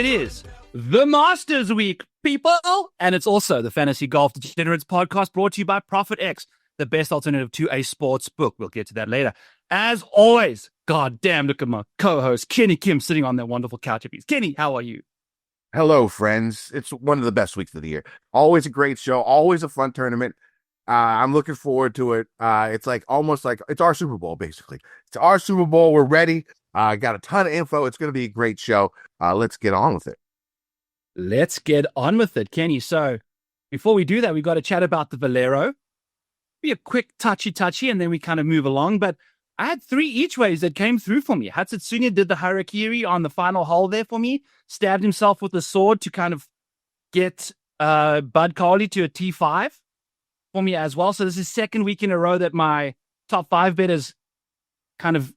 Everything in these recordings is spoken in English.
is the Masters Week, people. And it's also the Fantasy Golf Degenerates podcast brought to you by ProphetX, the best alternative to a sports book. We'll get to that later. As always, goddamn, look at my co-host, Kenny Kim, sitting on that wonderful couch of his. Kenny, how are you? Hello, friends. It's one of the best weeks of the year. Always a great show. Always a fun tournament. I'm looking forward to it. It's like almost like it's our Super Bowl, basically. It's our Super Bowl. We're ready. Got a ton of info. It's going to be a great show. Let's get on with it. Let's get on with it, Kenny. So before we do that, we got to chat about the Valero. Be a quick touchy, and then we kind of move along. But I had 3 each ways that came through for me. Hatsutsunya did the harakiri on the final hole there for me. Stabbed himself with a sword to kind of get Bud Carley to a T5 for me as well. So this is second week in a row that my top 5 bet is kind of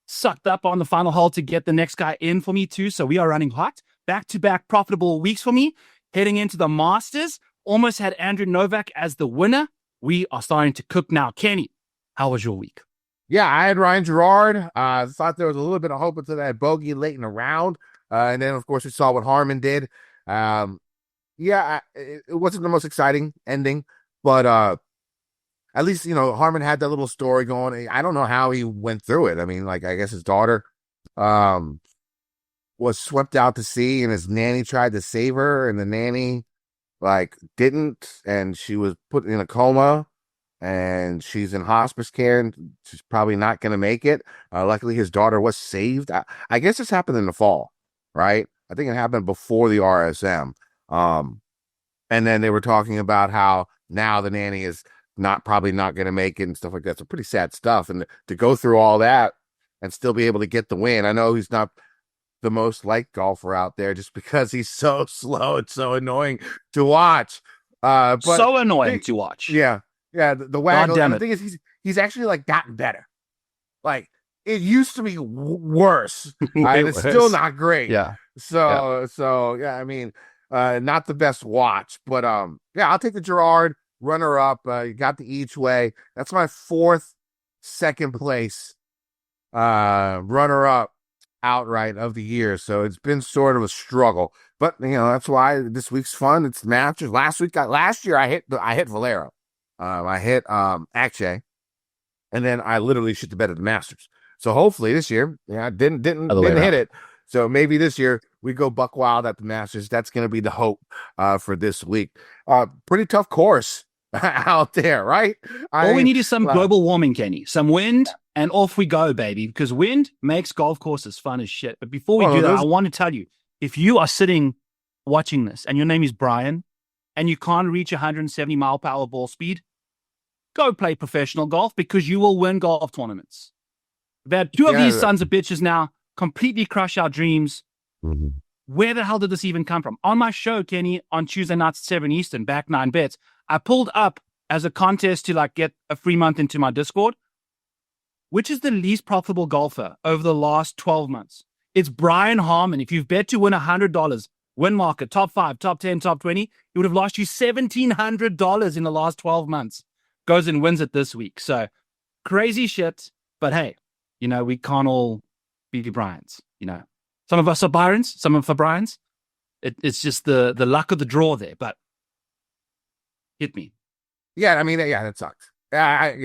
sucked up on the final hole to get the next guy in for me too. So we are running hot. Back-to-back profitable weeks for me. Heading into the Masters. Almost had Andrew Novak as the winner. We are starting to cook now. Kenny, how was your week? Yeah, I had Ryan Gerard. Thought there was a little bit of hope until that bogey late in the round. And then, of course, we saw what Harman did. It wasn't the most exciting ending, but at least, you know, Harman had that little story going. I don't know how he went through it. I mean, like, I guess his daughter was swept out to sea, and his nanny tried to save her, and the nanny, like, didn't, and she was put in a coma, and she's in hospice care, and she's probably not going to make it. Luckily, his daughter was saved. I guess this happened in the fall, right? I think it happened before the RSM. And then they were talking about how now the nanny is probably not going to make it and stuff like that. So pretty sad stuff. And to go through all that and still be able to get the win. I know he's not the most liked golfer out there just because he's so slow and so annoying to watch. But so annoying to watch. Yeah. Yeah. The waggle. The thing is, he's actually like gotten better. Like, it used to be worse. And it's still not great. Yeah. So I mean, not the best watch, but yeah, I'll take the Gerard runner up. You got the each way. That's my 4th second place runner up outright of the year. So it's been sort of a struggle, but you know, that's why this week's fun. It's Masters. Last year I hit Valero. I hit Akshay, and then I literally shit the bed at the Masters. So hopefully this year, yeah, didn't hit it. So maybe this year we go buck wild at the Masters. That's going to be the hope for this week. Pretty tough course out there, right? All we need is some global warming, Kenny. Some wind, and off we go, baby. Because wind makes golf courses fun as shit. But before we do that, I want to tell you, if you are sitting watching this and your name is Brian and you can't reach 170 mile per hour ball speed, go play professional golf because you will win golf tournaments. We've had 2 of these sons of bitches now completely crush our dreams. Mm-hmm. Where the hell did this even come from? On my show, Kenny, on Tuesday nights at 7 Eastern, back 9 bets, I pulled up as a contest to like get a free month into my Discord, which is the least profitable golfer over the last 12 months. It's Brian Harman. If you've bet to win $100, win market, top 5, top 10, top 20, it would have lost you $1,700 in the last 12 months. Goes and wins it this week. So crazy shit. But hey, you know, we can't all be Bryans, you know. Some of us are Byrons, some of us are Bryans. It's just the luck of the draw there, but hit me. Yeah, I mean, yeah, that sucks. I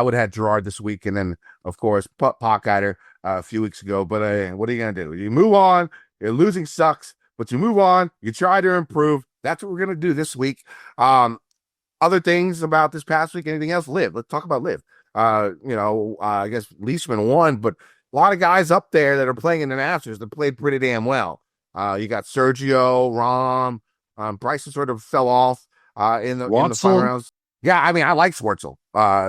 would have Gerard this week, and then of course Pockhider a few weeks ago. But what are you gonna do? You move on. You're losing sucks, but you move on. You try to improve. That's what we're gonna do this week. Other things about this past week. Anything else? LIV. Let's talk about LIV. I guess Leishman won, but a lot of guys up there that are playing in the Masters that played pretty damn well. You got Sergio, Rahm, Bryson sort of fell off in the final rounds. Yeah, I mean, I like Schwartzel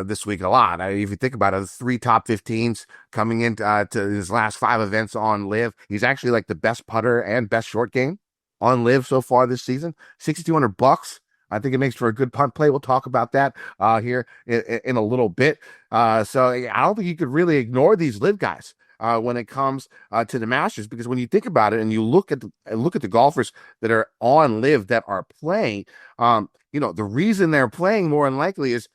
this week a lot. If you think about it, 3 top 15s coming into to his last 5 events on LIV. He's actually like the best putter and best short game on LIV so far this season. $6,200. I think it makes for a good punt play. We'll talk about that here in a little bit. So I don't think you could really ignore these LIV guys when it comes to the Masters, because when you think about it and you look at the golfers that are on LIV that are playing, the reason they're playing more than likely is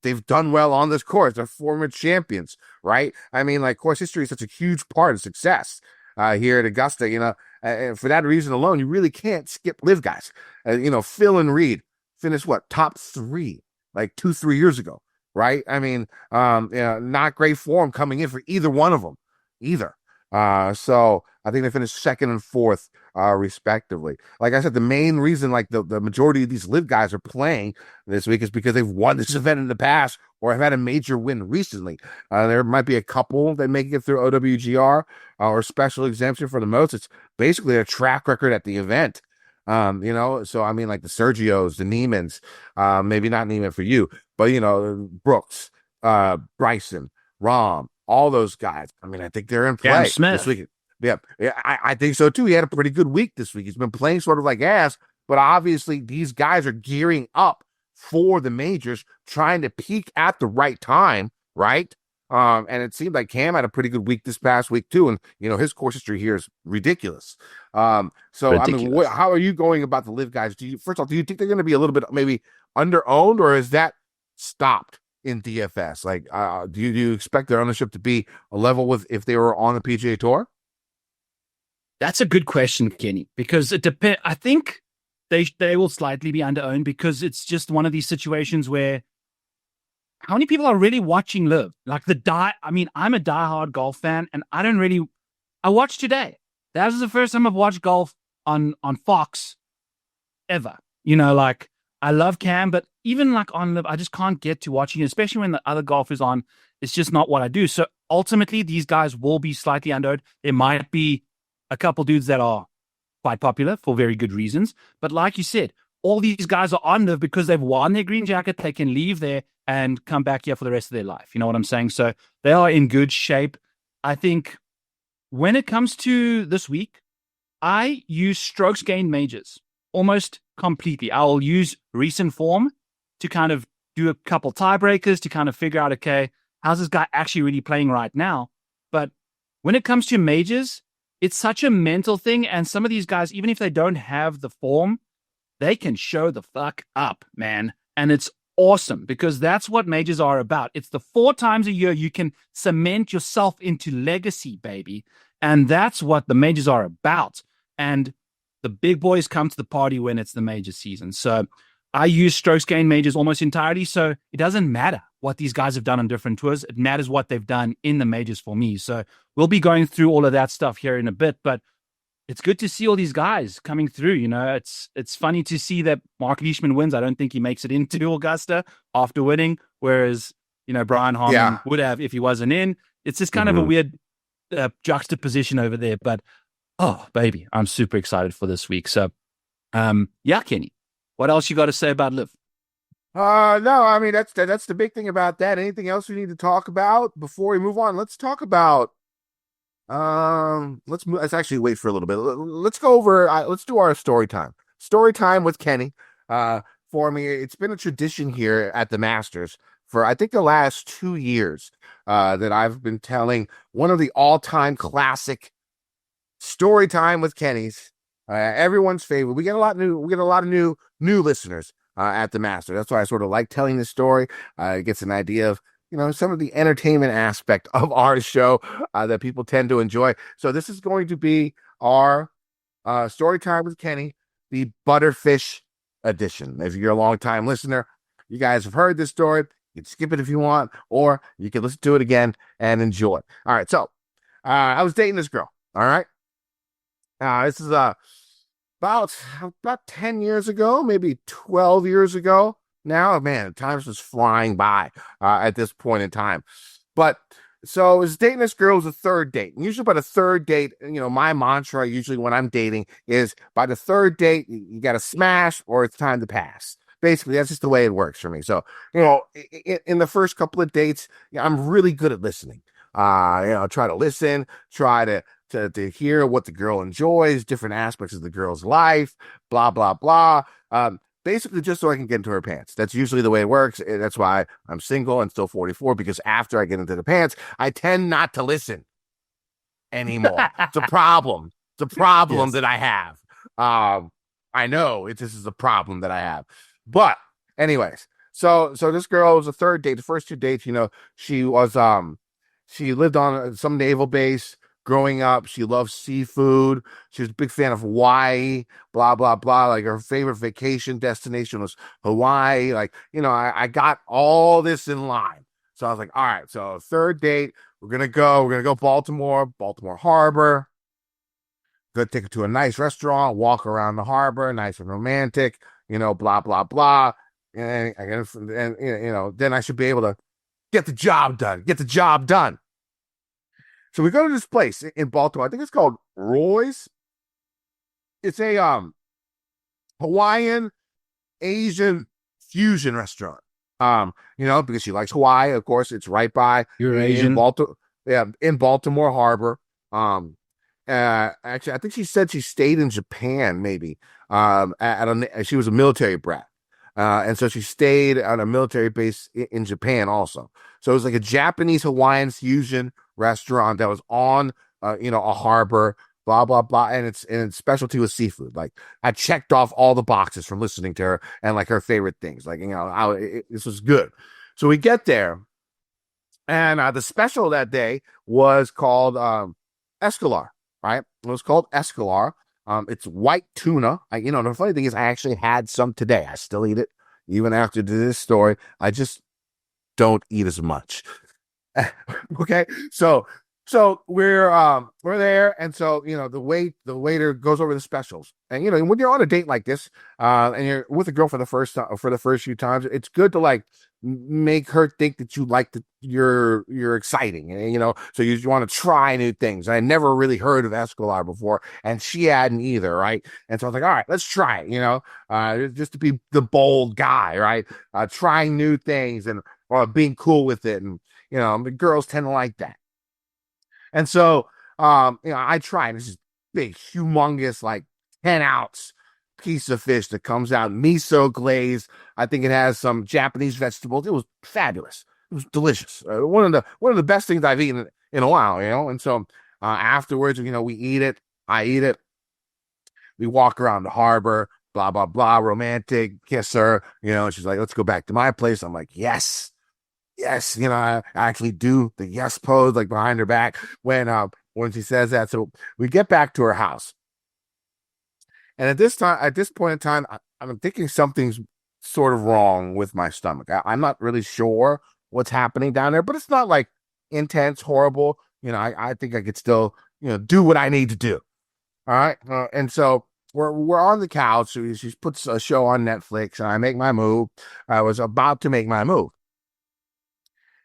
they've done well on this course. They're former champions, right? I mean, like, course history is such a huge part of success. here at Augusta. And for that reason alone, you really can't skip LIV guys. Phil and Reed finished what, top 3 like 2-3 years ago, right? I mean, not great form coming in for either one of them, either. So I think they finished 2nd and 4th, respectively. Like I said, the main reason, like the majority of these LIV guys are playing this week is because they've won this event in the past or have had a major win recently. There might be a couple that make it through OWGR or special exemption. For the most, it's basically a track record at the event. So I mean, like the Sergios, the Neimans, maybe not Neiman for you, but Brooks, Bryson, Rahm, all those guys. I mean, I think they're in play this week. Yeah, I think so too. He had a pretty good week this week. He's been playing sort of like ass, but obviously these guys are gearing up for the majors, trying to peak at the right time, right? And it seemed like Cam had a pretty good week this past week too, and his course history here is ridiculous. So ridiculous. I mean, how are you going about the LIV guys? First of all, do you think they're going to be a little bit maybe under-owned, or is that stopped in DFS? Like, do you expect their ownership to be a level with if they were on the PGA Tour? That's a good question, Kenny, because it depends. I think they will slightly be under-owned because it's just one of these situations where how many people are really watching LIV? Like I mean, I'm a diehard golf fan, and I watched today. That was the first time I've watched golf on Fox ever. Like, I love Cam, but even like on LIV, I just can't get to watching it, especially when the other golf is on. It's just not what I do. So ultimately, these guys will be slightly under-owned. There might be a couple dudes that are quite popular for very good reasons. But like you said, all these guys are on LIV because they've won their green jacket. They can leave there and come back here for the rest of their life. You know what I'm saying? So they are in good shape. I think when it comes to this week, I use strokes gained majors almost completely. I'll use recent form to kind of do a couple tiebreakers to kind of figure out, okay, how's this guy actually really playing right now? But when it comes to majors, it's such a mental thing. And some of these guys, even if they don't have the form, they can show the fuck up, man. And it's awesome because that's what majors are about. It's the 4 times a year you can cement yourself into legacy, baby. And that's what the majors are about. And the big boys come to the party when it's the major season. So I use strokes gained majors almost entirely. So it doesn't matter what these guys have done on different tours. It matters what they've done in the majors for me. So we'll be going through all of that stuff here in a bit, but it's good to see all these guys coming through. It's funny to see that Mark Leishman wins. I don't think he makes it into Augusta after winning, whereas, Brian Harman would have if he wasn't in. It's just kind of a weird juxtaposition over there, but oh, baby, I'm super excited for this week. So, Kenny, what else you got to say about LIV? No, I mean, that's the big thing about that. Anything else we need to talk about before we move on? Let's talk about, let's actually wait for a little bit. Let's go over, let's do our story time with Kenny. For me, it's been a tradition here at the Masters for, I think, the last 2 years, that I've been telling one of the all-time classic story time with Kenny's, everyone's favorite. We get a lot of new listeners at the Master. That's why I sort of like telling this story. It gets an idea of some of the entertainment aspect of our show that people tend to enjoy. So this is going to be our story time with Kenny, the Butterfish edition. If you're a long time listener, you guys have heard this story. You can skip it if you want, or you can listen to it again and enjoy it. All right, so I was dating this girl. All right, this is about 10 years ago, maybe 12 years ago. Now, man, time's just flying by at this point in time. But so I was dating this girl. It was a third date. And usually by the third date, my mantra usually when I'm dating is by the third date, you got to smash or it's time to pass. Basically, that's just the way it works for me. So, in the first couple of dates, I'm really good at listening. Try to listen, try to hear what the girl enjoys, different aspects of the girl's life, blah, blah, blah. Basically just so I can get into her pants. That's usually the way it works. That's why I'm single and still 44, because after I get into the pants, I tend not to listen anymore. It's a problem. It's a problem yes. that I have. I know this is a problem that I have. But anyways, so this girl was a third date. The first 2 dates, she was, she lived on some naval base growing up. She loves seafood. She was a big fan of Hawaii, blah, blah, blah. Like her favorite vacation destination was Hawaii. Like, I got all this in line. So I was like, all right, so third date, we're going to go Baltimore Harbor. Gonna take her to a nice restaurant, walk around the harbor, nice and romantic, blah, blah, blah. And then I should be able to get the job done. So we go to this place in Baltimore. I think it's called Roy's. It's a Hawaiian Asian fusion restaurant. Because she likes Hawaii, of course. It's right by You're Asian. in Baltimore Harbor. Actually, I think she said she stayed in Japan, maybe. She was a military brat. And so she stayed on a military base in Japan also. So it was like a Japanese Hawaiian fusion restaurant that was on, a harbor, blah, blah, blah. And its specialty was seafood. Like I checked off all the boxes from listening to her and like her favorite things. Like, this was good. So we get there and the special that day was called Escalar, right? It was called Escalar. It's white tuna. The funny thing is I actually had some today. I still eat it even after this story. I just don't eat as much. Okay. So we're there. And so, the waiter goes over the specials. And, when you're on a date like this, and you're with a girl for the first few times, it's good to like make her think that you like you're exciting. And, so you want to try new things. I never really heard of Escalar before, and she hadn't either. Right. And so I was like, all right, let's try it, just to be the bold guy, right? Trying new things and being cool with it. And, the girls tend to like that. And so, I tried this big, humongous, like 10-ounce piece of fish that comes out miso glazed. I think it has some Japanese vegetables. It was fabulous. It was delicious. One of the best things I've eaten in a while, And so afterwards, we eat it. I eat it. We walk around the harbor, blah, blah, blah, romantic, kiss her, she's like, let's go back to my place. I'm like, yes, I actually do the yes pose, like behind her back when she says that. So we get back to her house. And at this point in time, I'm thinking something's sort of wrong with my stomach. I'm not really sure what's happening down there, but it's not like intense, horrible. I think I could still, do what I need to do. All right. And so we're on the couch. She puts a show on Netflix and I make my move. I was about to make my move.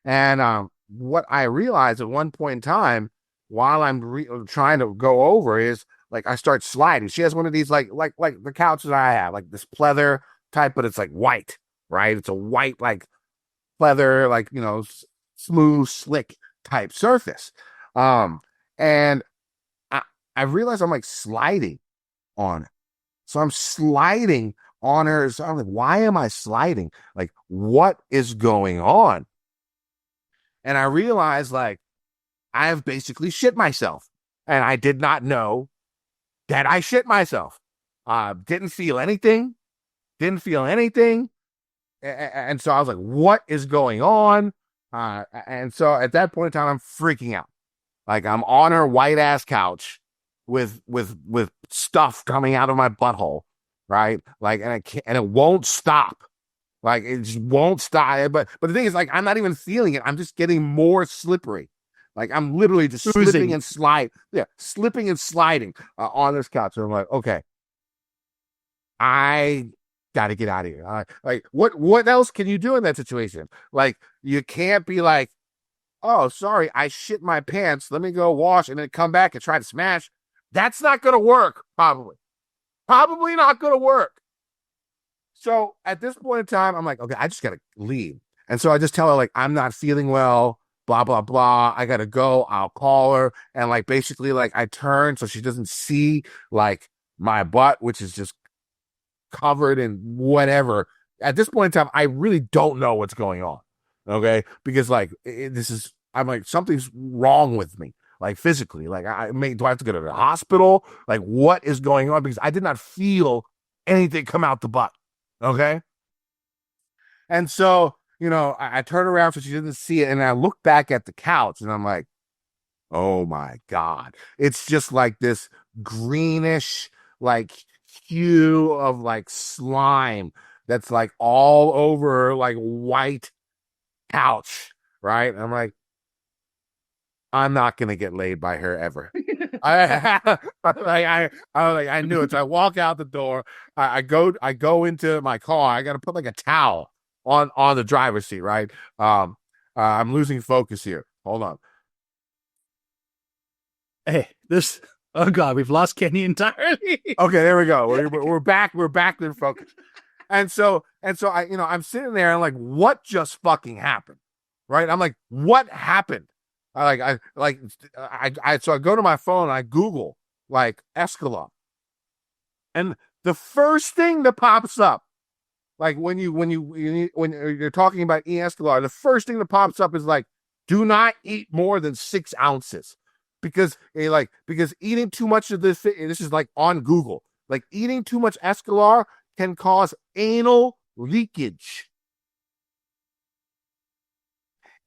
And what I realized at one point in time, while I'm trying to go over, is like I start sliding. She has one of these like the couches I have, like this pleather type, but it's like white, right? It's a white like pleather, like smooth, slick type surface. And I realized I'm like sliding on it. So I'm sliding on her. So I'm like, why am I sliding? Like, what is going on? And I realized, like, I have basically shit myself. And I did not know that I shit myself. Didn't feel anything. And so I was like, what is going on? And so at that point in time, I'm freaking out. Like, I'm on her white ass couch with stuff coming out of my butthole, right? Like, and it won't stop. Like, it just won't stop. But the thing is, like, I'm not even feeling it. I'm just getting more slippery. Like, I'm literally just slipping and sliding on this couch. So I'm like, okay, I got to get out of here. Like, what else can you do in that situation? Like, you can't be like, oh, sorry, I shit my pants. Let me go wash and then come back and try to smash. That's not going to work, probably. Probably not going to work. So at this point in time, I'm like, okay, I just got to leave. And so I just tell her, like, I'm not feeling well, blah, blah, blah. I got to go. I'll call her. And like, basically, like, I turn so she doesn't see like my butt, which is just covered in whatever. At this point in time, I really don't know what's going on. Okay. Because like, I'm like, something's wrong with me. Like physically, like do I have to go to the hospital? Like, what is going on? Because I did not feel anything come out the butt. Okay. And so, I turn around so she doesn't see it. And I look back at the couch and I'm like, Oh my God. It's just like this greenish, like hue of like slime that's like all over like white couch, right? I'm like, I'm not gonna get laid by her ever. I knew it. So I walk out the door. I go into my car. I got to put like a towel on the driver's seat, right? I'm losing focus here. Hold on. Hey, this. Oh God, we've lost Kenny entirely. Okay, there we go. We're back. We're back in focus. And so I'm sitting there and like, what just fucking happened, right? I'm like, what happened? So I go to my phone and I Google like Escalon, and the first thing that pops up, like when you're talking about Escalon, the first thing that pops up is like, do not eat more than 6 ounces, because eating too much of this is like on Google, like eating too much Escalar can cause anal leakage.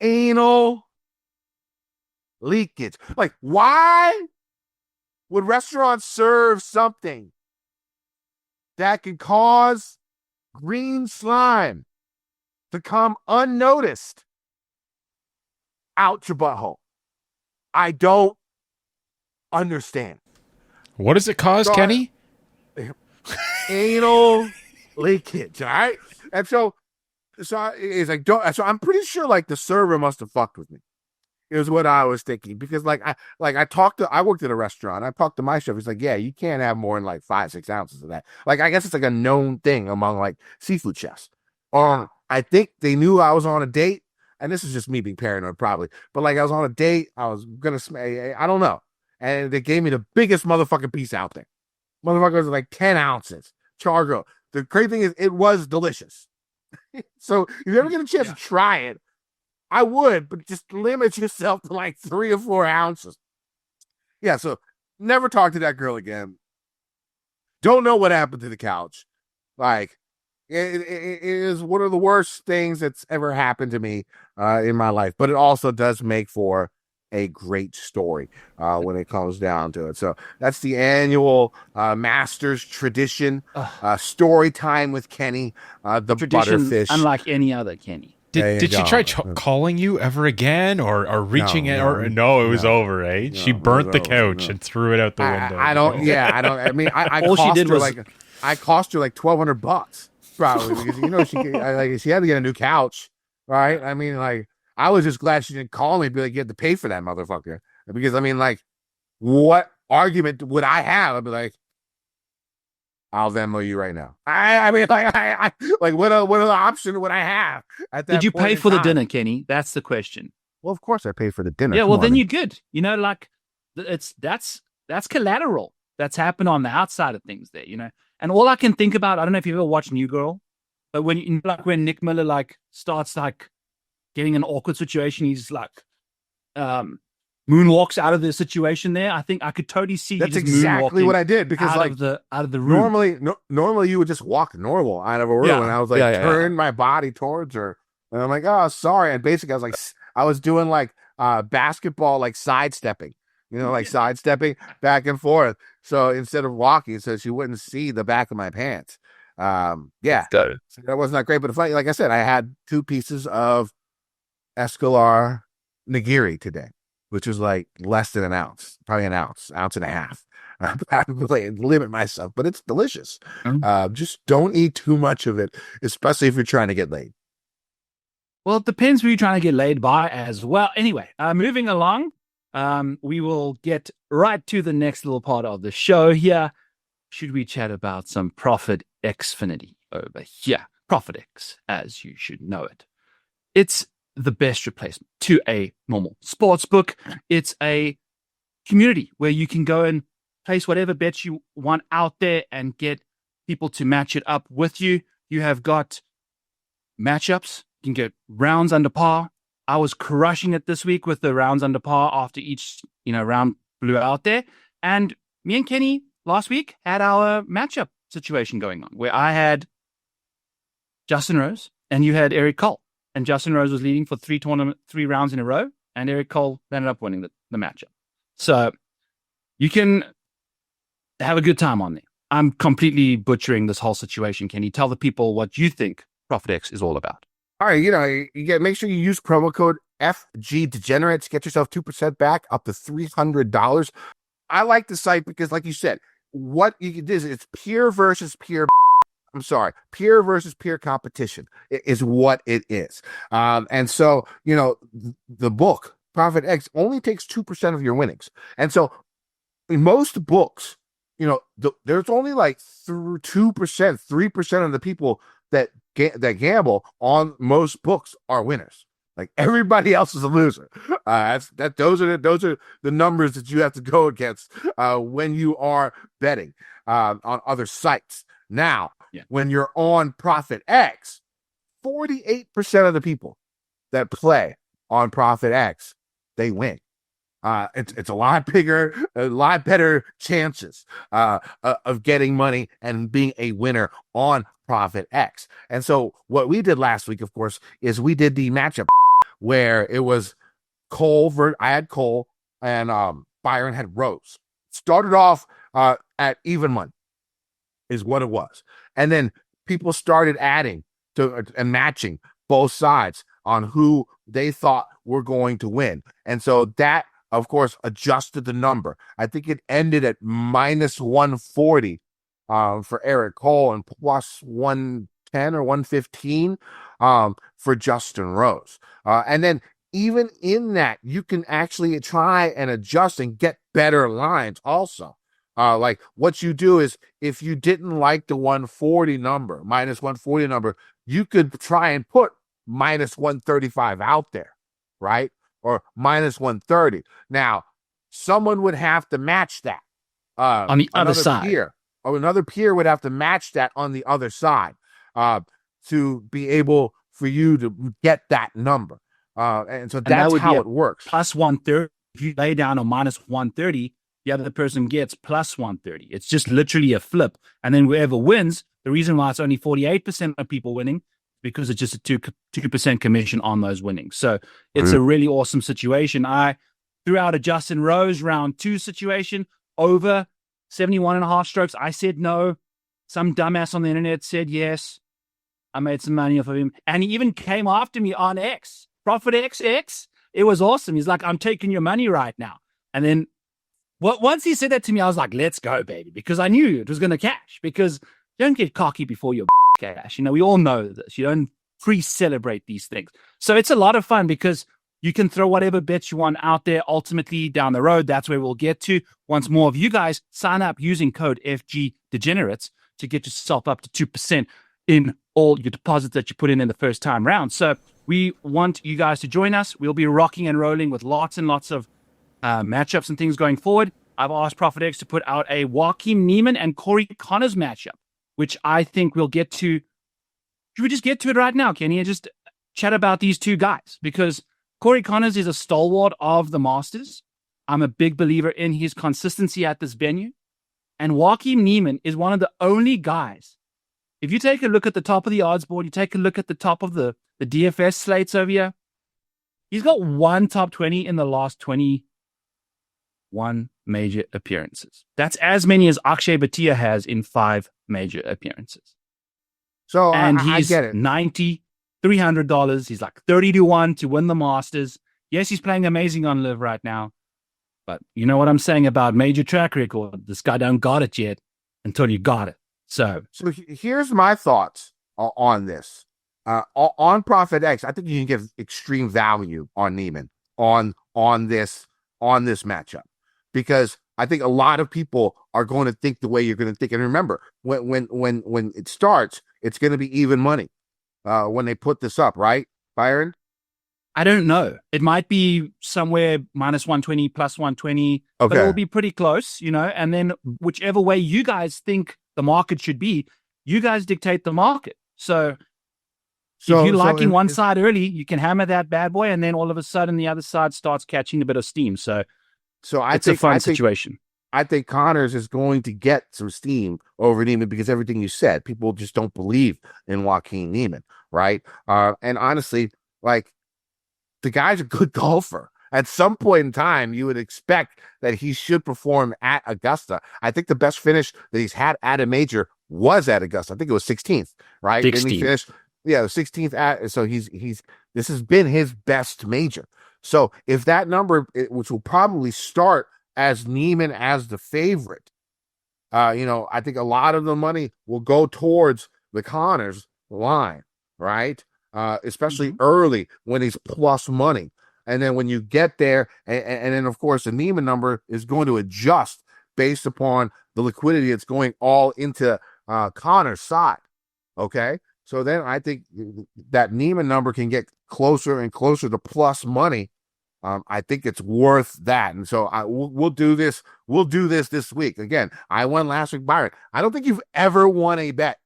Anal leakage. Like, why would restaurants serve something that could cause green slime to come unnoticed out your butthole? I don't understand. What does it cause, Kenny? Anal leakage, all right? And so it's like, so I'm pretty sure like the server must have fucked with me. Is what I was thinking, because I worked at a restaurant. I talked to my chef. He's like, yeah, you can't have more than like 5-6 ounces of that. Like, I guess it's like a known thing among like seafood chefs. I think they knew I was on a date, and this is just me being paranoid probably, but like I was on a date, I was gonna I don't know, and they gave me the biggest motherfucking piece out there. Motherfucker was like 10 ounces char grill. The crazy thing is, it was delicious. So if you ever get a chance to try it, I would, but just limit yourself to like 3 or 4 ounces. Yeah, so never talk to that girl again. Don't know what happened to the couch. Like, it is one of the worst things that's ever happened to me in my life, but it also does make for a great story when it comes down to it. So that's the annual Masters tradition, story time with Kenny, the Tradition, Butterfish. unlike any other Kenny. Did she try calling you ever again, or reaching it? No, it was over, eh? She burnt the couch and threw it out the window. I don't. I mean, I all she did was I cost her like $1,200 probably, because she had to get a new couch, right? I mean, like, I was just glad she didn't call me and be like, you had to pay for that motherfucker, because I mean, like, what argument would I have? I'd be like, I'll Venmo you right now. I mean, like, what other option would I have at that? Did you pay for the dinner, Kenny? That's the question. Well, of course I paid for the dinner. Yeah, well, then you're good. Like, that's collateral that's happened on the outside of things there, And all I can think about, I don't know if you've ever watched New Girl, but when Nick Miller like starts like getting an awkward situation, he's like moonwalks out of the situation there. I think I could totally see that's exactly what I did, because out of the room. Normally you would just walk normal out of a room, and I was like turn my body towards her, and I'm like, oh, sorry, and basically I was doing like basketball, like sidestepping, like sidestepping back and forth. So instead of walking, so she wouldn't see the back of my pants. So that was not great, but funny, like I said, I had 2 pieces of Escalar Nigiri today, which was like less than an ounce, probably an ounce and a half. I have to limit myself, but it's delicious. Just don't eat too much of it, especially if you're trying to get laid. Well, it depends who you're trying to get laid by as well. Anyway, moving along, we will get right to the next little part of the show here. Should we chat about some ProphetX Xfinity over here? ProphetX, as you should know it. It's the best replacement to a normal sports book. It's a community where you can go and place whatever bets you want out there and get people to match it up with you. You have got matchups. You can get rounds under par. I was crushing it this week with the rounds under par after each round blew out there. And me and Kenny last week had our matchup situation going on where I had Justin Rose and you had Eric Cole. And Justin Rose was leading for 3 rounds in a row, and Eric Cole ended up winning the matchup. So you can have a good time on there. I'm completely butchering this whole situation. Can you tell the people what you think ProphetX is all about? All right, make sure you use promo code FG Degenerates. Get yourself 2% back, up to $300. I like the site because, like you said, what you can do is it's peer versus peer. I'm sorry, peer versus peer competition is what it is. And so, the book, ProphetX, only takes 2% of your winnings. And so in most books, there's only like 2%, 3% of the people that gamble on most books are winners. Like everybody else is a loser. Those are the numbers that you have to go against when you are betting on other sites. Now, when you're on ProphetX, 48% of the people that play on ProphetX, they win. It's a lot bigger, a lot better chances of getting money and being a winner on ProphetX. And so what we did last week, of course, is we did the matchup where it was I had Cole and Byron had Rose. Started off at even money is what it was. And then people started adding to and matching both sides on who they thought were going to win. And so that, of course, adjusted the number. I think it ended at minus 140 for Eric Cole and plus 110 or 115 for Justin Rose. And then even in that, you can actually try and adjust and get better lines also. Like what you do is if you didn't like the 140 number, minus 140 number, you could try and put minus 135 out there, right? Or minus 130. Now, someone would have to match that on the other side. Another peer would have to match that on the other side to be able for you to get that number. And so that's how it works. Plus 130. If you lay down a minus 130, the other person gets plus 130. It's just literally a flip. And then whoever wins, the reason why it's only 48% of people winning, because it's just a 2% commission on those winnings. So it's a really awesome situation. I threw out a Justin Rose round 2 situation over 71.5 strokes. I said no. Some dumbass on the internet said yes. I made some money off of him. And he even came after me on X. ProphetX X. It was awesome. He's like, I'm taking your money right now. And then once he said that to me, I was like, let's go, baby. Because I knew it was going to cash. Because you don't get cocky before your cash. We all know this. You don't pre-celebrate these things. So it's a lot of fun because you can throw whatever bets you want out there. Ultimately, down the road, that's where we'll get to. Once more of you guys sign up using code FG Degenerates to get yourself up to 2% in all your deposits that you put in the first time round. So we want you guys to join us. We'll be rocking and rolling with lots and lots of matchups and things going forward. I've asked ProphetX to put out a Joaquin Niemann and Corey Connors matchup, which I think we'll get to. Should we just get to it right now, Kenny, and just chat about these two guys? Because Corey Connors is a stalwart of the Masters. I'm a big believer in his consistency at this venue. And Joaquin Niemann is one of the only guys. If you take a look at the top of the odds board, you take a look at the top of the DFS slates over here, he's got one top 20 in the last 21 major appearances. That's as many as Akshay Bhatia has in 5 major appearances. So and I get it. $300. He's like 30-1 to win the Masters. Yes, he's playing amazing on LIV right now. But you know what I'm saying about major track record? This guy don't got it yet until you got it. So here's my thoughts on this. On ProphetX, I think you can get extreme value on Niemann on this matchup, because I think a lot of people are going to think the way you're going to think. And remember, when it starts, it's going to be even money when they put this up, right, Byron? I don't know. It might be somewhere minus 120, plus 120, but it will be pretty close, and then whichever way you guys think the market should be, you guys dictate the market. So if you're liking one side early, you can hammer that bad boy, and then all of a sudden the other side starts catching a bit of steam. So it's a fun situation. I think Connors is going to get some steam over Niemann because everything you said, people just don't believe in Joaquin Niemann, right? And honestly, like, the guy's a good golfer. at some point in time, you would expect that he should perform at Augusta. I think the best finish that he's had at a major was at Augusta. I think it was 16th, right? 16th. Didn't he finish? Yeah, 16th at. So this has been his best major. So if that number, which will probably start as Neiman as the favorite, I think a lot of the money will go towards the Connors line, right? Especially early when he's plus money. And then when you get there, and then, of course, the Neiman number is going to adjust based upon the liquidity that's going all into Connor's side, okay? So then I think that Neiman number can get closer and closer to plus money. I think it's worth that. And so we'll do this. We'll do this week. Again, I won last week, Byron. I don't think you've ever won a bet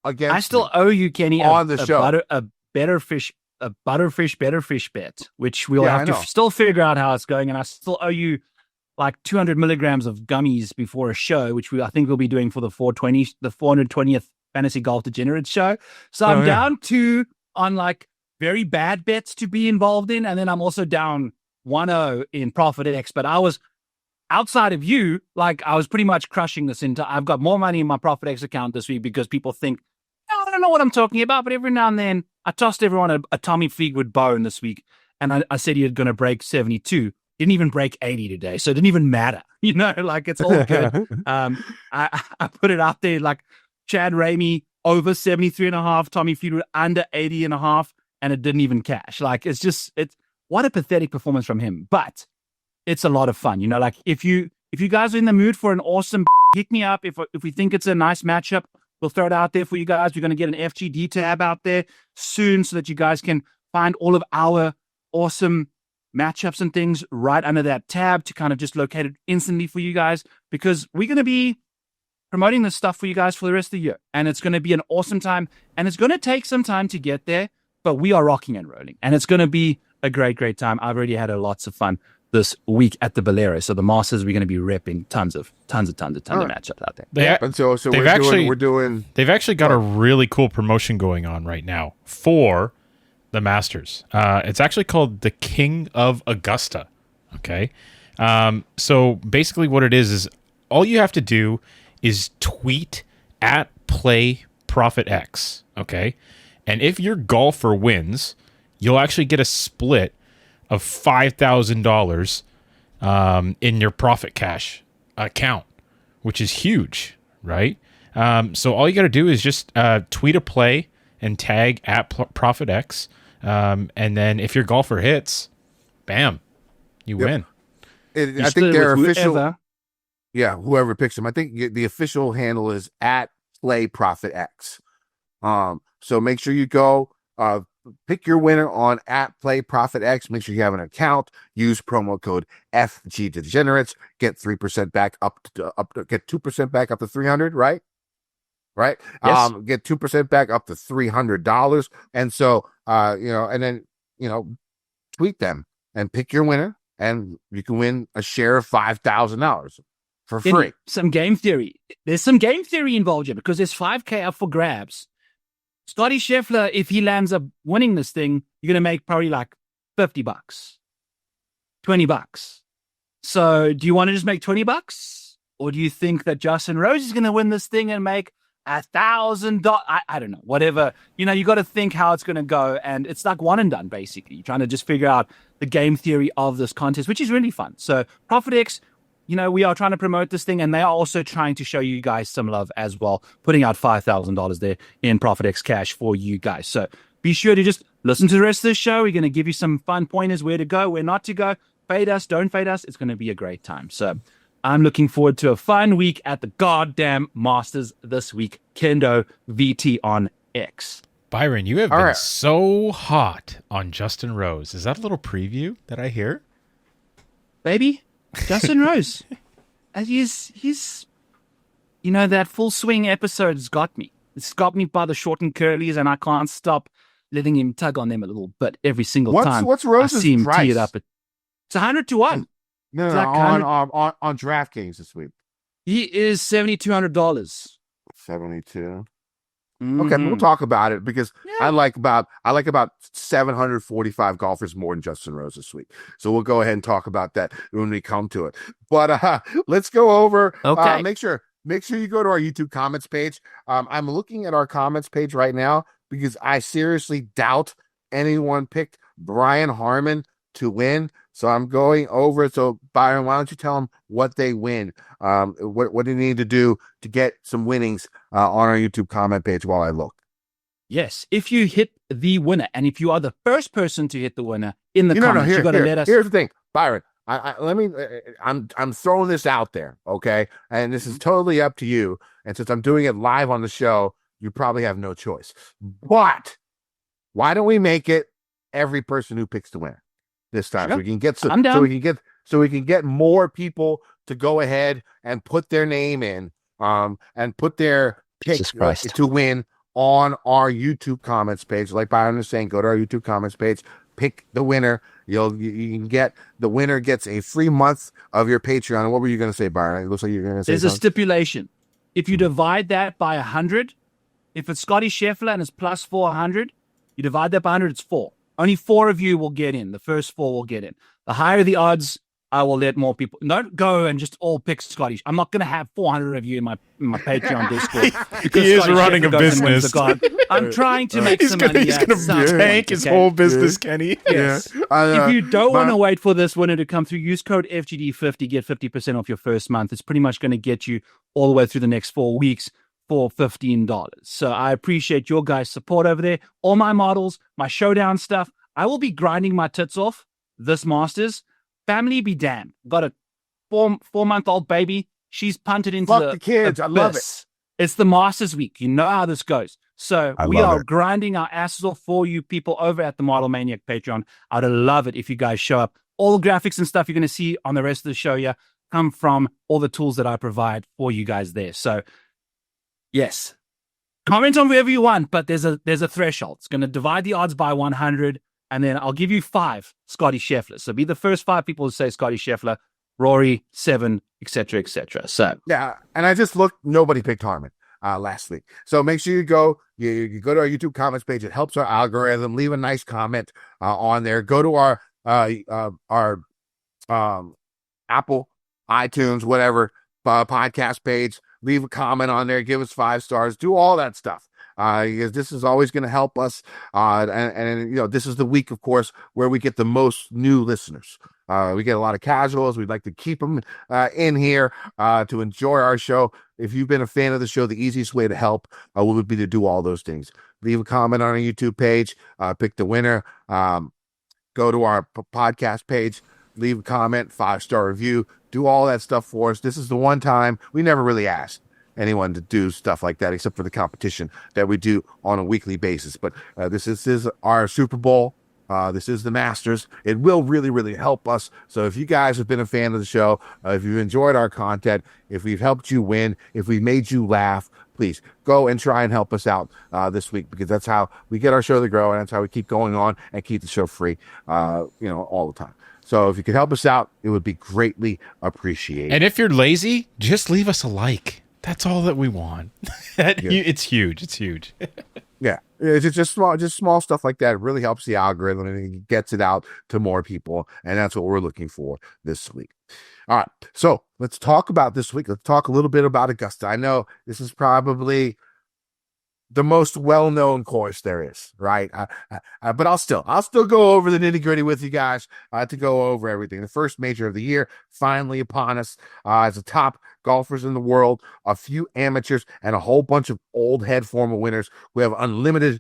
against I still owe you, Kenny, on the show. a Butterfish bet, which we'll have to still figure out how it's going. And I still owe you like 200 milligrams of gummies before a show, which I think we'll be doing for the 420th Fantasy Golf Degenerates show. So I'm down on like very bad bets to be involved in. And then I'm also down 1-0 in ProphetX. But I was outside of you, like I was pretty much crushing this I've got more money in my ProphetX account this week because people think, oh, I don't know what I'm talking about. But every now and then I tossed everyone a Tommy Fleetwood bone this week. And I said you're going to break 72. Didn't even break 80 today. So it didn't even matter. Like it's all good. I put it out there like Chad Ramey over 73.5, Tommy Fleetwood under 80.5. And it didn't even cash. Like it's what a pathetic performance from him. But it's a lot of fun. Like if you guys are in the mood for an awesome, hit me up. If we think it's a nice matchup, we'll throw it out there for you guys. We're going to get an FGD tab out there soon so that you guys can find all of our awesome matchups and things right under that tab to kind of just locate it instantly for you guys, because we're going to be promoting this stuff for you guys for the rest of the year. And it's going to be an awesome time. And it's going to take some time to get there. But we are rocking and rolling, and it's going to be a great, great time. I've already had lots of fun this week at the Valero. So the Masters, we're going to be repping tons of matchups out there. And so they've actually got a really cool promotion going on right now for the Masters. It's actually called the King of Augusta. Okay. So basically what it is all you have to do is tweet at ProphetX. Okay. And if your golfer wins, you'll actually get a split of $5,000 in your Profit Cash account, which is huge, right? So all you got to do is just tweet a play and tag at ProphetX. And then if your golfer hits, bam, you win. I think their official... Yeah, whoever picks them. I think the official handle is at ProphetX. So make sure you go pick your winner on at ProphetX. Make sure you have an account. Use promo code FG Degenerates. Get 3% back get 2% back up to 300. Right. Yes. Get 2% back up to $300. And so and then tweet them and pick your winner, and you can win a share of $5,000 for free. Some game theory. There's some game theory involved here because there's $5,000 up for grabs. Scotty Scheffler, if he lands up winning this thing, you're going to make probably like $50, $20. So do you want to just make $20? Or do you think that Justin Rose is going to win this thing and make $1,000? I don't know, whatever. You got to think how it's going to go. And it's like one and done, basically. You're trying to just figure out the game theory of this contest, which is really fun. So ProphetX, we are trying to promote this thing, and they are also trying to show you guys some love as well, putting out $5,000 there in ProphetX cash for you guys. So be sure to just listen to the rest of the show. We're going to give you some fun pointers, where to go, where not to go. Fade us, don't fade us. It's going to be a great time. So I'm looking forward to a fun week at the goddamn Masters this week. Kendo VT on X. Byron, you have been so hot on Justin Rose. Is that a little preview that I hear? Baby? Justin Rose, he's that full swing episode has got me. It's got me by the short and curlies, and I can't stop letting him tug on them a little bit every single time. What's Rose's I see him price? tee it up. It's 100 to 1. No, on DraftKings this week. He is $7,200. 72. Okay, we'll talk about it because Yeah. I like about 745 golfers more than Justin Rose this week. So we'll go ahead and talk about that when we come to it. But let's go over. Okay. Make sure you go to our YouTube comments page. I'm looking at our comments page right now because I seriously doubt anyone picked Brian Harmon to win. So I'm going over. So Byron, why don't you tell them what they win? What do you need to do to get some winnings on our YouTube comment page while I look? Yes, if you hit the winner, and if you are the first person to hit the winner in the comments, you got to let us. Here's the thing, Byron. I'm throwing this out there, okay? And this is totally up to you. And since I'm doing it live on the show, you probably have no choice. But why don't we make it every person who picks the winner this time? Sure. So we can get I'm down. so we can get more people to go ahead and put their name in, and put their pick to win on our YouTube comments page. Like Byron is saying, go to our YouTube comments page, pick the winner. You can get the winner gets a free month of your Patreon. What were you going to say, Byron? It looks like you're going to say there's something. A stipulation. If you divide that by 100, if it's Scotty Scheffler and it's plus 400, you divide that by 100, it's 4. Only 4 of you will get in. The first 4 will get in. The higher the odds, I will let more people. Don't go and just all pick Scotty. I'm not going to have 400 of you in my Patreon Discord. He is running a business. I'm trying to make some money. He's going to tank his whole business, Kenny. Yes. If you don't want to wait for this winner to come through, use code FGD50, get 50% off your first month. It's pretty much going to get you all the way through the next 4 weeks for $15. So I appreciate your guys' support over there. All my models, my showdown stuff. I will be grinding my tits off this Masters. Family be damned. Got a 4-month-old baby. She's punted into the kids. I love it. It's the Masters week. You know how this goes. So we are grinding our asses off for you people over at the Model Maniac Patreon. I'd love it if you guys show up. All the graphics and stuff you're going to see on the rest of the show here come from all the tools that I provide for you guys there. So yes, comment on wherever you want, but there's a threshold. It's going to divide the odds by 100. And then I'll give you 5 Scotty Scheffler. So be the first 5 people to say Scotty Scheffler, Rory, 7, etc., etc. So yeah, and I just looked. Nobody picked Harmon last week. So make sure you go to our YouTube comments page. It helps our algorithm. Leave a nice comment on there. Go to our Apple, iTunes, whatever podcast page. Leave a comment on there. Give us 5 stars. Do all that stuff. Because this is always going to help us. And this is the week, of course, where we get the most new listeners. We get a lot of casuals. We'd like to keep them in here to enjoy our show. If you've been a fan of the show, the easiest way to help would be to do all those things. Leave a comment on our YouTube page. Pick the winner. Go to our podcast page. Leave a comment, 5-star review. Do all that stuff for us. This is the one time we never really asked anyone to do stuff like that, except for the competition that we do on a weekly basis. But this is our Super Bowl. This is the Masters. It will really, really help us. So if you guys have been a fan of the show, if you've enjoyed our content, if we've helped you win, if we made you laugh, please go and try and help us out this week, because that's how we get our show to grow, and that's how we keep going on and keep the show free, all the time. So if you could help us out, it would be greatly appreciated. And if you're lazy, just leave us a like. That's all that we want. It's huge. It's huge. Yeah, it's just small stuff like that. It really helps the algorithm and it gets it out to more people, and that's what we're looking for this week. All right, so let's talk about this week. Let's talk a little bit about Augusta. I know this is probably the most well-known course there is, right? But I'll still go over the nitty-gritty with you guys to go over everything. The first major of the year finally upon us as the top golfers in the world, a few amateurs, and a whole bunch of old head former winners who have unlimited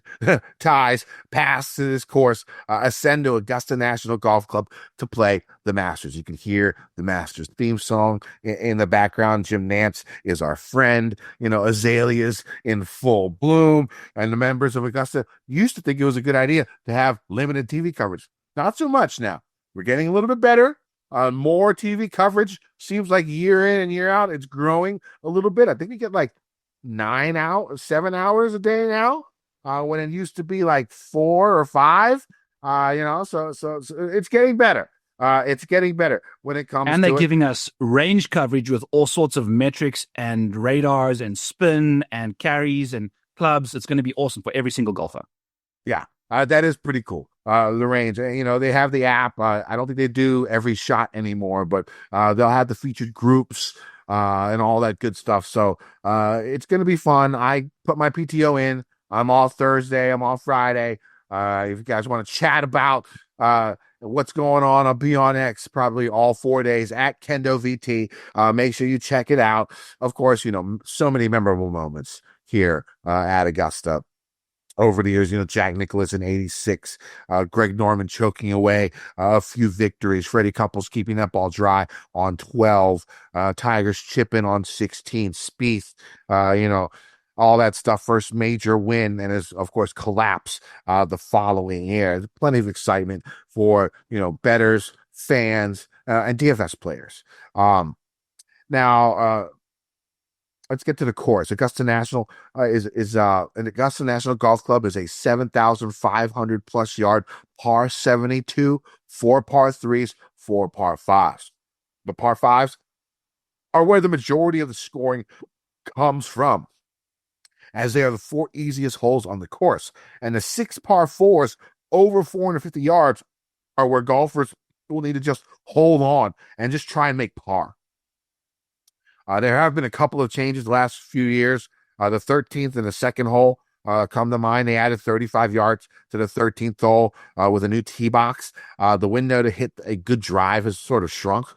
ties pass to this course, ascend to Augusta National Golf Club to play the Masters. You can hear the Masters theme song in the background. Jim Nantz is our friend. Azaleas in full bloom. And the members of Augusta used to think it was a good idea to have limited TV coverage. Not so much now. We're getting a little bit better. More TV coverage. Seems like year in and year out, it's growing a little bit. I think we get like 7 hours a day now, when it used to be like 4 or 5. So it's getting better. It's getting better when it comes to it. And they're giving us range coverage with all sorts of metrics and radars and spin and carries and clubs. It's going to be awesome for every single golfer. Yeah, that is pretty cool. The range, they have the app. I don't think they do every shot anymore, but they'll have the featured groups and all that good stuff. So it's going to be fun. I put my PTO in. I'm off Thursday. I'm off Friday. If you guys want to chat about what's going on, I'll be on X probably all 4 days at Kendo VT. Make sure you check it out. Of course, so many memorable moments here at Augusta. Over the years, Jack Nicklaus in 86, Greg Norman choking away a few victories, Freddie Couples keeping that ball dry on 12, Tigers chipping on 16, Spieth, all that stuff. First major win, and is of course collapse the following year. There's plenty of excitement for bettors, fans, and DFS players. Now, let's get to the course. Augusta National an Augusta National Golf Club is a 7,500 plus yard par 72, 4 par 3s, 4 par 5s. The par 5s are where the majority of the scoring comes from, as they are the 4 easiest holes on the course. And the 6 par 4s over 450 yards are where golfers will need to just hold on and just try and make par. There have been a couple of changes the last few years. The 13th and the second hole come to mind. They added 35 yards to the 13th hole with a new tee box. The window to hit a good drive has sort of shrunk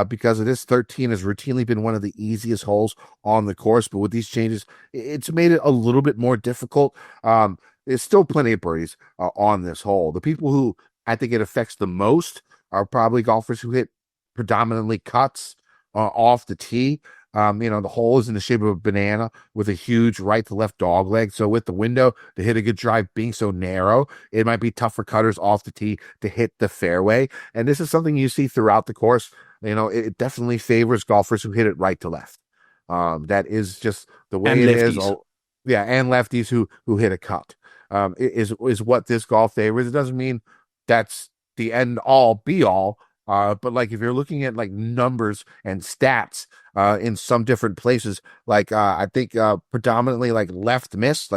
because of this. 13 has routinely been one of the easiest holes on the course, but with these changes, it's made it a little bit more difficult. There's still plenty of birdies on this hole. The people who I think it affects the most are probably golfers who hit predominantly cuts off the tee. The hole is in the shape of a banana with a huge right to left dog leg. So with the window to hit a good drive being so narrow, it might be tough for cutters off the tee to hit the fairway. And this is something you see throughout the course. It definitely favors golfers who hit it right to left. That is just the way it is. And lefties who hit a cut is what this golf favors. It doesn't mean that's the end all be all. But like if you're looking at like numbers and stats in some different places, like I think predominantly like left miss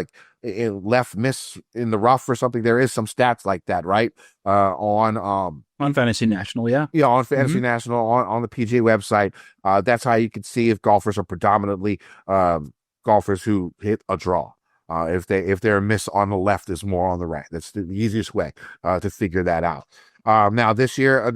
in the rough or something, there is some stats like that, right? On Fantasy National, yeah. Yeah, on Fantasy National, on the PGA website. That's how you can see if golfers are predominantly golfers who hit a draw. If their miss on the left is more on the right. That's the easiest way to figure that out. Now this year,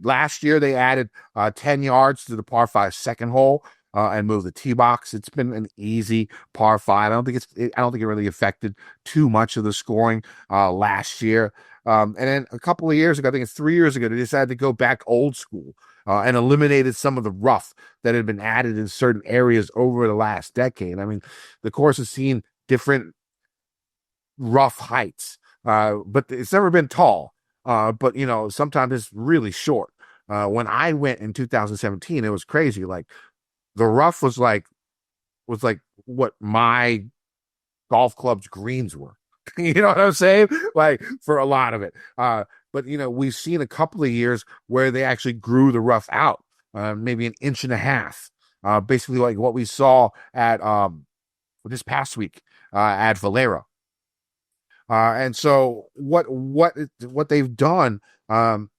last year they added 10 yards to the par 5 second hole and moved the tee box. It's been an easy par 5. I don't think it really affected too much of the scoring last year. And then a couple of years ago, I think it's 3 years ago, they decided to go back old school and eliminated some of the rough that had been added in certain areas over the last decade. I mean, the course has seen different rough heights, but it's never been tall. But sometimes it's really short. When I went in 2017, it was crazy. Like the rough was like what my golf club's greens were. You know what I'm saying? Like for a lot of it. But we've seen a couple of years where they actually grew the rough out, maybe 1.5 inches. Basically like what we saw at this past week at Valero. And so what they've done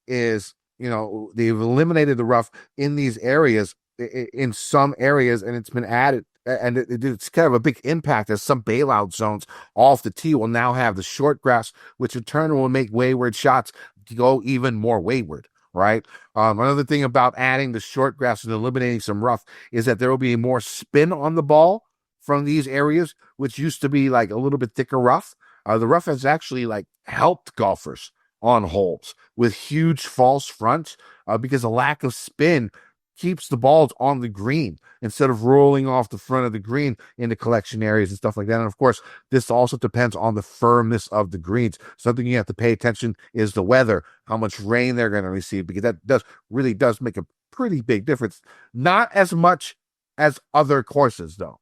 is, they've eliminated the rough in these areas, in some areas, and it's been added, and it's kind of a big impact as some bailout zones off the tee will now have the short grass, which in turn will make wayward shots go even more wayward. Right. Another thing about adding the short grass and eliminating some rough is that there will be more spin on the ball from these areas, which used to be like a little bit thicker rough. The rough has actually helped golfers on holes with huge false fronts because a lack of spin keeps the balls on the green instead of rolling off the front of the green into collection areas and stuff like that. And of course, this also depends on the firmness of the greens. Something you have to pay attention is the weather, how much rain they're going to receive, because that really does make a pretty big difference. Not as much as other courses though,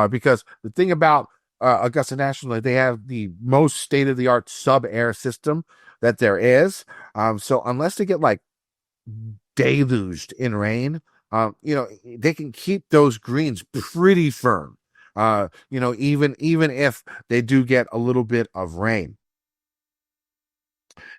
because the thing about Augusta National, they have the most state-of-the-art sub-air system that there is. So unless they get deluged in rain, they can keep those greens pretty firm. Even if they do get a little bit of rain.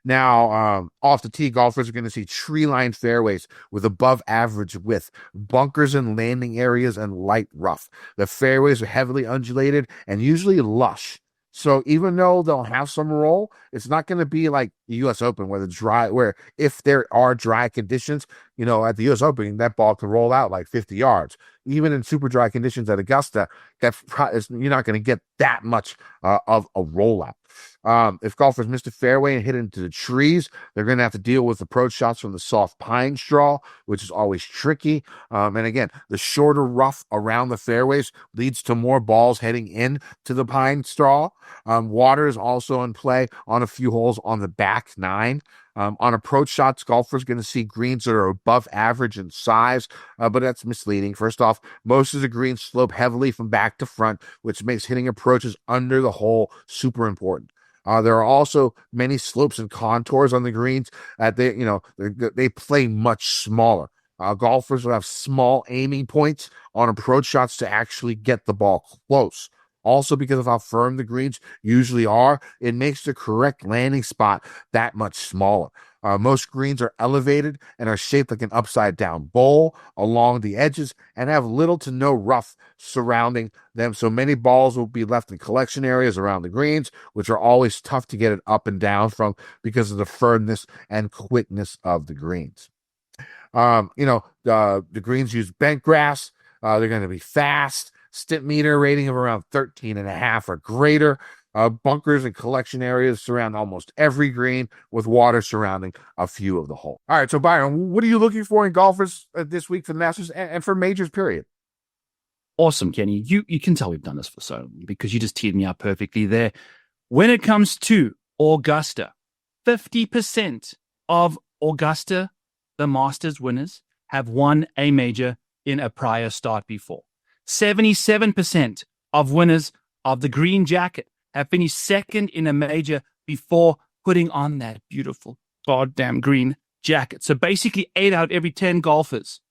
Now, off the tee, golfers are going to see tree-lined fairways with above average width, bunkers and landing areas, and light rough. The fairways are heavily undulated and usually lush. So even though they'll have some roll, it's not going to be like the U.S. Open where if there are dry conditions, at the U.S. Open, that ball can roll out like 50 yards. Even in super dry conditions at Augusta, you're not going to get that much of a rollout. If golfers miss the fairway and hit into the trees, they're going to have to deal with approach shots from the soft pine straw, which is always tricky. And again, the shorter rough around the fairways leads to more balls heading in to the pine straw. Water is also in play on a few holes on the back nine. On approach shots, golfers going to see greens that are above average in size, but that's misleading. First off, most of the greens slope heavily from back to front, which makes hitting approaches under the hole super important. There are also many slopes and contours on the greens that they play much smaller. Golfers will have small aiming points on approach shots to actually get the ball close. Also, because of how firm the greens usually are, it makes the correct landing spot that much smaller. Most greens are elevated and are shaped like an upside-down bowl along the edges and have little to no rough surrounding them, so many balls will be left in collection areas around the greens, which are always tough to get it up and down from because of the firmness and quickness of the greens. The greens use bent grass. They're going to be fast. Stimpmeter rating of around 13.5 or greater. Bunkers and collection areas surround almost every green, with water surrounding a few of the holes. All right, so Byron, what are you looking for in golfers this week for the Masters and for majors, period? Awesome, Kenny. You can tell we've done this for so long because you just teed me up perfectly there. When it comes to Augusta, 50% of Augusta, the Masters winners, have won a major in a prior start before. 77% of winners of the green jacket have finished second in a major before putting on that beautiful goddamn green jacket. So basically 8 out of every 10 golfers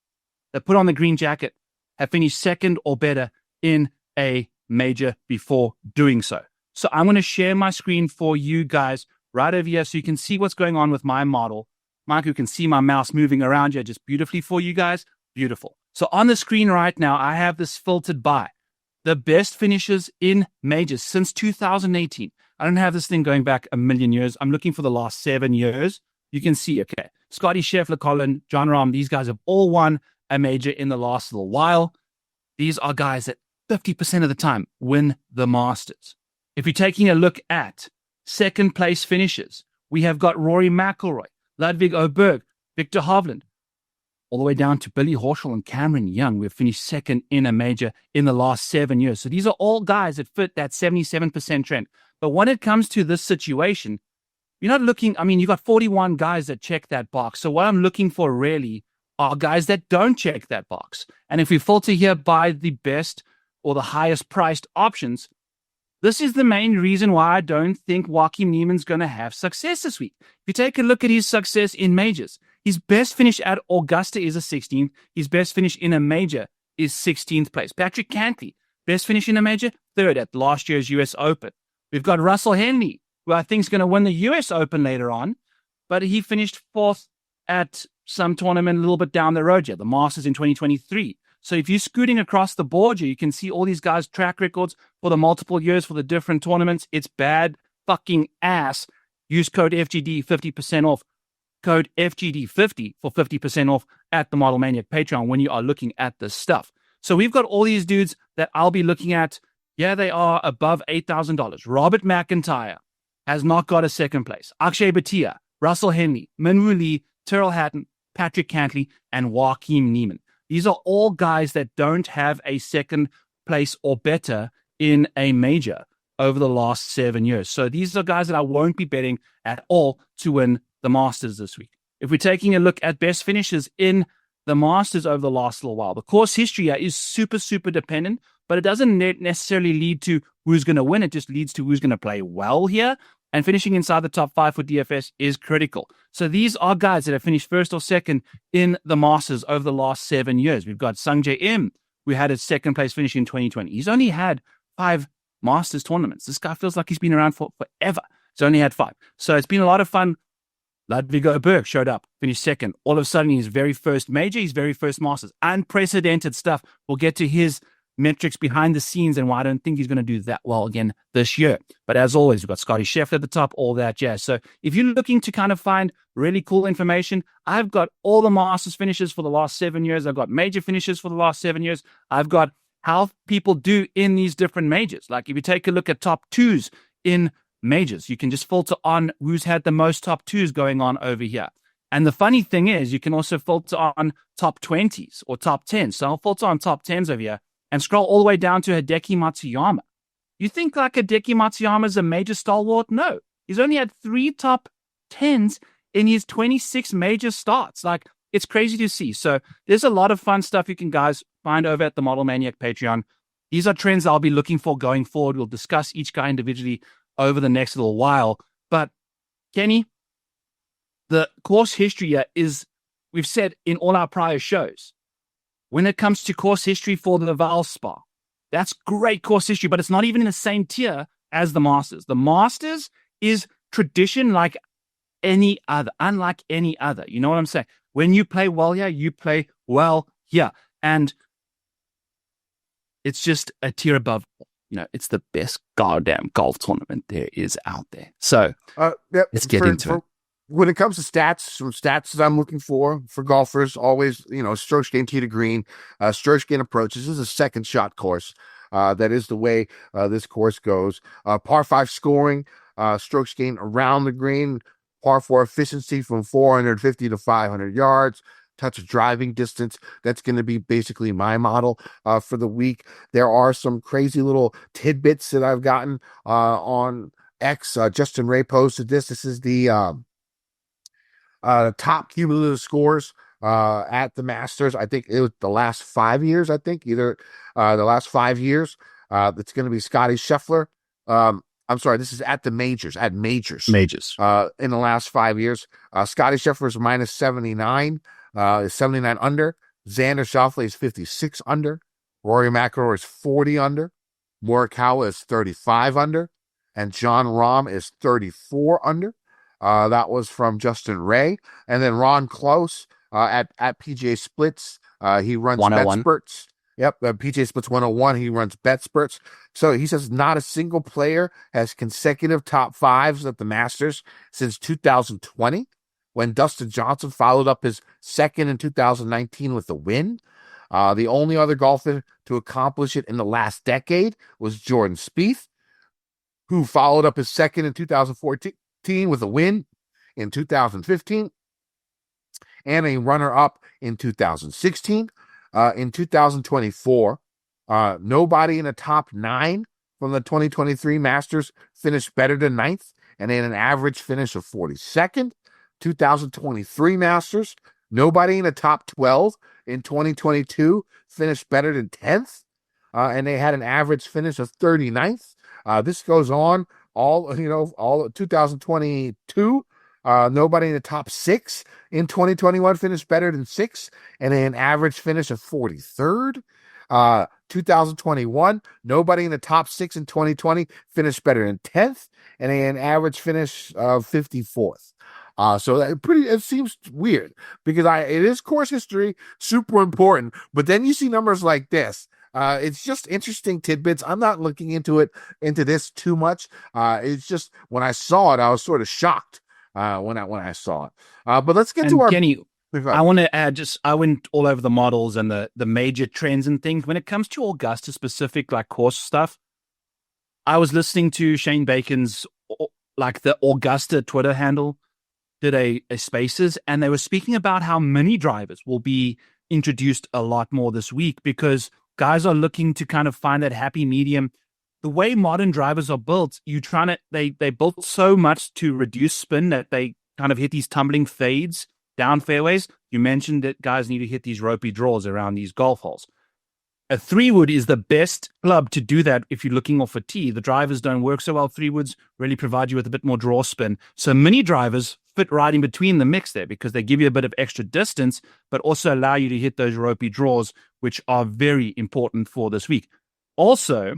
that put on the green jacket have finished second or better in a major before doing so. So I'm going to share my screen for you guys right over here so you can see what's going on with my model. Mike, you can see my mouse moving around here just beautifully for you guys. Beautiful. So on the screen right now, I have this filtered by the best finishes in majors since 2018. I don't have this thing going back a million years. I'm looking for the last 7 years. You can see, okay, Scotty Scheffler, Colin, John Rahm, these guys have all won a major in the last little while. These are guys that 50% of the time win the Masters. If you're taking a look at second place finishes, we have got Rory McIlroy, Ludwig Oberg, Victor Hovland, all the way down to Billy Horschel and Cameron Young. We've finished second in a major in the last 7 years. So these are all guys that fit that 77% trend. But when it comes to this situation, you're not looking, you got 41 guys that check that box. So what I'm looking for really are guys that don't check that box. And if we filter here by the best or the highest priced options, this is the main reason why I don't think Joaquin Niemann's going to have success this week. If you take a look at his success in majors, his best finish at Augusta is a 16th. His best finish in a major is 16th place. Patrick Cantley, best finish in a major, 3rd at last year's US Open. We've got Russell Henley, who I think is going to win the US Open later on, but he finished 4th at some tournament a little bit down the road here, the Masters in 2023. So if you're scooting across the board here, you can see all these guys' track records for the multiple years for the different tournaments. It's bad fucking ass. Use code FGD 50% off. Code FGD50 for 50% off at the Model Maniac Patreon when you are looking at this stuff. So we've got all these dudes that I'll be looking at. Yeah, they are above $8,000. Robert McIntyre has not got a second place. Akshay Bhatia, Russell Henley, Minwoo Lee, Tyrrell Hatton, Patrick Cantley, and Joaquin Niemann. These are all guys that don't have a second place or better in a major over the last 7 years. So these are guys that I won't be betting at all to win the Masters this week. If we're taking a look at best finishes in the Masters over the last little while, the course history is super, super dependent, but it doesn't necessarily lead to who's going to win. It just leads to who's going to play well here. And finishing inside the top 5 for DFS is critical. So these are guys that have finished first or second in the Masters over the last 7 years. We've got Sungjae Im, who had a second place finish in 2020. He's only had 5 Masters tournaments. This guy feels like he's been around for forever. He's only had 5. So it's been a lot of fun. Ludwig Berg showed up, finished second. All of a sudden, his very first major, his very first Masters. Unprecedented stuff. We'll get to his metrics behind the scenes and why I don't think he's going to do that well again this year. But as always, we've got Scotty Scheffler at the top, all that jazz. So if you're looking to kind of find really cool information, I've got all the Masters finishes for the last 7 years. I've got major finishes for the last 7 years. I've got how people do in these different majors. Like if you take a look at top 2s in majors, you can just filter on who's had the most top 2s going on over here. And the funny thing is, you can also filter on top 20s or top 10s. So I'll filter on top 10s over here and scroll all the way down to Hideki Matsuyama. You think like Hideki Matsuyama is a major stalwart? No. He's only had 3 top 10s in his 26 major starts. Like, it's crazy to see. So there's a lot of fun stuff you can guys find over at the Model Maniac Patreon. These are trends I'll be looking for going forward. We'll discuss each guy individually over the next little while. But Kenny, the course history here is, we've said in all our prior shows, when it comes to course history for the Valspar, that's great course history, but it's not even in the same tier as the Masters. The Masters is tradition like any other, unlike any other. You know what I'm saying? When you play well here, you play well here. And it's just a tier above. You know, it's the best goddamn golf tournament there is out there. So let's get into it. When it comes to stats, some stats that I'm looking for golfers, always, strokes gained tee to green, strokes gained approaches. This is a second shot course. That is the way this course goes. Par 5 scoring, strokes gained around the green, par 4 efficiency from 450 to 500 yards, touch of driving distance. That's going to be basically my model for the week. There are some crazy little tidbits that I've gotten on X. Justin Ray posted this. This is the top cumulative scores at the Masters. I think it was the last 5 years. The last 5 years. It's going to be Scotty Scheffler. I'm sorry, this is at the majors. In the last 5 years. Scotty Scheffler is minus 79, is 79 under. Xander Schauffele is 56 under. Rory McIlroy is 40 under. Morikawa is 35 under. And John Rahm is 34 under. That was from Justin Ray. And then Ron Close at PGA Splits. He runs Bet Spurts. Yep, PGA Splits 101. He runs Bet Spurts. So he says not a single player has consecutive top 5s at the Masters since 2020, when Dustin Johnson followed up his second in 2019 with a win. The only other golfer to accomplish it in the last decade was Jordan Spieth, who followed up his second in 2014 with a win in 2015 and a runner-up in 2016. In 2024, nobody in the top 9 from the 2023 Masters finished better than 9th, and they had an average finish of 42nd. 2023 Masters, nobody in the top 12 in 2022 finished better than 10th, and they had an average finish of 39th. This goes on all 2022. Nobody in the top 6 in 2021 finished better than 6th, and an average finish of 43rd. 2021, nobody in the top 6 in 2020 finished better than 10th, and an average finish of 54th. So it seems weird because it is course history, super important, but then you see numbers like this. It's just interesting tidbits. I'm not looking into this too much. It's just when I saw it, I was sort of shocked when I saw it. But let's get to our Kenny. I want to add, I went all over the models and the major trends and things. When it comes to Augusta specific, like course stuff, I was listening to Shane Bacon's, like the Augusta Twitter handle did a Spaces, and they were speaking about how mini drivers will be introduced a lot more this week because guys are looking to kind of find that happy medium. The way modern drivers are built, they built so much to reduce spin that they kind of hit these tumbling fades down fairways. You mentioned that guys need to hit these ropey draws around these golf holes. A 3-wood is the best club to do that if you're looking off a tee. The drivers don't work so well. 3-woods really provide you with a bit more draw spin. So mini drivers fit right in between the mix there because they give you a bit of extra distance, but also allow you to hit those ropey draws, which are very important for this week. Also,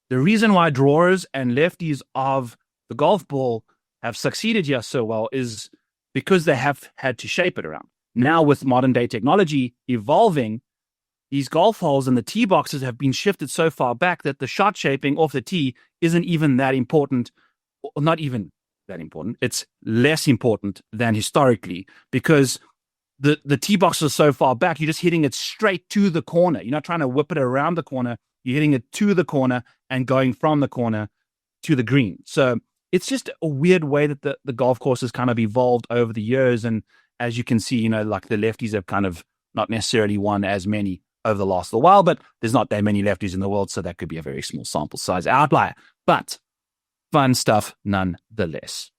the reason why drawers and lefties of the golf ball have succeeded here so well is because they have had to shape it around. Now, with modern day technology evolving, these golf holes and the tee boxes have been shifted so far back that the shot shaping off the tee isn't even that important, or not even that important. It's less important than historically because the tee boxes are so far back, you're just hitting it straight to the corner. You're not trying to whip it around the corner. You're hitting it to the corner and going from the corner to the green. So it's just a weird way that the golf course has kind of evolved over the years. And as you can see, like the lefties have kind of not necessarily won as many over the last little while, but there's not that many lefties in the world, so that could be a very small sample size outlier. But fun stuff nonetheless.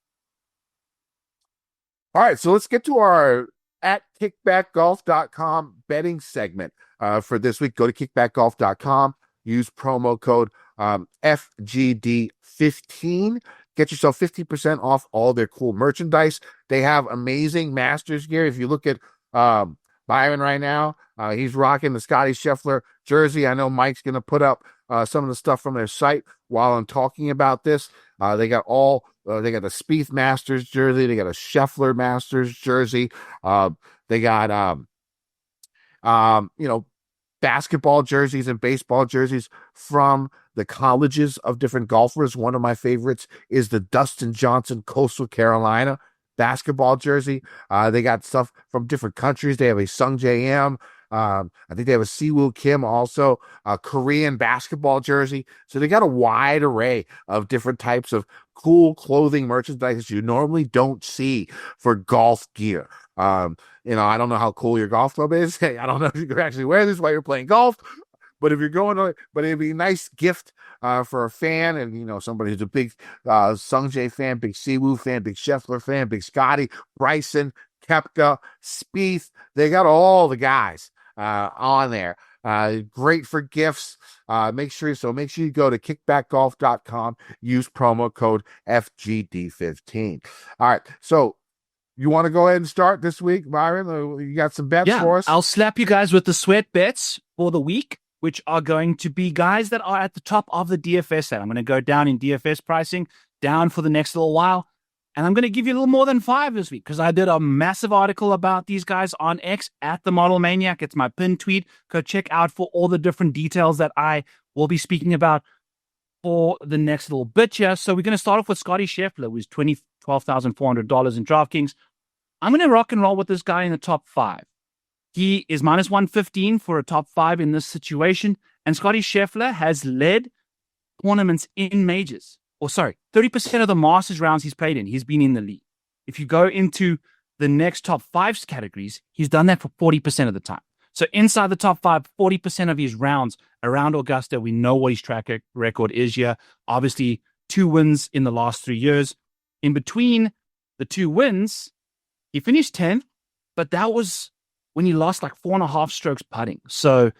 All right, so let's get to our at kickbackgolf.com betting segment for this week. Go to kickbackgolf.com, use promo code FGD15. Get yourself 50% off all their cool merchandise. They have amazing Masters gear. If you look at Byron right now, he's rocking the Scotty Scheffler jersey. I know Mike's going to put up some of the stuff from their site while I'm talking about this. They got they got the Spieth Masters jersey. They got a Scheffler Masters jersey. They got, basketball jerseys and baseball jerseys from the colleges of different golfers. One of my favorites is the Dustin Johnson Coastal Carolina basketball jersey. They got stuff from different countries. They have a Sung J M. I think they have a Siwoo Kim also, a Korean basketball jersey. So they got a wide array of different types of cool clothing merchandise that you normally don't see for golf gear. I don't know how cool your golf club is. Hey, I don't know if you can actually wear this while you're playing golf. But if you're going to, but it'd be a nice gift for a fan and, somebody who's a big Sung Jae fan, big Siwoo fan, big Scheffler fan, big Scotty, Bryson, Koepka, Spieth. They got all the guys on there. Great for gifts. Make sure you go to kickbackgolf.com, use promo code FGD15. All right. So you want to go ahead and start this week, Byron? You got some bets for us? I'll slap you guys with the sweat bets for the week, which are going to be guys that are at the top of the DFS set. I'm going to go down in DFS pricing, down for the next little while. And I'm going to give you a little more than 5 this week because I did a massive article about these guys on X at the Model Maniac. It's my pinned tweet. Go check out for all the different details that I will be speaking about for the next little bit here. So we're going to start off with Scotty Scheffler, who's $12,400 in DraftKings. I'm going to rock and roll with this guy in the top 5. He is minus 115 for a top 5 in this situation. And Scotty Scheffler has led tournaments in majors. 30% of the Masters rounds he's played in, he's been in the lead. If you go into the next top 5 categories, he's done that for 40% of the time. So inside the top 5, 40% of his rounds around Augusta, we know what his track record is here. Obviously, 2 wins in the last 3 years. In between the 2 wins, he finished 10th, but that was when he lost like 4.5 strokes putting. So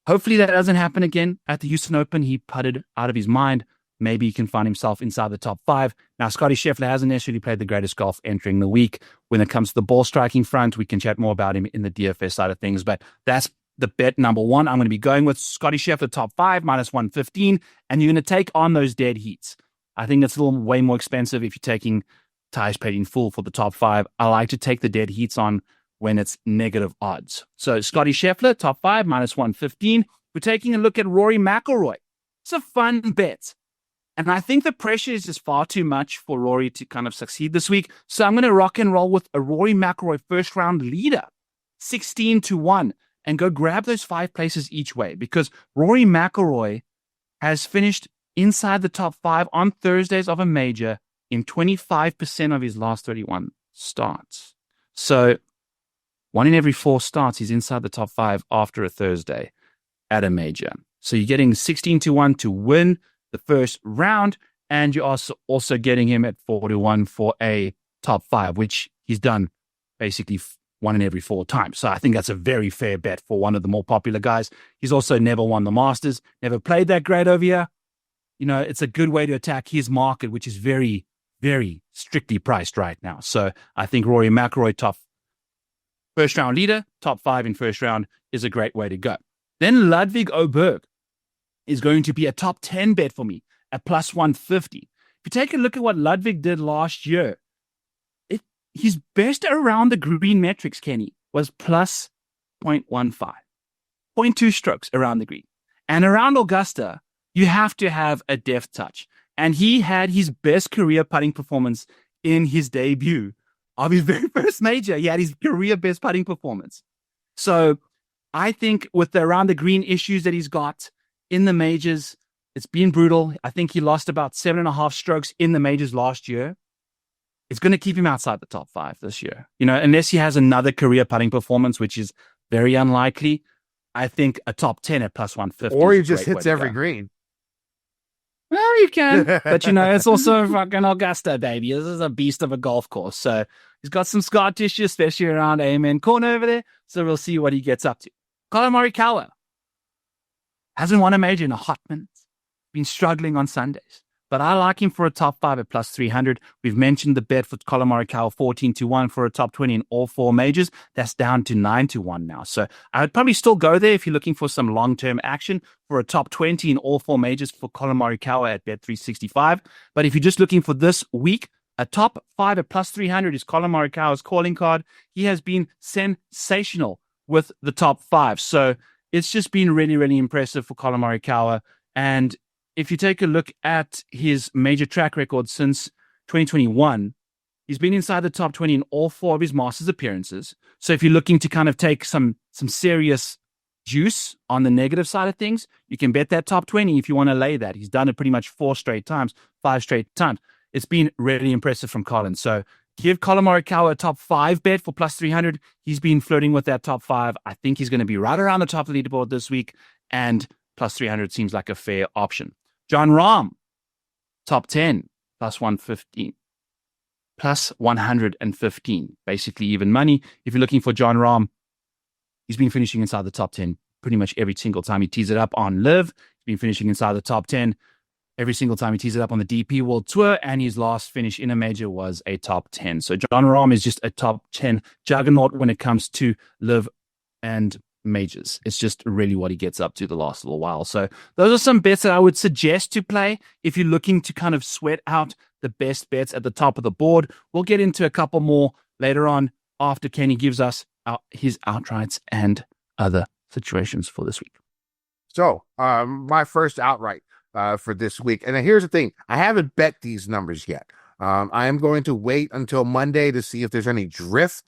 hopefully that doesn't happen again. At the Houston Open, he putted out of his mind. Maybe he can find himself inside the top 5. Now, Scotty Scheffler hasn't necessarily played the greatest golf entering the week. When it comes to the ball striking front, we can chat more about him in the DFS side of things, but that's the bet number 1. I'm going to be going with Scotty Scheffler top 5, minus 115, and you're going to take on those dead heats. I think that's a little way more expensive if you're taking Ty's paid in full for the top 5. I like to take the dead heats on when it's negative odds. So Scotty Scheffler, top 5, minus 115. We're taking a look at Rory McIlroy. It's a fun bet. And I think the pressure is just far too much for Rory to kind of succeed this week. So I'm going to rock and roll with a Rory McIlroy first round leader, 16-1, and go grab those 5 places each way because Rory McIlroy has finished inside the top 5 on Thursdays of a major in 25% of his last 31 starts. So 1 in every 4 starts, he's inside the top 5 after a Thursday at a major. So you're getting 16-1 to win the first round, and you're also getting him at 4-1 for a top 5, which he's done basically 1 in every 4 times. So I think that's a very fair bet for one of the more popular guys. He's also never won the Masters, never played that great over here. It's a good way to attack his market, which is very, very strictly priced right now. So I think Rory McIlroy, top first round leader, top 5 in first round is a great way to go. Then Ludwig Oberg is going to be a top 10 bet for me at plus 150. If you take a look at what Ludwig did last year, his best around the green metrics, Kenny, was plus 0.15, 0.2 strokes around the green. And around Augusta, you have to have a deft touch. And he had his best career putting performance in his debut of his very first major. He had his career best putting performance. So I think with the around the green issues that he's got in the majors, it's been brutal. I think he lost about 7.5 strokes in the majors last year. It's going to keep him outside the top 5 this year. Unless he has another career putting performance, which is very unlikely. I think a top 10 at plus 150. Or he just hits every green. Well, you can. But, it's also fucking Augusta, baby. This is a beast of a golf course. So he's got some scar tissue, especially around Amen Corner over there. So we'll see what he gets up to. Colin Morikawa hasn't won a major in a hot minute. Been struggling on Sundays. But I like him for a top 5 at plus 300. We've mentioned the bet for Colin Morikawa 14-1 for a top 20 in all 4 majors. That's down to 9-1 now. So I would probably still go there if you're looking for some long-term action for a top 20 in all 4 majors for Colin Morikawa at bet 365. But if you're just looking for this week, a top 5 at plus 300 is Colin Morikawa's calling card. He has been sensational with the top 5. So it's just been really, really impressive for Colin Morikawa. And if you take a look at his major track record since 2021, he's been inside the top 20 in all 4 of his Masters appearances. So if you're looking to kind of take some serious juice on the negative side of things, you can bet that top 20 if you want to lay that. He's done it pretty much 4 straight times, 5 straight times. It's been really impressive from Colin. So give Colin Morikawa a top 5 bet for plus 300. He's been flirting with that top 5. I think he's going to be right around the top of the leaderboard this week, and plus 300 seems like a fair option. John Rahm, top 10, plus 115. Plus 115, basically even money. If you're looking for John Rahm, he's been finishing inside the top 10 pretty much every single time he tees it up on LIV. He's been finishing inside the top 10 every single time he tees it up on the DP World Tour, and his last finish in a major was a top 10. So John Rahm is just a top 10 juggernaut when it comes to LIV and majors. It's just really what he gets up to the last little while. So those are some bets that I would suggest to play if you're looking to kind of sweat out the best bets at the top of the board. We'll get into a couple more later on after Kenny gives us his outrights and other situations for this week. So my first outright for this week. And here's the thing. I haven't bet these numbers yet. I am going to wait until Monday to see if there's any drift.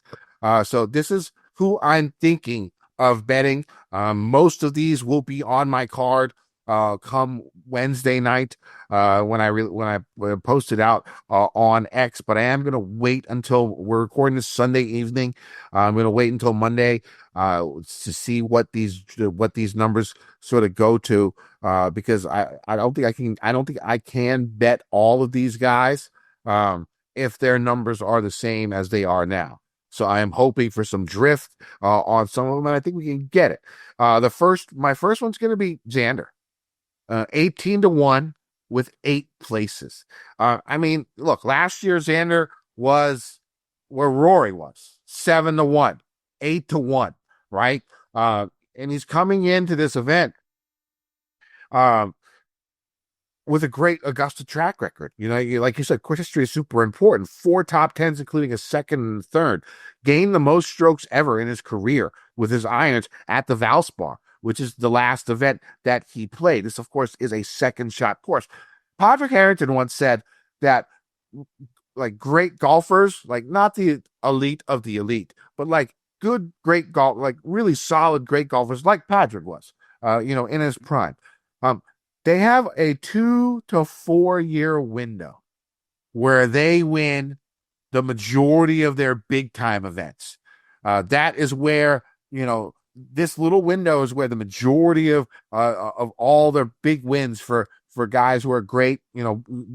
So this is who I'm thinking of betting. Most of these will be on my card come Wednesday night when I post it out on X. But I am going to wait until we're recording this Sunday evening. I'm going to wait until Monday to see what these numbers sort of go to because I don't think I can bet all of these guys if their numbers are the same as they are now. So I am hoping for some drift on some of them, and I think we can get it. My first one's going to be Xander, 18-1 with 8 places. I mean, look, last year Xander was where Rory was, 7-1, 8-1, right? And he's coming into this event with a great Augusta track record. Like you said, course history is super important. 4 top 10s, including a second and third. Gained the most strokes ever in his career with his irons at the Valspar, which is the last event that he played. This, of course, is a second shot course. Padraig Harrington once said that like great golfers, like not the elite of the elite, but like good, great golf, like really solid, great golfers like Padraig was, in his prime. They have a 2 to 4 year window where they win the majority of their big time events. That is where, this little window is where the majority of all their big wins for guys who are great,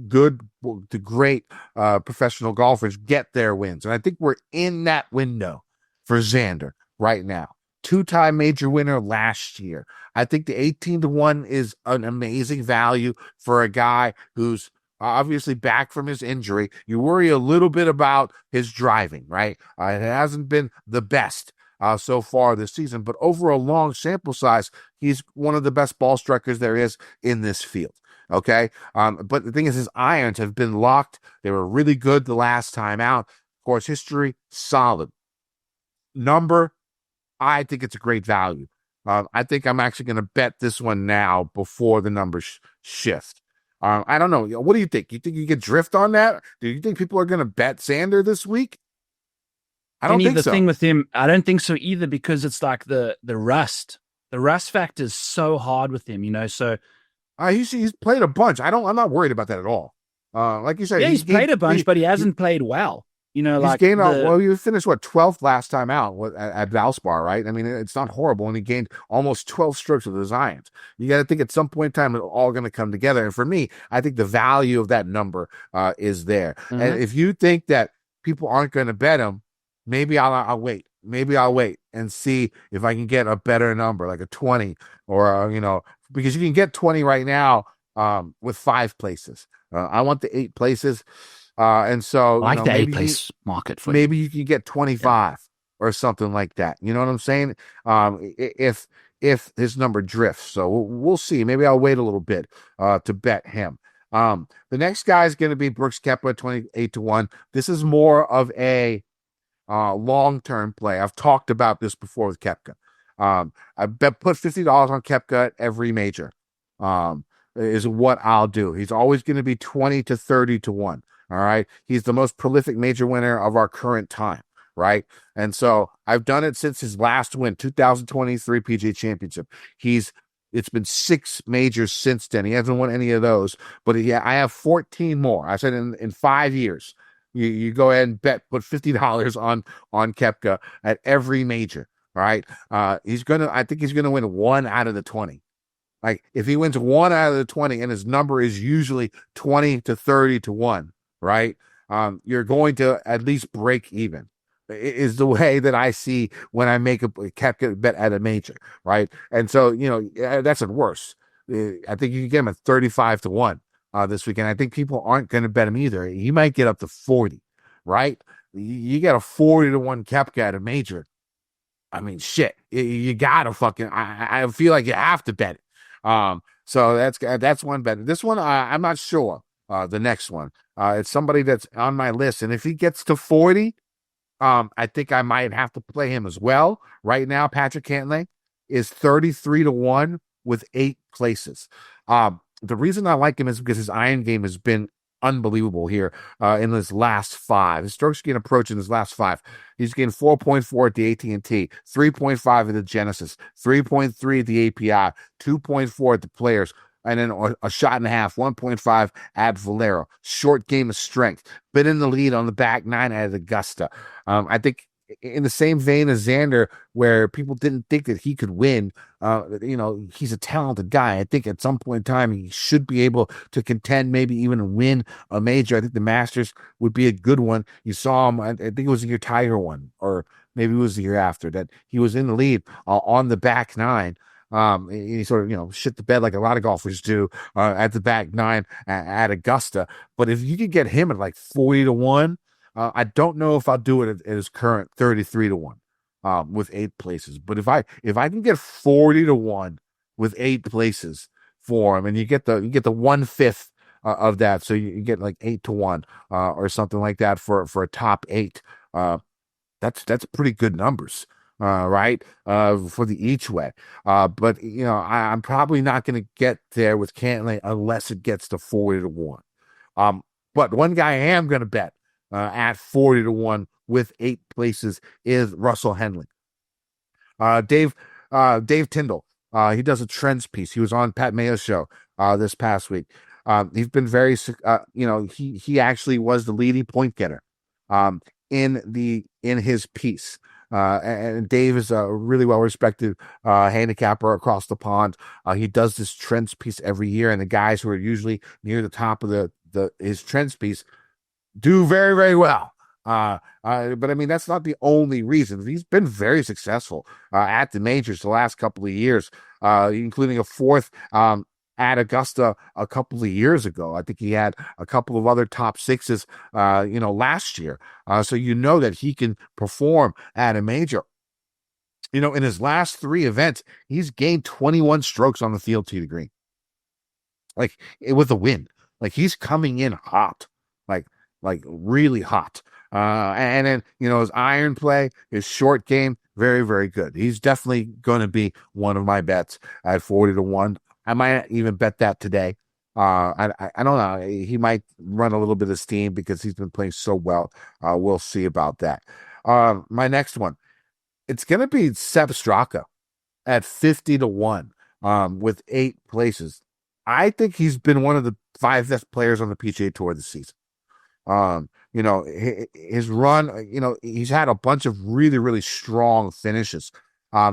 good to great professional golfers get their wins. And I think we're in that window for Xander right now. 2-time major winner last year. I think the 18-1 is an amazing value for a guy who's obviously back from his injury. You worry a little bit about his driving, right? It hasn't been the best so far this season, but over a long sample size, he's one of the best ball strikers there is in this field. Okay. But the thing is, his irons have been locked. They were really good the last time out. Of course, history, solid. Number, I think it's a great value. I think I'm actually going to bet this one now before the numbers shift. I don't know. What do you think? You think you get drift on that? Do you think people are going to bet Xander this week? I don't think so. The thing with him, I don't think so either, because it's like the rust. The rust factor is so hard with him, So he's played a bunch. I'm not worried about that at all. Like you said, he's played a bunch, but he hasn't played well. He's gained you finished 12th last time out at Valspar, right? I mean, it's not horrible, and he gained almost 12 strokes with his irons. You got to think at some point in time it's all going to come together. And for me, I think the value of that number is there. Mm-hmm. And if you think that people aren't going to bet him, maybe I'll wait. Maybe I'll wait and see if I can get a better number, like a 20, or because you can get 20 right now with 5 places. I want the 8 places. And so I like the 8-place market for maybe you can get 25 or something like that. You know what I'm saying? If his number drifts, so we'll see. Maybe I'll wait a little bit to bet him. The next guy is going to be Brooks Koepka, 28-1. This is more of a long-term play. I've talked about this before with Koepka. I put $50 on Koepka at every major. Is what I'll do. He's always going to be 20 to 30 to 1. All right. He's the most prolific major winner of our current time. Right. And so I've done it since his last win, 2023 PGA Championship. It's been 6 majors since then. He hasn't won any of those, but I have 14 more. I said in 5 years, you go ahead and put $50 on Koepka at every major. All right. I think he's going to win 1 out of the 20. Like if he wins 1 out of the 20 and his number is usually 20 to 30 to 1. Right? You're going to at least break even. Is the way that I see when I make a Koepka bet at a major, right? And so, that's at worst. I think you can get him at 35 to 1 this weekend. I think people aren't going to bet him either. He might get up to 40, right? You get a 40 to 1 Koepka at a major. I mean, shit, you gotta fucking. I feel like you have to bet it. So that's one bet. This one, I'm not sure. The next one, it's somebody that's on my list, and if he gets to 40, I think I might have to play him as well. Right now, Patrick Cantlay is 33 to 1 with 8 places. The reason I like him is because his iron game has been unbelievable here in his last 5. His strokes gain approach in his last 5. He's gained 4.4 at the AT&T, 3.5 at the Genesis, 3.3 at the API, 2.4 at the Players, and then a shot and a half, 1.5 at Valero. Short game of strength. Been in the lead on the back 9 at Augusta. I think in the same vein as Xander, where people didn't think that he could win, he's a talented guy. I think at some point in time, he should be able to contend, maybe even win a major. I think the Masters would be a good one. You saw him, I think it was the year Tiger won, or maybe it was the year after, that he was in the lead on the back 9. He sort of, shit the bed like a lot of golfers do at the back 9 at Augusta. But if you could get him at like 40 to 1, I don't know if I'll do it at his current 33 to 1 with 8 places. But if I can get 40 to 1 with 8 places for him, and you get the 1/5 of that, so you get like 8 to 1 or something like that for a top 8. That's pretty good numbers. Right, for the each way. But I'm probably not going to get there with Cantlay unless it gets to 40 to 1. But one guy I am going to bet at 40 to 1 with 8 places is Russell Henley. Dave Tyndall. He does a trends piece. He was on Pat Mayo's show this past week. He's been very, he actually was the leading point getter in his piece. And Dave is a really well-respected handicapper across the pond. He does this trends piece every year, and the guys who are usually near the top of his trends piece do very, very well. But I mean, that's not the only reason. He's been very successful at the majors the last couple of years, including a 4th at Augusta a couple of years ago. I think he had a couple of other top sixes, last year. So that he can perform at a major. In his last 3 events, he's gained 21 strokes on the field tee to green. Like, with a win. Like, he's coming in hot. Like really hot. And then, his iron play, his short game, very, very good. He's definitely going to be one of my bets at 40-1. I might even bet that today. I don't know. He might run a little bit of steam because he's been playing so well. We'll see about that. My next one, it's going to be Sepp Straka at 50-1 with 8 places. I think he's been one of the 5 best players on the PGA Tour this season. His run, he's had a bunch of really, really strong finishes.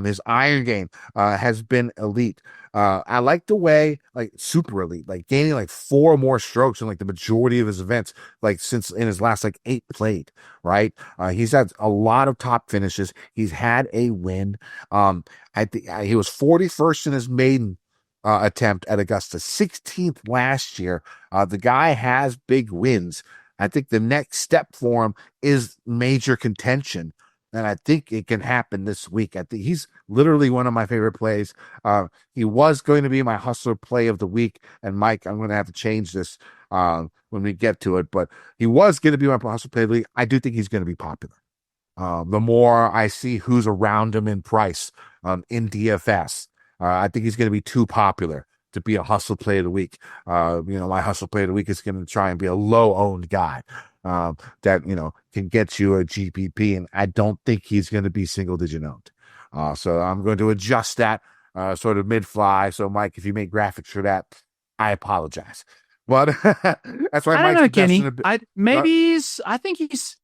His iron game has been elite. I like the way, like, super elite, like gaining like 4 more strokes in like the majority of his events, like since in his last like 8 played, right? He's had a lot of top finishes. He's had a win. I think he was 41st in his maiden attempt at Augusta, 16th last year. The guy has big wins. I think the next step for him is major contention. And I think it can happen this week. I think he's literally one of my favorite plays. He was going to be my hustler play of the week. And Mike, I'm going to have to change this when we get to it. But he was going to be my hustler play of the week. I do think he's going to be popular. The more I see who's around him in price in DFS, I think he's going to be too popular to be a hustle play of the week. My hustle play of the week is going to try and be a low-owned guy that, can get you a GPP, and I don't think he's going to be single-digit owned. So I'm going to adjust that sort of mid-fly. So, Mike, if you make graphics for that, I apologize. But that's why I don't know, Kenny. I think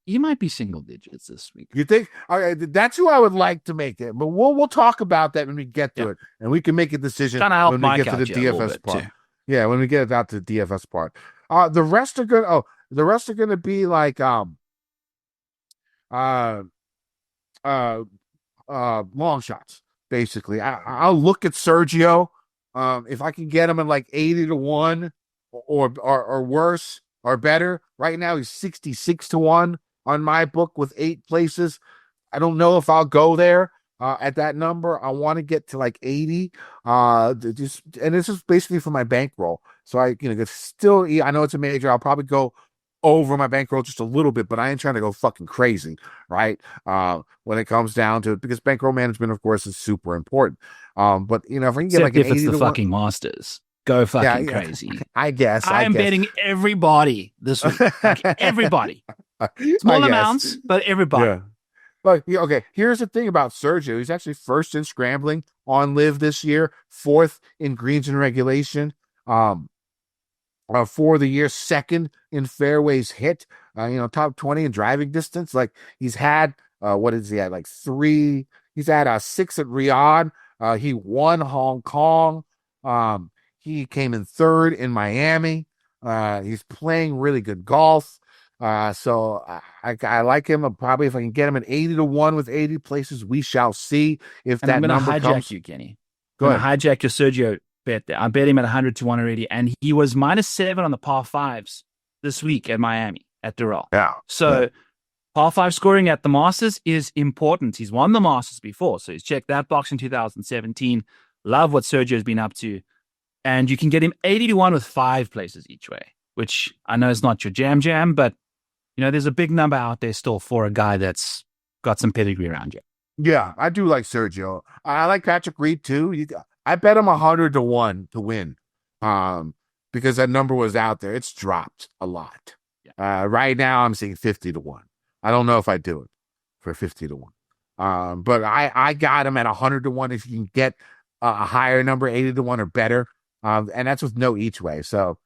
he might be single digits this week. You think? Okay, that's who I would like to make it. But we'll talk about that when we get to it, and we can make a decision when we get to the DFS part. Too. Yeah, when we get out to the DFS part. The rest are good. Oh, the rest are going to be like long shots. Basically, I'll look at Sergio. If I can get him at like 80-1. Or worse or better. Right now he's 66-1 on my book with 8 places. I don't know if I'll go there at that number. I want to get to like 80. And this is basically for my bankroll. So I know it's a major. I'll probably go over my bankroll just a little bit, but I ain't trying to go fucking crazy, right? When it comes down to it, because bankroll management, of course, is super important. But if I can get like an 80 if it's the fucking Masters. Go fucking crazy. I guess. I'm betting everybody this week. Like, everybody. Small amounts, but everybody. Yeah. But okay, here's the thing about Sergio. He's actually first in scrambling on LIV this year, 4th in greens and regulation. For the year, 2nd in fairways hit. Top 20 in driving distance. Like, he's had what is he at? Like 3. He's had 6 at Riyadh. He won Hong Kong. He came in 3rd in Miami. He's playing really good golf. So I like him. Probably if I can get him at 80-1 with 80 places, we shall see if that number comes. I'm going to hijack you, Kenny. Go ahead. Hijack your Sergio bet there. I bet him at 100-1 already, and he was -7 on the par 5s this week at Miami at Doral. Yeah. So par 5 scoring at the Masters is important. He's won the Masters before, so he's checked that box in 2017. Love what Sergio's been up to. And you can get him 80-1 with 5 places each way, which I know is not your jam, but there's a big number out there still for a guy that's got some pedigree around you. Yeah, I do like Sergio. I like Patrick Reed too. I bet him 100-1 to win, because that number was out there. It's dropped a lot. Yeah. Right now I'm seeing 50-1. I don't know if I do it for 50-1. But I got him at 100-1. If you can get a higher number, 80-1 or better. And that's with no each way. So,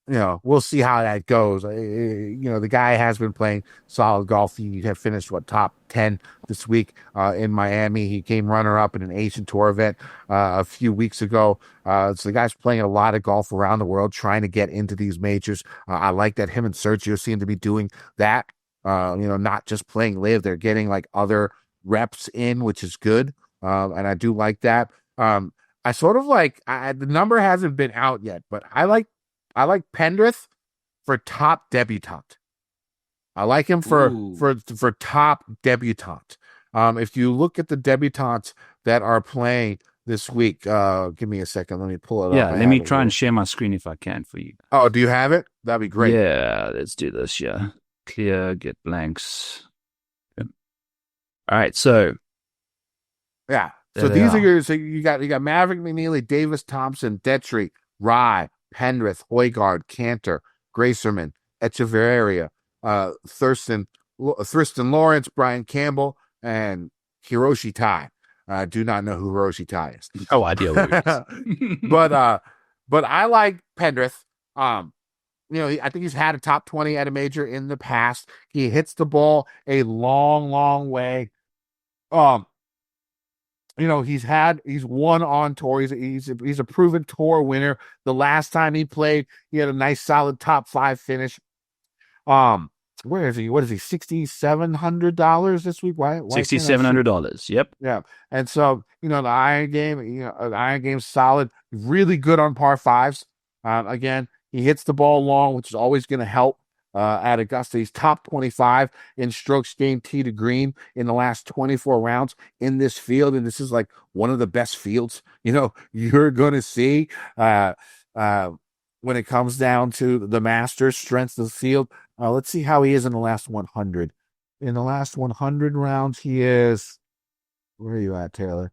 we'll see how that goes. The guy has been playing solid golf. He had finished top 10 this week in Miami. He came runner-up in an Asian Tour event a few weeks ago. So the guy's playing a lot of golf around the world, trying to get into these majors. I like that him and Sergio seem to be doing that. Not just playing LIV. They're getting like other reps in, which is good. And I do like that. I sort of like the number hasn't been out yet, but I like Pendrith for top debutante. I like him for top debutante. If you look at the debutantes that are playing this week, give me a second. Let me pull it up. Yeah, let me try and share my screen if I can for you. Oh, do you have it? That'd be great. Yeah, let's do this. Yeah, clear, get blanks. Yep. All right, so yeah. So these are your. So you got Maverick McNeely, Davis Thompson, Detry, Rye, Pendrith, Højgaard, Cantor, Gracerman, Echeverria, Thurston Lawrence, Brian Campbell, and Hiroshi Tai. I do not know who Hiroshi Tai is. No idea who it is. but I like Pendrith. I think he's had a top 20 at a major in the past. He hits the ball a long, long way. He's won on tour. He's a proven tour winner. The last time he played, he had a nice solid top 5 finish. Where is he? What is he? $6,700 this week? Why $6,700? Yep. Yeah. And so, the iron game's solid, really good on par 5s. Again, he hits the ball long, which is always going to help. At Augusta, he's top 25 in strokes gained tee to green in the last 24 rounds in this field, and this is like one of the best fields you're going to see when it comes down to the Masters strength of the field. Let's see how he is in the last 100. In the last 100 rounds, he is. Where are you at, Taylor?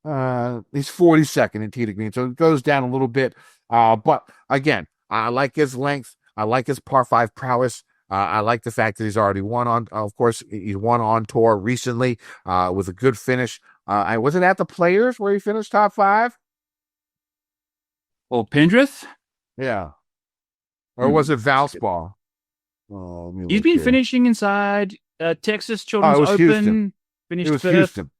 He's 42nd in tee to green, so it goes down a little bit. But again, I like his length. I like his par 5 prowess. I like the fact that he's already won on. Of course, he won on tour recently with a good finish. Was it at the Players where he finished top 5? Or Pendrith? Yeah. Or was it Valspar? He's been finishing inside Texas Children's Open. Houston. Finished it was fifth. Houston.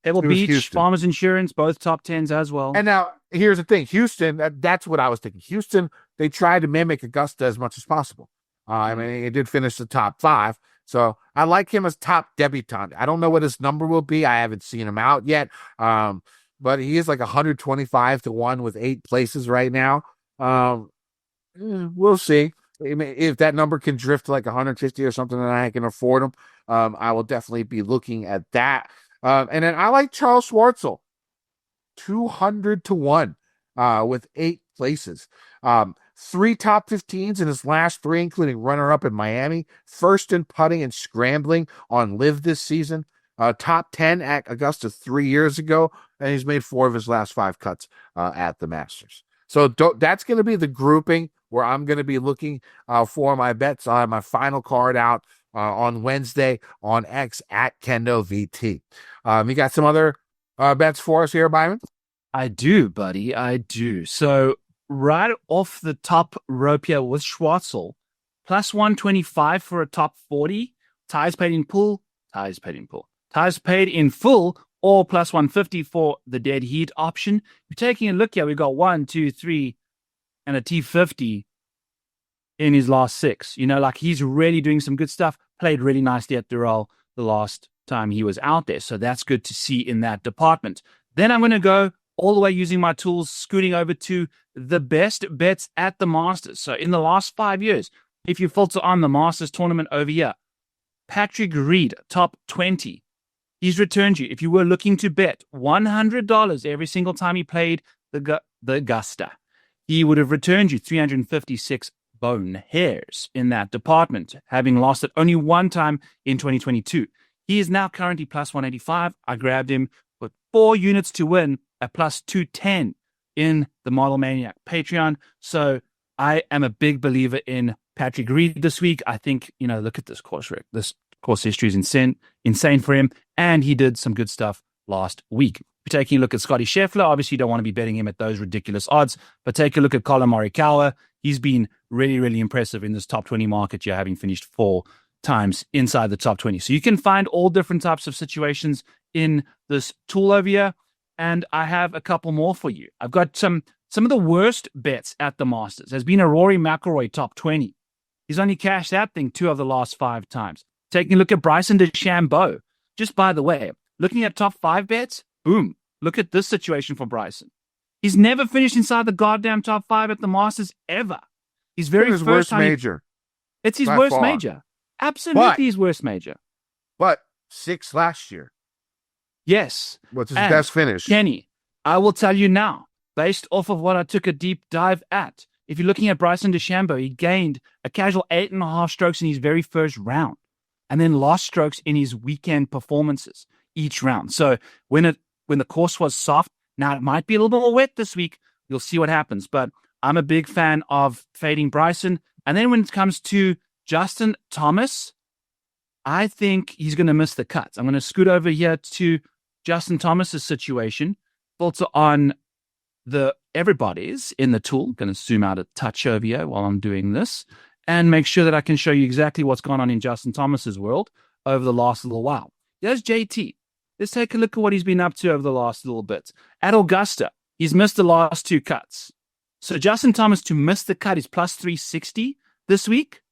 Pebble Beach, Houston. Farmers Insurance, both top 10s as well. And now, here's the thing. Houston, that's what I was thinking. Houston, they tried to mimic Augusta as much as possible. He did finish the top 5. So I like him as top debutant. I don't know what his number will be. I haven't seen him out yet. But he is like 125 to 1 with 8 places right now. We'll see. If that number can drift to like 150 or something and I can afford him, I will definitely be looking at that. And then I like Charles Schwartzel, 200 to 1 with 8 places. 3 top 15s in his last 3, including runner-up in Miami, first in putting and scrambling on LIV this season, top 10 at Augusta 3 years ago, and he's made 4 of his last 5 cuts at the Masters. So that's going to be the grouping where I'm going to be looking for my bets. I have my final card out on Wednesday on X at Kendo VT. You got some other bets for us here, Byron? I do, buddy. I do. So right off the top rope here with Schwartzel, plus 125 for a top 40. Ties paid in full, ties paid in full, or plus 150 for the dead heat option. You're taking a look here. We've got 1, 2, 3, and a T50 in his last 6. He's really doing some good stuff. Played really nicely at Doral the last time he was out there. So that's good to see in that department. Then I'm going to go all the way using my tools, scooting over to the best bets at the Masters. So in the last 5 years, if you filter on the Masters tournament over here, Patrick Reed, top 20. He's returned you, if you were looking to bet $100 every single time he played the Augusta, he would have returned you 356 bone hairs in that department, having lost it only one time in 2022. He is now currently plus 185. I grabbed him with 4 units to win at plus 210 in the Model Maniac Patreon. So I am a big believer in Patrick Reed this week. I think, look at this course, Rick. This course history is insane for him. And he did some good stuff last week. If you're taking a look at Scotty Scheffler, obviously you don't want to be betting him at those ridiculous odds, but take a look at Colin Morikawa. He's been really, really impressive in this top 20 market here, having finished 4 times inside the top 20. So you can find all different types of situations in this tool over here. And I have a couple more for you. I've got some of the worst bets at the Masters. There's been a Rory McIlroy top 20. He's only cashed that thing 2 of the last 5 times. Taking a look at Bryson DeChambeau. Just by the way, looking at top 5 bets, boom, look at this situation for Bryson. He's never finished inside the goddamn top 5 at the Masters ever. His very his first worst time major. It's his by worst far. major. Absolutely his worst major. But 6 last year. Yes. What's his And best finish? Kenny, I will tell you now, based off of what I took a deep dive at, if you're looking at Bryson DeChambeau, he gained a casual 8.5 strokes in his very first round and then lost strokes in his weekend performances each round. So when the course was soft, now it might be a little bit more wet this week. You'll see what happens. But I'm a big fan of fading Bryson. And then when it comes to Justin Thomas, I think he's going to miss the cuts. I'm going to scoot over here to Justin Thomas's situation, filter on everybody's in the tool. Going to zoom out a touch over here while I'm doing this and make sure that I can show you exactly what's gone on in Justin Thomas's world over the last little while. There's JT. Let's take a look at what he's been up to over the last little bit. At Augusta, he's missed the last 2 cuts. So Justin Thomas, to miss the cut, is plus 360 this week.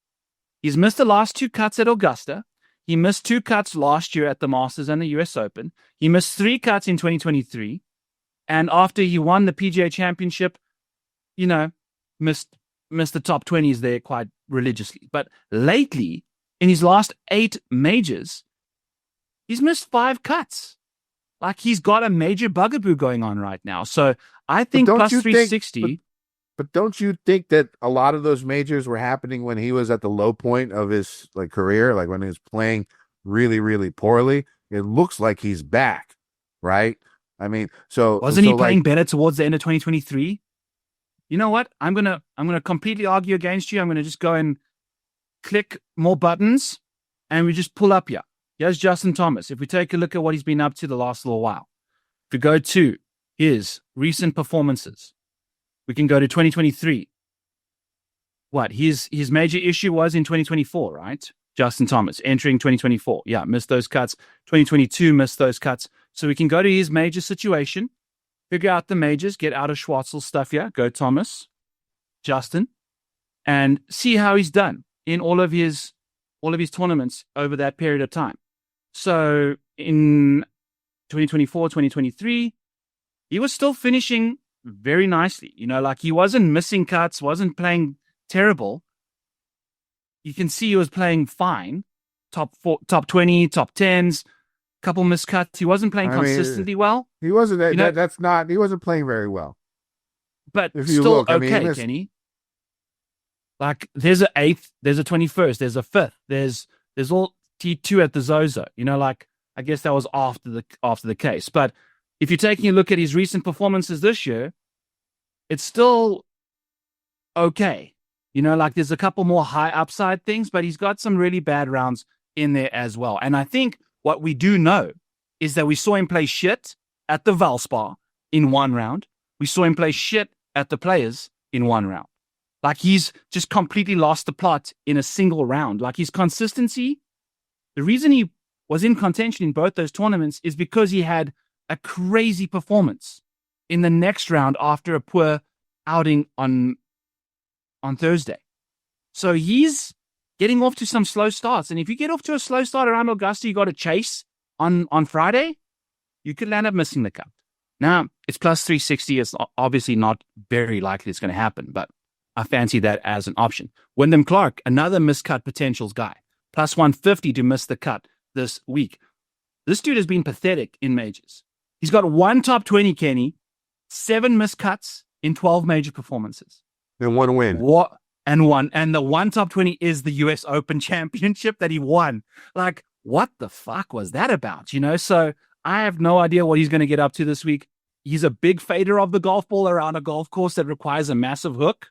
He's missed the last 2 cuts at Augusta. He missed 2 cuts last year at the Masters and the US Open. He missed 3 cuts in 2023. And after he won the PGA Championship, missed the top 20s there quite religiously. But lately, in his last 8 majors, he's missed 5 cuts. Like, he's got a major bugaboo going on right now. So I think plus 360. But don't you think that a lot of those majors were happening when he was at the low point of his career, like when he was playing really, really poorly? It looks like he's back, right? I mean, wasn't he playing better towards the end of 2023? You know what? I'm gonna completely argue against you. I'm gonna just go and click more buttons, and we just pull up here. Here's Justin Thomas. If we take a look at what he's been up to the last little while, if we go to his recent performances, we can go to 2023. What his major issue was in 2024, right? Justin Thomas entering 2024. Yeah, missed those cuts. 2022 missed those cuts. So we can go to his major situation, figure out the majors, get out of Schwartzel's stuff here, go Thomas, Justin, and see how he's done in all of his tournaments over that period of time. So in 2024, 2023, he was still finishing very nicely. He wasn't missing cuts, wasn't playing terrible. You can see he was playing fine. Top 20, top 10s, couple missed cuts. He wasn't playing consistently well. He wasn't. He wasn't playing very well. But still okay, Kenny. Like, there's an 8th, there's a 21st, there's a 5th, there's all T2 at the Zozo. I guess that was after the case. But if you're taking a look at his recent performances this year, it's still okay. There's a couple more high upside things, but he's got some really bad rounds in there as well. And I think what we do know is that we saw him play shit at the Valspar in 1 round. We saw him play shit at the Players in 1 round. Like, he's just completely lost the plot in a single round. Like, his consistency, the reason he was in contention in both those tournaments is because he had a crazy performance in the next round after a poor outing on Thursday. So he's getting off to some slow starts. And if you get off to a slow start around Augusta, you got to chase on Friday, you could land up missing the cut. Now, it's plus 360. It's obviously not very likely it's going to happen, but I fancy that as an option. Wyndham Clark, another miscut potentials guy, plus 150 to miss the cut this week. This dude has been pathetic in majors. He's got 1 top 20, Kenny, 7 miscuts in 12 major performances. And 1 win. What? And the 1 top 20 is the US Open Championship that he won. Like, what the fuck was that about? So I have no idea what he's going to get up to this week. He's a big fader of the golf ball around a golf course that requires a massive hook.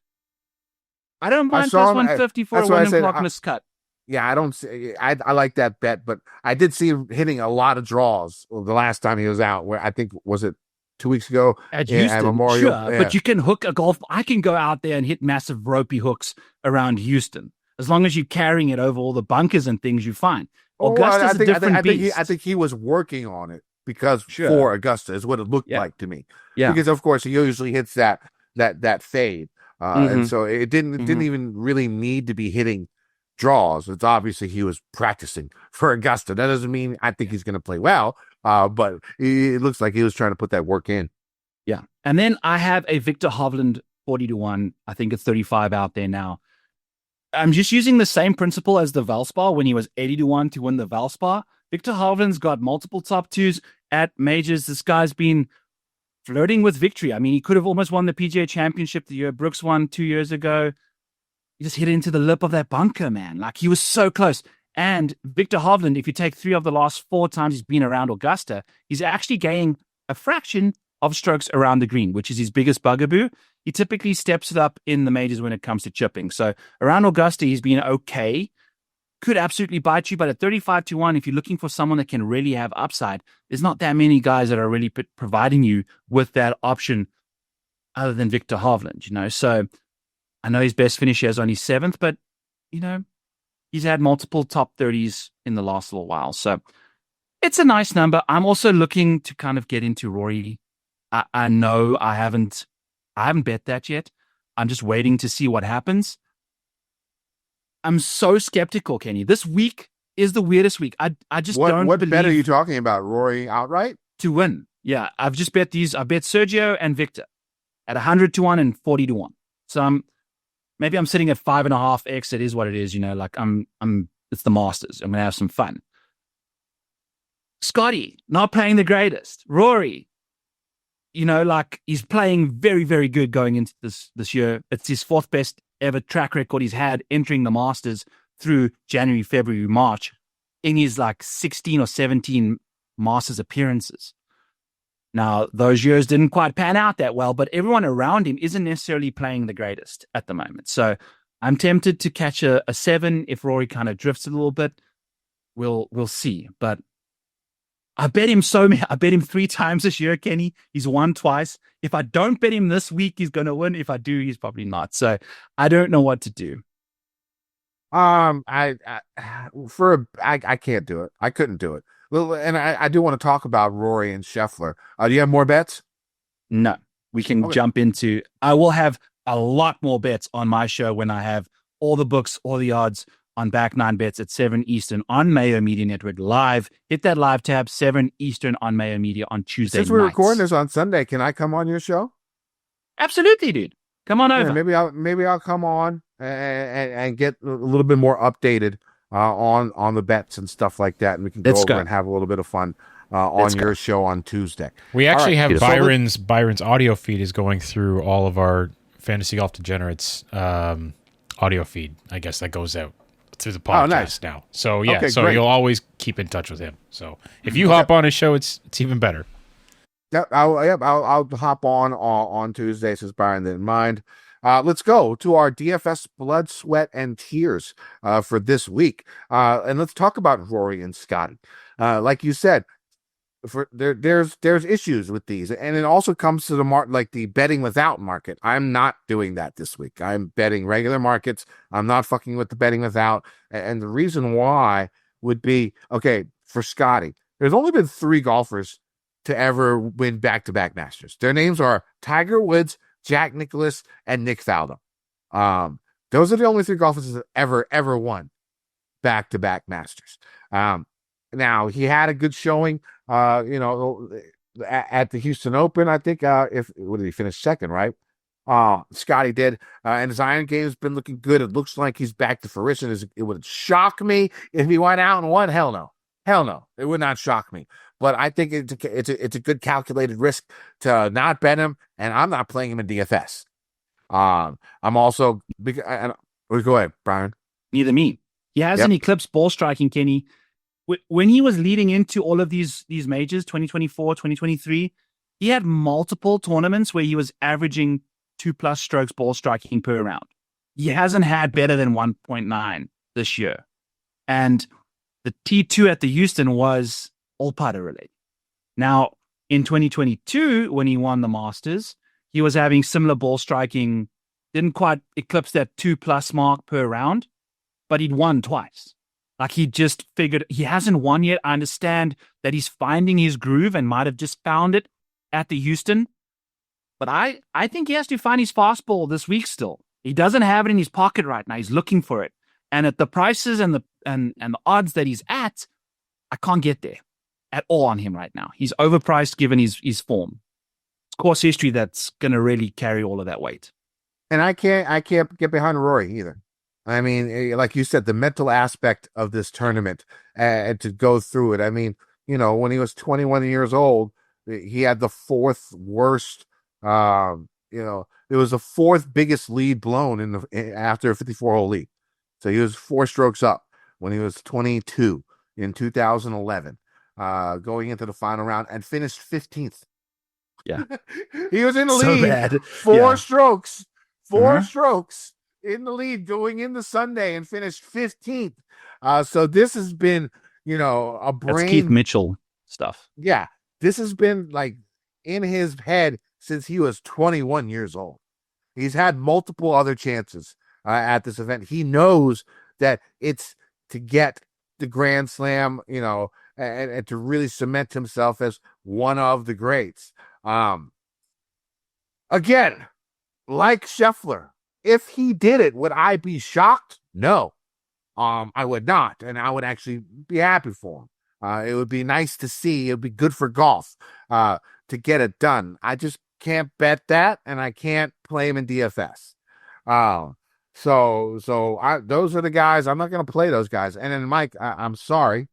I don't mind plus 150 for a Wyndham Clark miscut. Yeah, I don't see. I like that bet, but I did see him hitting a lot of draws the last time he was out. Where I think was it 2 weeks ago at Houston, at Memorial. Sure, yeah. But you can hook a golf. I can go out there and hit massive ropey hooks around Houston as long as you're carrying it over all the bunkers and things. You find Augusta's a different beast. I think he was working on it because for Augusta is what it looked like to me. Yeah, because of course he usually hits that fade, and so it didn't even really need to be hitting draws. It's obviously he was practicing for Augusta. That doesn't mean I think he's going to play well, But it looks like he was trying to put that work in. Yeah. And then I have a Victor Hovland 40-1. I think it's 35 out there now. I'm just using the same principle as the Valspar when he was 80-1 to win the Valspar. Victor Hovland's got multiple top twos at majors. This guy's been flirting with victory. I mean, he could have almost won the PGA Championship the year Brooks won 2 years ago. He just hit into the lip of that bunker, man. Like, he was so close. And Victor Hovland, if you take 3 of the last 4 times he's been around Augusta, he's actually gaining a fraction of strokes around the green, which is his biggest bugaboo. He typically steps it up in the majors when it comes to chipping. So around Augusta, he's been okay. Could absolutely bite you, but at 35-1, if you're looking for someone that can really have upside, there's not that many guys that are really providing you with that option other than Victor Hovland, you know. So I know his best finish is only 7th, but, you know, he's had multiple top 30s in the last little while. So it's a nice number. I'm also looking to kind of get into Rory. I know I haven't bet that yet. I'm just waiting to see what happens. I'm so skeptical, Kenny. This week is the weirdest week. I just don't What believe bet are you talking about? Rory outright? to win. Yeah, I've just bet these. I bet Sergio and Victor at 100-1 and 40-1. So maybe I'm sitting at 5.5x. It is what it is, you know. Like it's the Masters. I'm gonna have some fun. Scotty not playing the greatest. Rory, you know, like, he's playing very, very good going into this year. It's his 4th best ever track record he's had entering the Masters through January, February, March in his like 16 or 17 Masters appearances. Now, those years didn't quite pan out that well, but everyone around him isn't necessarily playing the greatest at the moment. So I'm tempted to catch a 7 if Rory kind of drifts a little bit. We'll see. But I bet him I bet him 3 times this year, Kenny. He's won twice. If I don't bet him this week, he's going to win. If I do, he's probably not. So I don't know what to do. I can't do it. I couldn't do it. Well, and I do want to talk about Rory and Scheffler. Do you have more bets? No, we can jump into. I will have a lot more bets on my show when I have all the books, all the odds on Back 9 Bets at 7 Eastern on Mayo Media Network live. Hit that live tab, 7 Eastern on Mayo Media on Tuesday. Since we're recording this on Sunday, can I come on your show? Absolutely, dude. Come on over. Maybe I'll come on and get a little bit more updated on the bets and stuff like that, and we can go over and have a little bit of fun on your show on Tuesday. We actually have Byron's audio feed is going through all of our Fantasy Golf Degenerates audio feed. I guess that goes out through the podcast now. So yeah, so great. You'll always keep in touch with him. So if you hop on his show, it's even better. Yeah, I'll hop on Tuesday, since Byron didn't mind. Let's go to our DFS blood, sweat, and tears for this week, and let's talk about Rory and Scotty. Like you said, there's issues with these, and it also comes to the like the betting without market. I'm not doing that this week. I'm betting regular markets. I'm not fucking with the betting without, and the reason why would be, okay, for Scotty, there's only been 3 golfers to ever win back-to-back Masters. Their names are Tiger Woods, Jack Nicklaus, and Nick Faldo. Those are the only 3 golfers that ever won back-to-back Masters. Now, he had a good showing, at the Houston Open. I think, what did he finish 2nd, right? Scotty did, and his iron game has been looking good. It looks like he's back to fruition. It would shock me if he went out and won. Hell no, it would not shock me. But I think it's a good calculated risk to not bet him, and I'm not playing him in DFS. I'm also big. Go ahead, Byron. Neither me. He hasn't eclipsed ball striking, Kenny. When he was leading into all of these majors, 2024, 2023, he had multiple tournaments where he was averaging 2+ strokes ball striking per round. He hasn't had better than 1.9 this year. And the T2 at the Houston was all putter related. Now, in 2022, when he won the Masters, he was having similar ball striking, didn't quite eclipse that 2+ mark per round, but he'd won twice. Like, he just figured he hasn't won yet. I understand that he's finding his groove and might have just found it at the Houston. But I think he has to find his fastball this week still. He doesn't have it in his pocket right now. He's looking for it. And at the prices and the odds that he's at, I can't get there. at all on him right now. He's overpriced given his form. It's course history that's going to really carry all of that weight. And I can't get behind Rory either. I mean, like you said, the mental aspect of this tournament and to go through it. I mean, when he was 21 years old, he had the fourth worst. It was the fourth biggest lead blown after a 54-hole lead. So he was 4 strokes up when he was 22 in 2011, going into the final round and finished 15th. Yeah, he was in the so lead. bad. 4 strokes. 4 Uh-huh. strokes in the lead going into Sunday and finished 15th. So this has been, a brain. That's Keith Mitchell stuff. Yeah, this has been like in his head since he was 21 years old. He's had multiple other chances at this event. He knows that it's to get the Grand Slam, and to really cement himself as one of the greats. Again, like Scheffler, if he did it, would I be shocked? No, I would not. And I would actually be happy for him. It would be nice to see. It would be good for golf to get it done. I just can't bet that, and I can't play him in DFS. So those are the guys. I'm not going to play those guys. And then Mike, I'm sorry.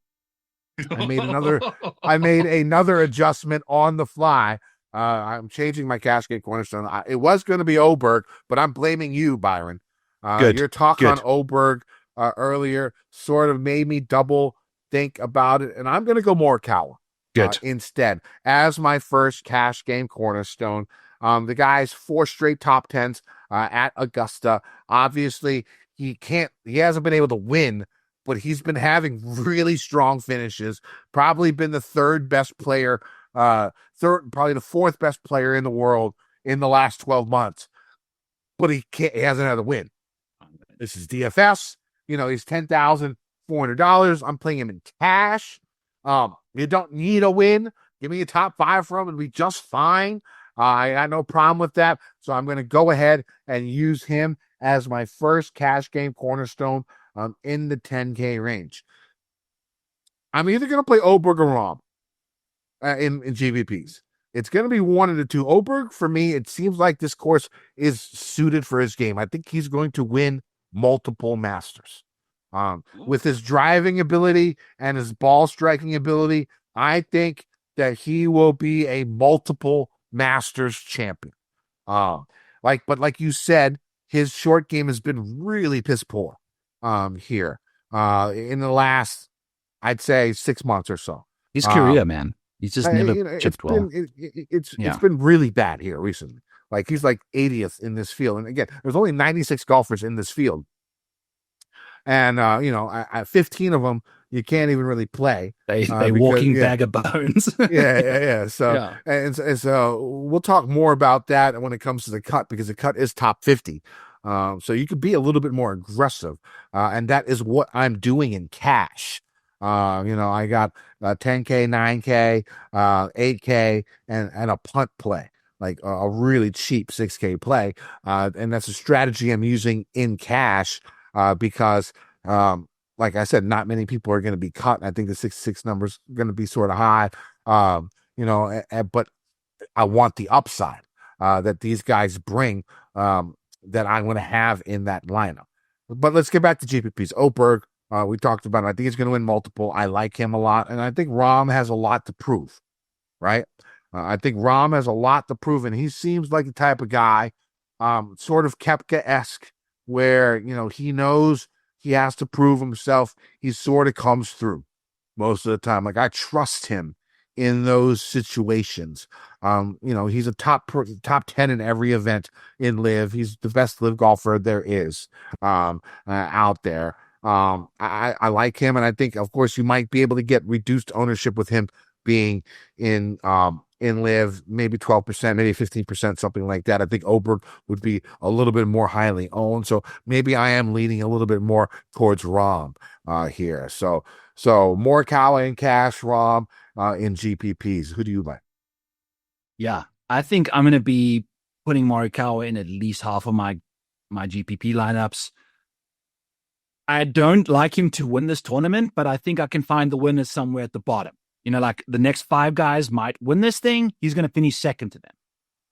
I made another adjustment on the fly. I'm changing my cash game cornerstone. It was going to be Oberg, but I'm blaming you, Byron. Good. Your talk Good. on Oberg earlier sort of made me double think about it, and I'm going to go Morikawa instead as my first cash game cornerstone. The guy's 4 straight top 10s at Augusta. Obviously, he hasn't been able to win, but he's been having really strong finishes. Probably been the third best player, probably the 4th best player in the world in the last 12 months. But he hasn't had a win. This is DFS. He's $10,400. I'm playing him in cash. You don't need a win. Give me a top 5 from him and be just fine. I got no problem with that. So I'm going to go ahead and use him as my first cash game cornerstone in the 10K range. I'm either going to play Oberg or Rahm in GVPs. It's going to be one of the two. Oberg, for me, it seems like this course is suited for his game. I think he's going to win multiple Masters. With his driving ability and his ball striking ability, I think that he will be a multiple Masters champion. But like you said, his short game has been really piss poor here in the last, I'd say, 6 months or so. His career, man. He's just never chipped well. It's been really bad here recently. Like he's like 80th in this field. And again, there's only 96 golfers in this field. And, 15 of them, you can't even really play. They walking bag of bones. Yeah. So, yeah. And so we'll talk more about that when it comes to the cut, because the cut is top 50. So you could be a little bit more aggressive. And that is what I'm doing in cash. I got 10K, 9K, 8K, and a punt play, like a really cheap 6K play. And that's a strategy I'm using in cash because, like I said, not many people are going to be cut. I think the 66 number is going to be sort of high, but I want the upside that these guys bring that I'm going to have in that lineup. But let's get back to GPPs. Oberg. We talked about it. I think he's going to win multiple. I like him a lot. And I think Rahm has a lot to prove, right? I think Rahm has a lot to prove. And he seems like the type of guy, sort of Koepka-esque, where, he knows he has to prove himself. He sort of comes through most of the time. Like, I trust him in those situations. He's a top 10 in every event in LIV. He's the best LIV golfer there is out there. I like him, and I think, of course, you might be able to get reduced ownership with him being in LIV, maybe 12%, maybe 15%, something like that. I think Oberg would be a little bit more highly owned, so maybe I am leaning a little bit more towards Rahm here. So Morikawa in cash, Rahm in GPPs. Who do you like? Yeah, I think I'm going to be putting Morikawa in at least half of my GPP lineups. I don't like him to win this tournament, but I think I can find the winners somewhere at the bottom. You know, like the next 5 guys might win this thing. He's going to finish second to them.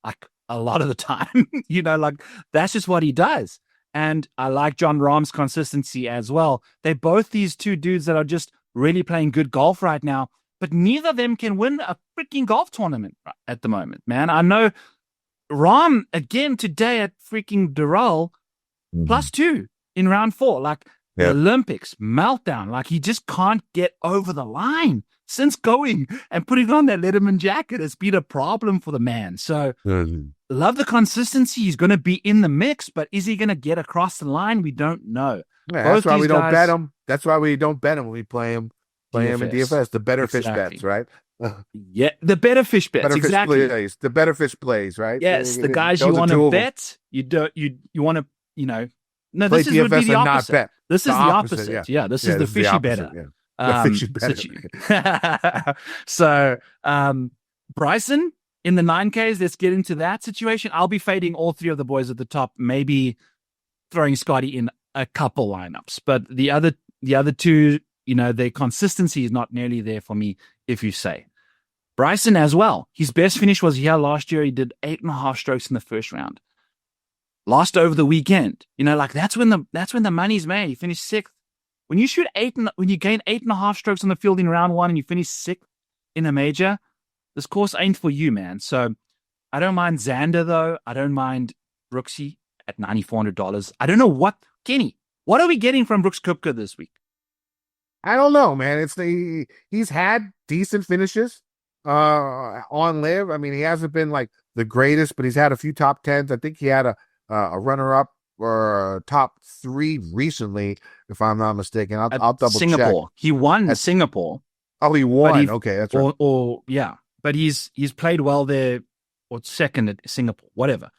Like a lot of the time, you know, like that's just what he does. And I like John Rahm's consistency as well. They're both these two dudes that are just really playing good golf right now, but neither of them can win a freaking golf tournament at the moment, man. I know Rahm again today at freaking Doral, +2 in round 4. Like the Olympics, meltdown. Like he just can't get over the line. Since going and putting on that Letterman jacket, it's been a problem for the man. So love the consistency. He's going to be in the mix, but is he going to get across the line? We don't know. Yeah, that's why we don't bet him. That's why we don't bet him when we play him in DFS. The better fish bets, right? Yeah, the better fish bets. Exactly. Plays, the better fish plays, right? Yes, the guys you want to bet. You don't. You want to. You know. No, this would be the opposite. This is the opposite. Yeah, this is the fishy better. Yeah. So Bryson in the 9Ks, let's get into that situation. I'll be fading all 3 of the boys at the top, maybe throwing Scotty in a couple lineups, but the other 2, you know, their consistency is not nearly there for me. If you say Bryson as well, his best finish was here last year. He did 8.5 strokes in the first round, lost over the weekend. You know, like that's when the money's made. He finished 6th. When you shoot when you gain 8.5 strokes on the field in round 1 and you finish 6th in a major, this course ain't for you, man. So I don't mind Xander though. I don't mind Brooksy at $9,400. I don't know Kenny, what are we getting from Brooks Koepka this week? I don't know, man. He's had decent finishes on LIV. I mean, he hasn't been like the greatest, but he's had a few top 10s. I think he had a runner-up or top 3 recently, if I'm not mistaken. I'll double Singapore. check. He won Singapore. Oh, he won. Okay, that's right. Yeah, but he's played well there, or second at Singapore, whatever.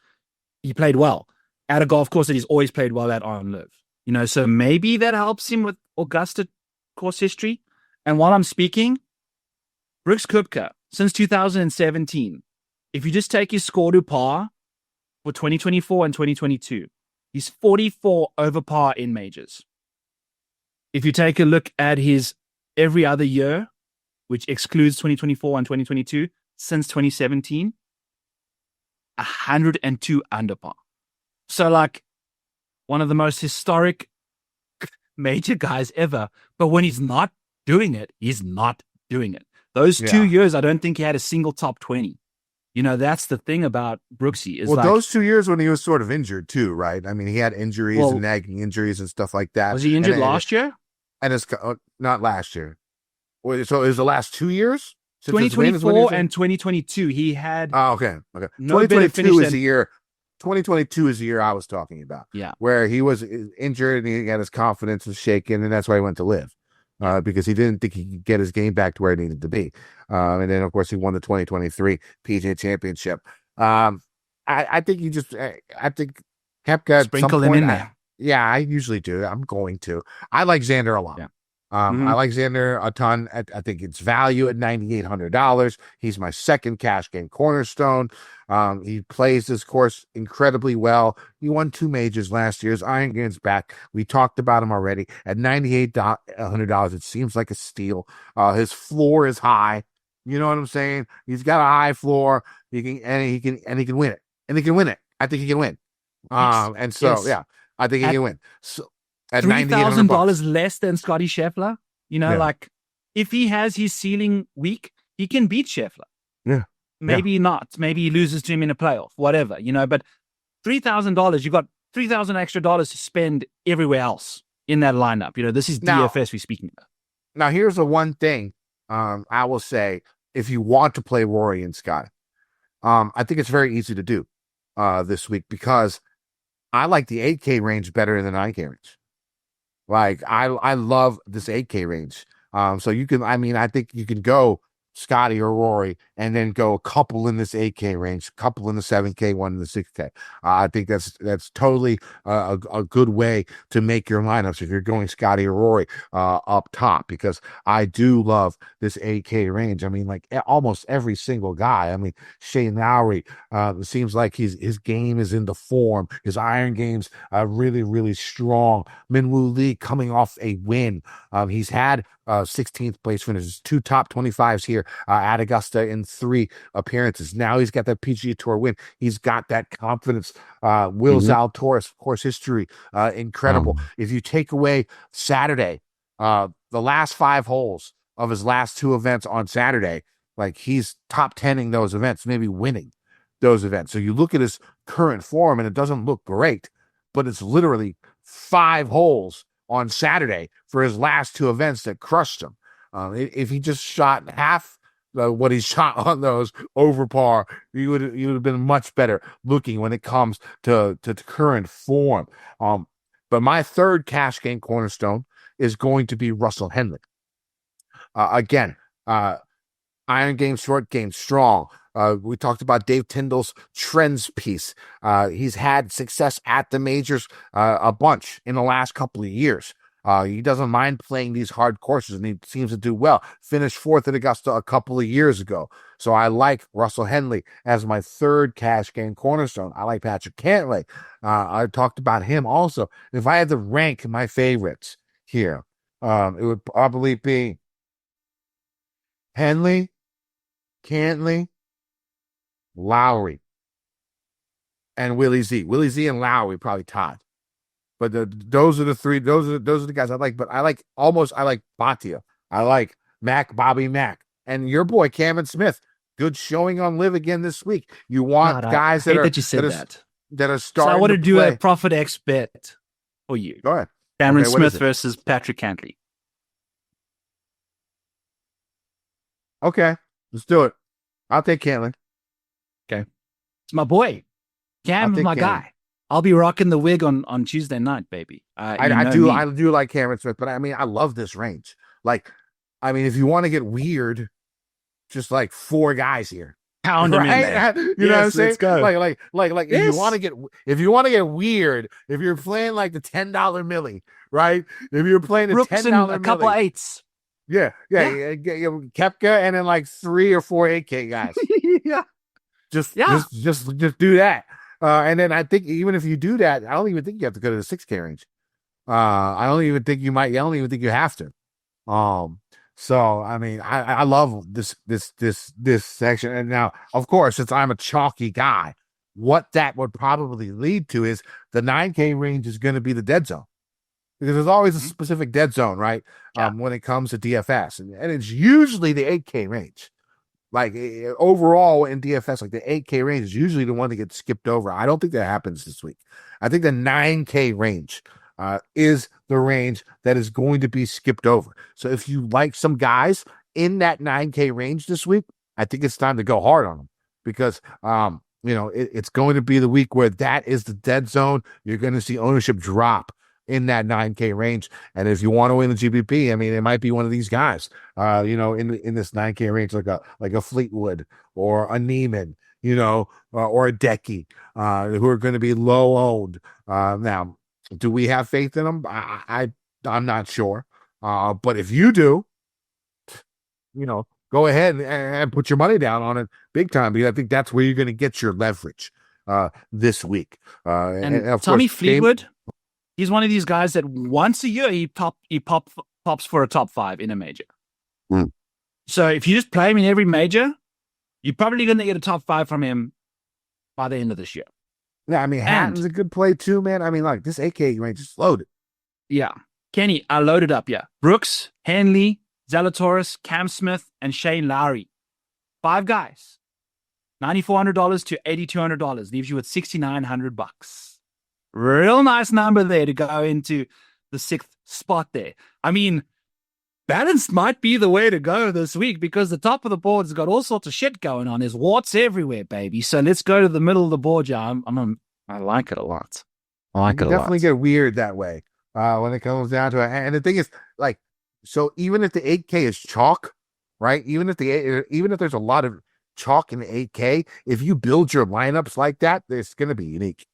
He played well at a golf course that he's always played well at on LIV. You know, so maybe that helps him with Augusta course history. And while I'm speaking, Brooks Koepka, since 2017, if you just take his score to par for 2024 and 2022, he's 44 over par in majors. If you take a look at his every other year, which excludes 2024 and 2022, since 2017, 102 under par. So like one of the most historic major guys ever. But when he's not doing it, he's not doing it. Those 2 years, I don't think he had a single top 20. You know, that's the thing about Brooksy. Those 2 years when he was sort of injured too, right? I mean, he had injuries and nagging injuries and stuff like that. Was he injured last year? And it's not last year. So it was the last 2 years? 2024 and 2022. He had. Oh, okay. No 2022 is the year. 2022 is the year I was talking about. Yeah. Where he was injured and he got his confidence was shaken, and that's why he went to LIV. Because he didn't think he could get his game back to where it needed to be. And then, of course, he won the 2023 PGA Championship. I think Koepka sprinkle him in there. I usually do. I'm going to. I like Xander a lot. Yeah. I like Xander a ton. I think it's value at $9,800. He's my second cash game cornerstone. He plays this course incredibly well. He won 2 majors last year. His iron game's back. We talked about him already. At $9,800, it seems like a steal. His floor is high. You know what I'm saying? He's got a high floor. He can win it. And he can win it. I think he can win. I think he can win. So at $3,000 less than Scotty Scheffler. You know, like if he has his ceiling week, he can beat Scheffler. Yeah. Maybe not. Maybe he loses to him in a playoff, whatever, you know, but $3,000, you got $3,000 extra dollars to spend everywhere else in that lineup. You know, this is DFS we're speaking about. Now, here's the one thing I will say, if you want to play Rory and Scott, I think it's very easy to do this week because I like the 8K range better than the 9K range. Like, I love this 8K range. So you can, I think you can go Scotty or Rory, and then go a couple in this 8K range, a couple in the 7K, one in the 6K. I think that's totally a good way to make your lineups if you're going Scotty or Rory up top, because I do love this 8K range. I mean, like almost every single guy. I mean, Shane Lowry, it seems like his game is into form. His iron game's really, really strong. Minwoo Lee coming off a win. He's had 16th place finishes, 2 top 25s here at Augusta in 3 appearances. Now he's got that PGA Tour win. He's got that confidence. Will Zalatoris, course history, incredible. If you take away Saturday, the last 5 holes of his last 2 events on Saturday, like he's top 10ing those events, maybe winning those events. So you look at his current form and it doesn't look great, but it's literally 5 holes on Saturday for his last 2 events that crushed him. If he just shot half what he shot on those over par, you would have been much better looking when it comes to current form. But my third cash game cornerstone is going to be Russell Henley. Again, iron game, short game, strong. We talked about Dave Tyndall's trends piece. He's had success at the majors a bunch in the last couple of years. He doesn't mind playing these hard courses, and he seems to do well. Finished 4th at Augusta a couple of years ago. So I like Russell Henley as my third cash game cornerstone. I like Patrick Cantlay. I talked about him also. If I had to rank my favorites here, it would probably be Henley, Cantlay, Lowry, and Willie Z. Willie Z and Lowry probably tied. But those are the 3. Those are the guys I like. But I like Bhatia. I like Bobby Mack, and your boy Cameron Smith. Good showing on LIV again this week. You want guys that are starting. So I want to do a ProphetX bet for you. Go ahead. Cameron Smith versus Patrick Cantlay. Okay, let's do it. I'll take Cantlay. Okay, it's my boy. Cam is my guy. I'll be rocking the wig on Tuesday night, baby. I do like Cameron Smith, but I mean, I love this range. Like, I mean, if you want to get weird, just like 4 guys here. Pound them in there. You know what I'm saying? Let's go. Like yes. if you want to get weird, if you're playing like the $10 milli, right? If you're playing the Brooks $10 and a couple of 8s. Yeah. Koepka and then like 3 or 4 8K guys. Yeah. Just do that. And then I think even if you do that, I don't even think you have to go to the 6K range. I don't even think you have to. So I mean, I love this section. And now, of course, since I'm a chalky guy, what that would probably lead to is the 9K range is going to be the dead zone, because there's always a specific dead zone, right? When it comes to DFS, and it's usually the 8K range. Like overall in DFS, like the 8K range is usually the one that gets skipped over. I don't think that happens this week. I think the 9K range is the range that is going to be skipped over. So if you like some guys in that 9K range this week, I think it's time to go hard on them, because it's going to be the week where that is the dead zone. You're going to see ownership drop in that 9K range. And if you want to win the GPP, I mean, it might be one of these guys, in this 9K range, like a Fleetwood or a Neiman, or a Decky, who are going to be low owned. Now, do we have faith in them? I'm not sure. But if you do, go ahead and put your money down on it big time, because I think that's where you're going to get your leverage this week. And of Tommy course, Fleetwood, he's one of these guys that once a year he pops for a top 5 in a major. So if you just play him in every major, you're probably going to get a top 5 from him by the end of this year. Yeah, I mean, Hatton's a good play too, man. I mean, like this 8K range is loaded. Yeah. Kenny, I loaded up, yeah. Brooks, Henley, Zalatoris, Cam Smith, and Shane Lowry. 5 guys. $9,400 to $8,200 leaves you with $6,900. Real nice number there to go into the 6th spot there. I mean, balanced might be the way to go this week, because the top of the board has got all sorts of shit going on. There's warts everywhere, baby. So let's go to the middle of the board, yeah. I like it a lot. Definitely get weird that way when it comes down to it. And the thing is, like, so even if the 8K is chalk, right? Even if there's a lot of chalk in the 8K, if you build your lineups like that, it's going to be unique.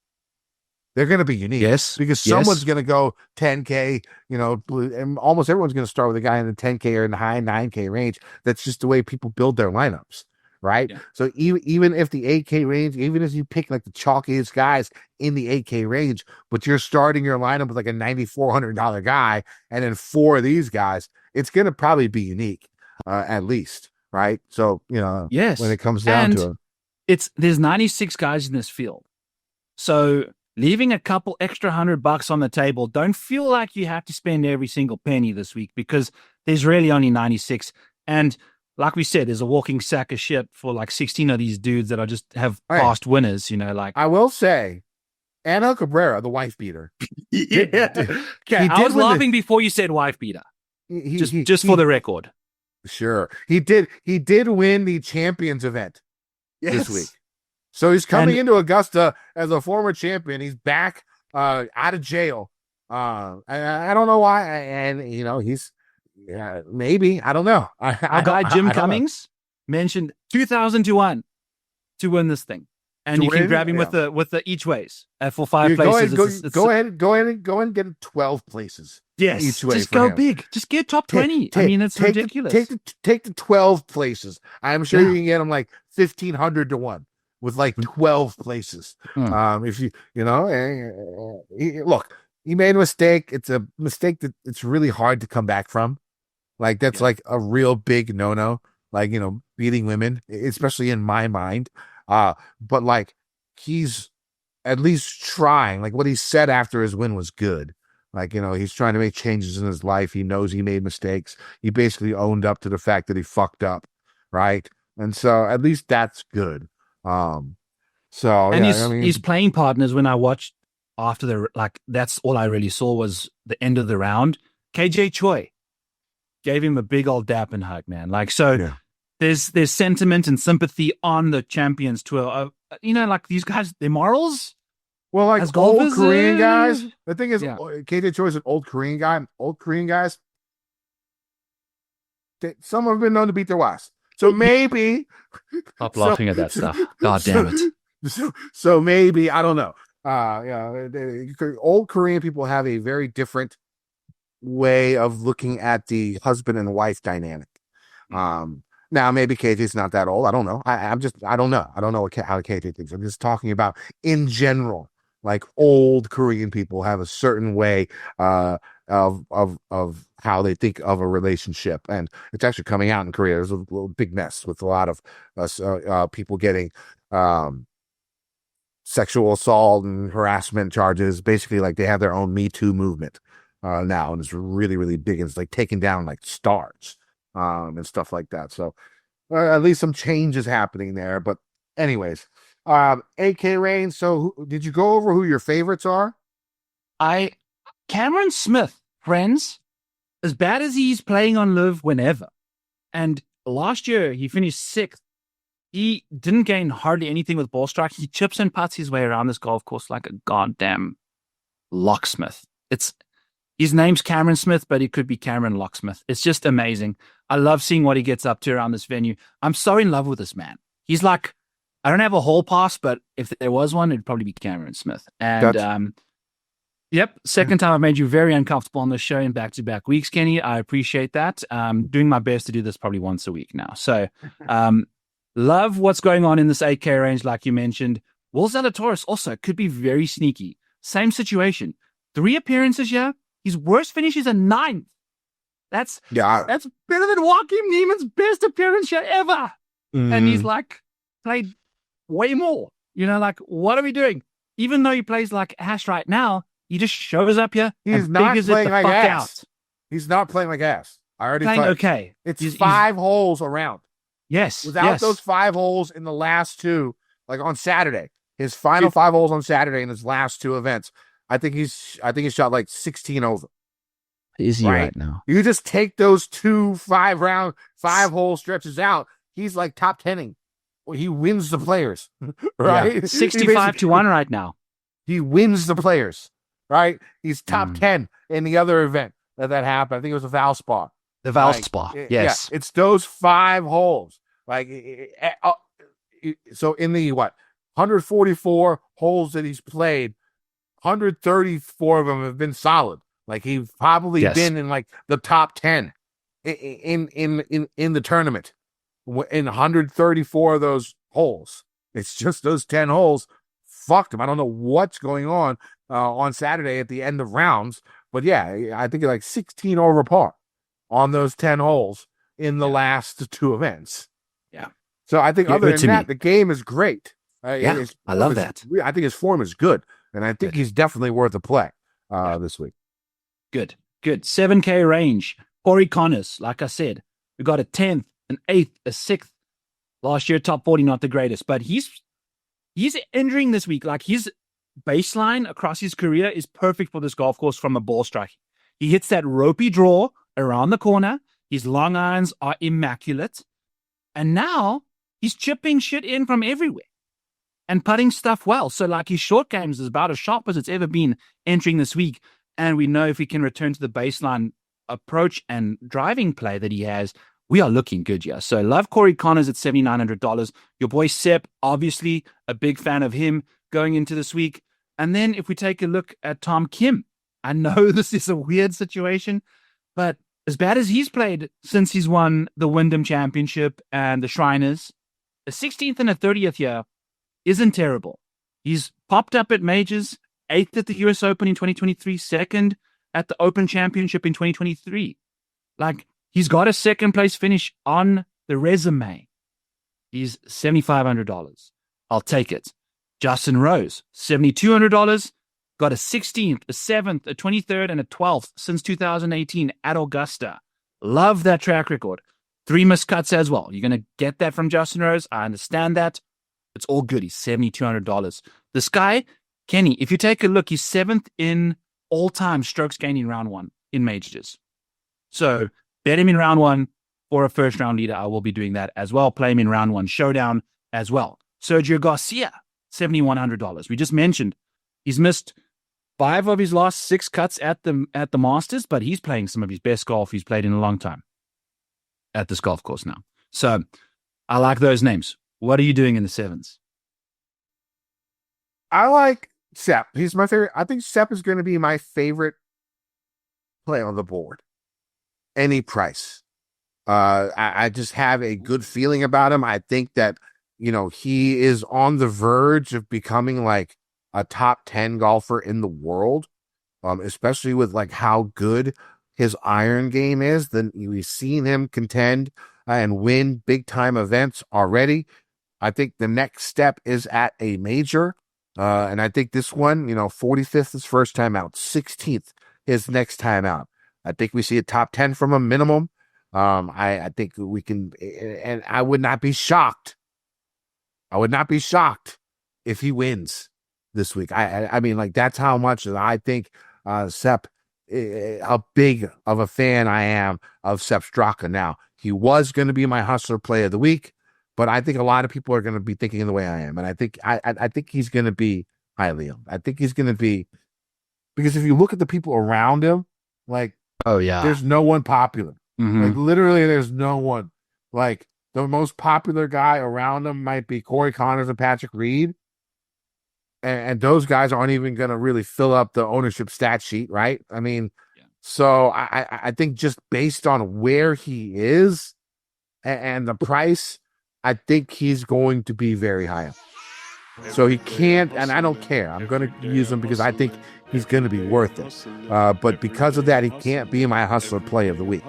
They're going to be unique. Yes. Because someone's going to go 10K, and almost everyone's going to start with a guy in the 10K or in the high 9K range. That's just the way people build their lineups, right? Yeah. So even if the 8K range, even if you pick like the chalkiest guys in the 8K range, but you're starting your lineup with like a $9,400 guy and then 4 of these guys, it's going to probably be unique, at least, right? So, yes, when it comes down to it, there's 96 guys in this field. So leaving a couple extra $100 on the table, don't feel like you have to spend every single penny this week because there's really only 96. And like we said, there's a walking sack of shit for like 16 of these dudes that are just have past winners, like. I will say, Ana Cabrera, the wife beater. I was laughing before you said wife beater. Just for the record. Sure. He did win the Champions event this week. So he's coming into Augusta as a former champion. He's back out of jail. I don't know why. And, he's maybe. I don't know. Our guy Jim Cummings mentioned 2,000 to 1 to win this thing. And you can grab him with the each ways for 5 places. Go ahead and get 12 places. Yes, each way. Just go big. Just get top 20. It's ridiculous. Take the 12 places. I'm sure you can get them like 1,500 to 1. With like 12 places. If look, he made a mistake. It's a mistake that it's really hard to come back from. Like that's like a real big no-no, like, beating women, especially in my mind. But like he's at least trying. Like what he said after his win was good. Like, he's trying to make changes in his life. He knows he made mistakes. He basically owned up to the fact that he fucked up. Right. And so at least that's good. His playing partners, when I watched after that's all I really saw was the end of the round. KJ Choi gave him a big old dap and hug, man. There's sentiment and sympathy on the Champions Tour. These guys, their morals. Well, like old Korean guys. The thing is, KJ Choi is an old Korean guy. Old Korean guys, some have been known to beat their wives. So maybe stop laughing at that stuff. God damn it. So maybe, I don't know. Old Korean people have a very different way of looking at the husband and wife dynamic. Now maybe KJ's not that old. I don't know. I don't know. I don't know how KJ thinks. I'm just talking about in general. Like old Korean people have a certain way of how they think of a relationship, and it's actually coming out in Korea. There's a little big mess with a lot of people getting sexual assault and harassment charges. Basically, like they have their own Me Too movement now, and it's really, really big. And it's like taking down like stars and stuff like that. So at least some change is happening there. But anyways. 8K range. So did you go over who your favorites are? Cameron Smith, friends, as bad as he's playing on LIV whenever. And last year he finished 6th. He didn't gain hardly anything with ball strike. He chips and putts his way around this golf course like a goddamn locksmith. His name's Cameron Smith, but it could be Cameron Locksmith. It's just amazing. I love seeing what he gets up to around this venue. I'm so in love with this man. He's like, I don't have a hall pass, but if there was one, it'd probably be Cameron Smith. And second time I've made you very uncomfortable on the show in back-to-back weeks, Kenny. I appreciate that. Doing my best to do this probably once a week now. So love what's going on in this 8K range, like you mentioned. Will Zalatoris also could be very sneaky. Same situation. 3 appearances here. His worst finish is a 9th. That's better than Joaquin Neiman's best appearance here ever. And he's played way more. What are we doing? Even though he plays like ass right now, he just shows up here. He's not playing like ass. He's not playing like ass. I already playing okay. It's 5 holes around. Yes. Without those 5 holes in the last 2, like on Saturday, his final 5 holes on Saturday in his last 2 events, I think he shot like 16 over. Is he right now? You just take those 2 5-hole stretches out. He's like top 10ing. He wins the Players, right? Yeah. 65 to 1 right now. He wins the Players, right? He's top 10 in the other event that happened. I think it was a Valspar The Valspar. Yes. Yeah, it's those 5 holes. Like, so in the 144 holes that he's played, 134 of them have been solid. Like, he's probably been in like the top 10 in the tournament in 134 of those holes. It's just those 10 holes fucked him. I don't know what's going on Saturday at the end of rounds, but yeah, I think like 16 over par on those 10 holes in the last 2 events. Yeah. So I think other than that, the game is great. I love that. I think his form is good, and I think he's definitely worth a play this week. Good. 7K range. Corey Connors, like I said, we got a 10th, an 8th, a 6th. Last year, top 40, not the greatest, but he's entering this week. Like, his baseline across his career is perfect for this golf course from a ball strike. He hits that ropey draw around the corner. His long irons are immaculate. And now he's chipping shit in from everywhere and putting stuff well. So, like, his short games is about as sharp as it's ever been entering this week. And we know if he can return to the baseline approach and driving play that he has, we are looking good here. So love Corey Connors at $7,900. Your boy Sepp, obviously a big fan of him going into this week. And then if we take a look at Tom Kim, I know this is a weird situation, but as bad as he's played since he's won the Wyndham Championship and the Shriners, a 16th and a 30th here isn't terrible. He's popped up at majors, 8th at the US Open in 2023, 2nd at the Open Championship in 2023. Like, he's got a second place finish on the resume. He's $7,500. I'll take it. Justin Rose, $7,200. Got a 16th, a 7th, a 23rd, and a 12th since 2018 at Augusta. Love that track record. 3 missed cuts as well. You're going to get that from Justin Rose. I understand that. It's all good. He's $7,200. This guy, Kenny, if you take a look, he's 7th in all-time strokes gained in round 1 in majors. So bet him in round 1 for a first-round leader. I will be doing that as well. Play him in round 1 showdown as well. Sergio Garcia, $7,100. We just mentioned he's missed 5 of his last 6 cuts at the Masters, but he's playing some of his best golf he's played in a long time at this golf course now. So I like those names. What are you doing in the 7s? I like Sepp. He's my favorite. I think Sepp is going to be my favorite play on the board. Any price. I just have a good feeling about him. I think that, he is on the verge of becoming like a top 10 golfer in the world, especially with like how good his iron game is. Then we've seen him contend and win big time events already. I think the next step is at a major. And I think this one, 45th his first time out, 16th his next time out. I think we see a top 10 from a minimum. I think we can, and I would not be shocked. I would not be shocked if he wins this week. I mean, like, that's how much I think Sepp, how big of a fan I am of Sepp Straka. Now, he was going to be my hustler play of the week, but I think a lot of people are going to be thinking the way I am. And I think he's going to be highly owned. I think he's going to be, because if you look at the people around him, like, oh yeah, there's no one popular. Mm-hmm. Like, literally, there's no one. Like, the most popular guy around him might be Corey Connors and Patrick Reed. And those guys aren't even going to really fill up the ownership stat sheet, right? I mean, so I think just based on where he is and the price, I think he's going to be very high. So he can't, and I don't care. I'm going to use him because I think he's going to be worth it. But because of that, he can't be my hustler play of the week.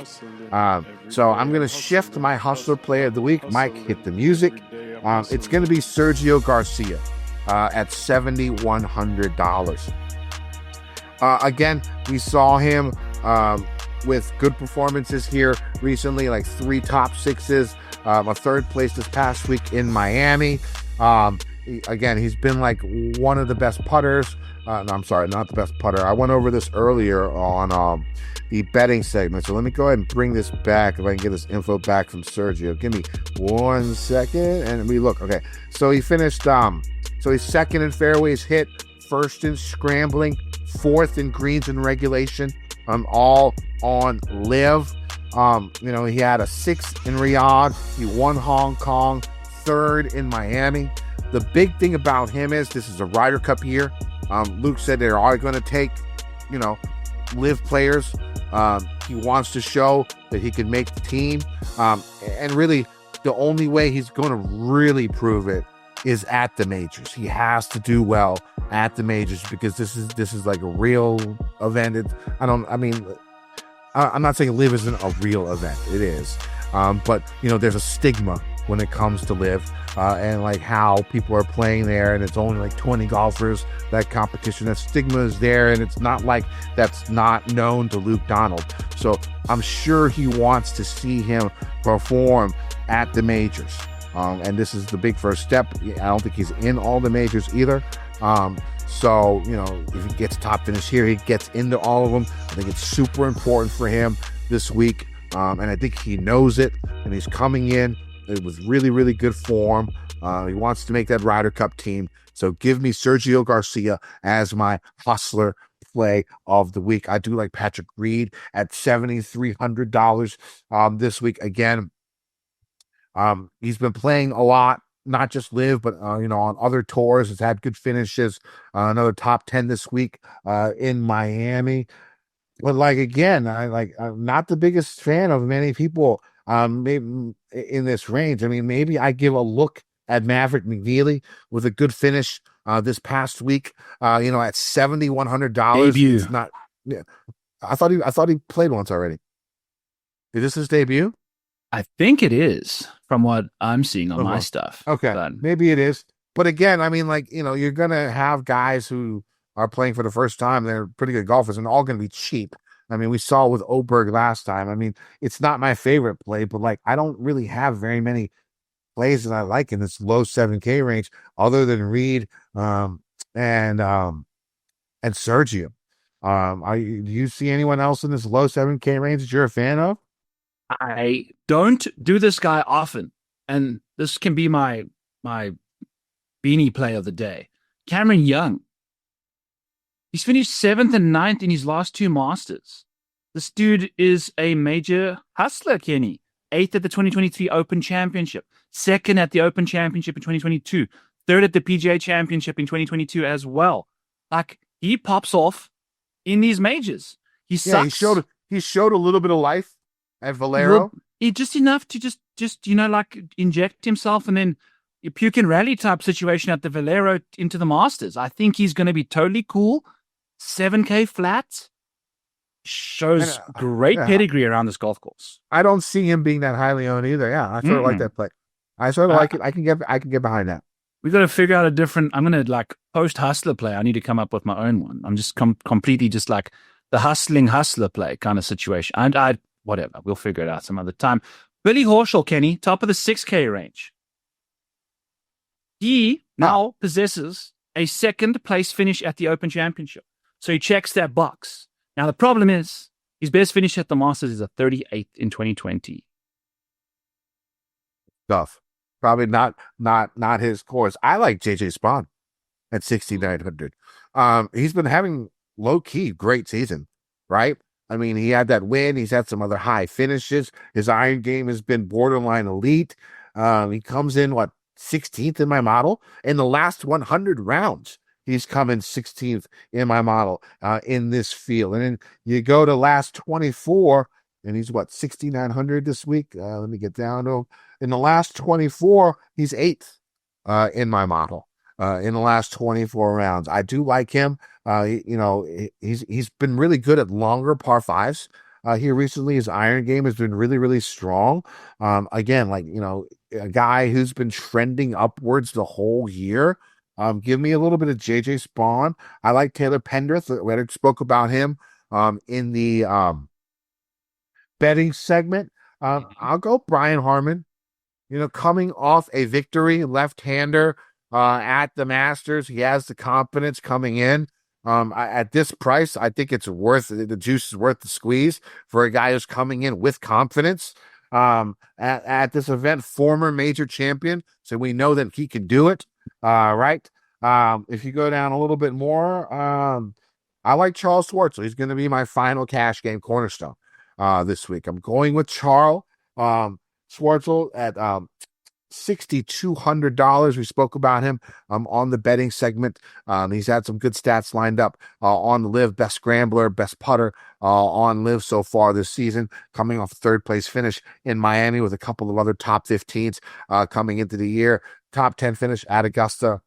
So I'm going to shift my hustler play of the week. Mike, hit the music. It's going to be Sergio Garcia at $7,100. Again, we saw him with good performances here recently, like 3 top 6s, a 3rd place this past week in Miami. Again, he's been like one of the best putters. No, I'm sorry, not the best putter. I went over this earlier on the betting segment. So let me go ahead and bring this back if I can get this info back from Sergio. Give me 1 second. And we look. Okay. So he finished, so he's 2nd in fairways hit, 1st in scrambling, 4th in greens and regulation, all on LIV. He had a 6th in Riyadh. He won Hong Kong, 3rd in Miami. The big thing about him is this is a Ryder Cup year. Luke said they're all going to take, LIV players. He wants to show that he can make the team. And really, the only way he's going to really prove it is at the majors. He has to do well at the majors because this is like a real event. I'm not saying LIV isn't a real event. It is. But there's a stigma when it comes to LIV and like how people are playing there, and it's only like 20 golfers, that competition. That stigma is there, and it's not like that's not known to Luke Donald. So I'm sure he wants to see him perform at the majors. And this is the big first step. I don't think he's in all the majors either. So, if he gets top finish here, he gets into all of them. I think it's super important for him this week. And I think he knows it, and he's coming in. It was really, really good form. He wants to make that Ryder Cup team. So give me Sergio Garcia as my hustler play of the week. I do like Patrick Reed at $7,300 this week. Again, he's been playing a lot, not just LIV, but on other tours. Has had good finishes. Another top 10 this week in Miami. But I'm not the biggest fan of many people maybe in this range. I mean, maybe I give a look at Maverick McNeely with a good finish this past week. At $7,100. Debut. It's not. Yeah, I thought he played once already. Is this his debut? I think it is from what I'm seeing on my stuff. Okay, but maybe it is. But again, you're gonna have guys who are playing for the first time. They're pretty good golfers and all going to be cheap. I mean, we saw with Oberg last time. I mean, it's not my favorite play, but I don't really have very many plays that I like in this low 7K range other than Reed and Sergio. Do you see anyone else in this low 7K range that you're a fan of? I don't do this guy often, and this can be my beanie play of the day. Cameron Young. He's finished 7th and 9th in his last 2 Masters. This dude is a major hustler, Kenny. 8th at the 2023 Open Championship, 2nd at the Open Championship in 2022, 3rd at the PGA Championship in 2022 as well. He pops off in these majors. He sucks. He showed a little bit of life at Valero. Just enough to just inject himself and then a puke and rally type situation at the Valero into the Masters. I think he's going to be totally cool. 7K flat. Shows great pedigree around this golf course. I don't see him being that highly owned either. Yeah, I sort of like that play. I sort of like it. I can get behind that. We've got to figure out a different. I'm going to post hustler play. I need to come up with my own one. I'm just completely just like the hustler play kind of situation. And whatever. We'll figure it out some other time. Billy Horschel, Kenny, top of the 6K range. He now possesses a 2nd place finish at the Open Championship. So he checks that box. Now, the problem is his best finish at the Masters is a 38th in 2020. Tough. Probably not his course. I like JJ Spawn at 6,900. He's been having low-key great season, right? I mean, he had that win. He's had some other high finishes. His iron game has been borderline elite. He comes in, 16th in my model? In the last 100 rounds, he's come in 16th in my model in this field. And then you go to last 24, and he's 6,900 this week? Let me get down to him. In the last 24, he's 8th in my model in the last 24 rounds. I do like him. He's been really good at longer par 5s. Here recently, his iron game has been really, really strong. Again, a guy who's been trending upwards the whole year. Give me a little bit of JJ Spawn. I like Taylor Pendrith. We already spoke about him in the betting segment. I'll go Brian Harman. Coming off a victory, left-hander at the Masters. He has the confidence coming in. At this price, I think it's worth the juice is worth the squeeze for a guy who's coming in with confidence. At this event, former major champion, so we know that he can do it. Right. If you go down a little bit more, I like Charles Schwartzel. He's going to be my final cash game cornerstone. this week. I'm going with Charles Schwartzel at $6,200. We spoke about him on the betting segment. He's had some good stats lined up on the LIV, best scrambler, best putter on LIV so far this season, coming off a third place finish in Miami with a couple of other top 15s coming into the year. Top 10 finish at Augusta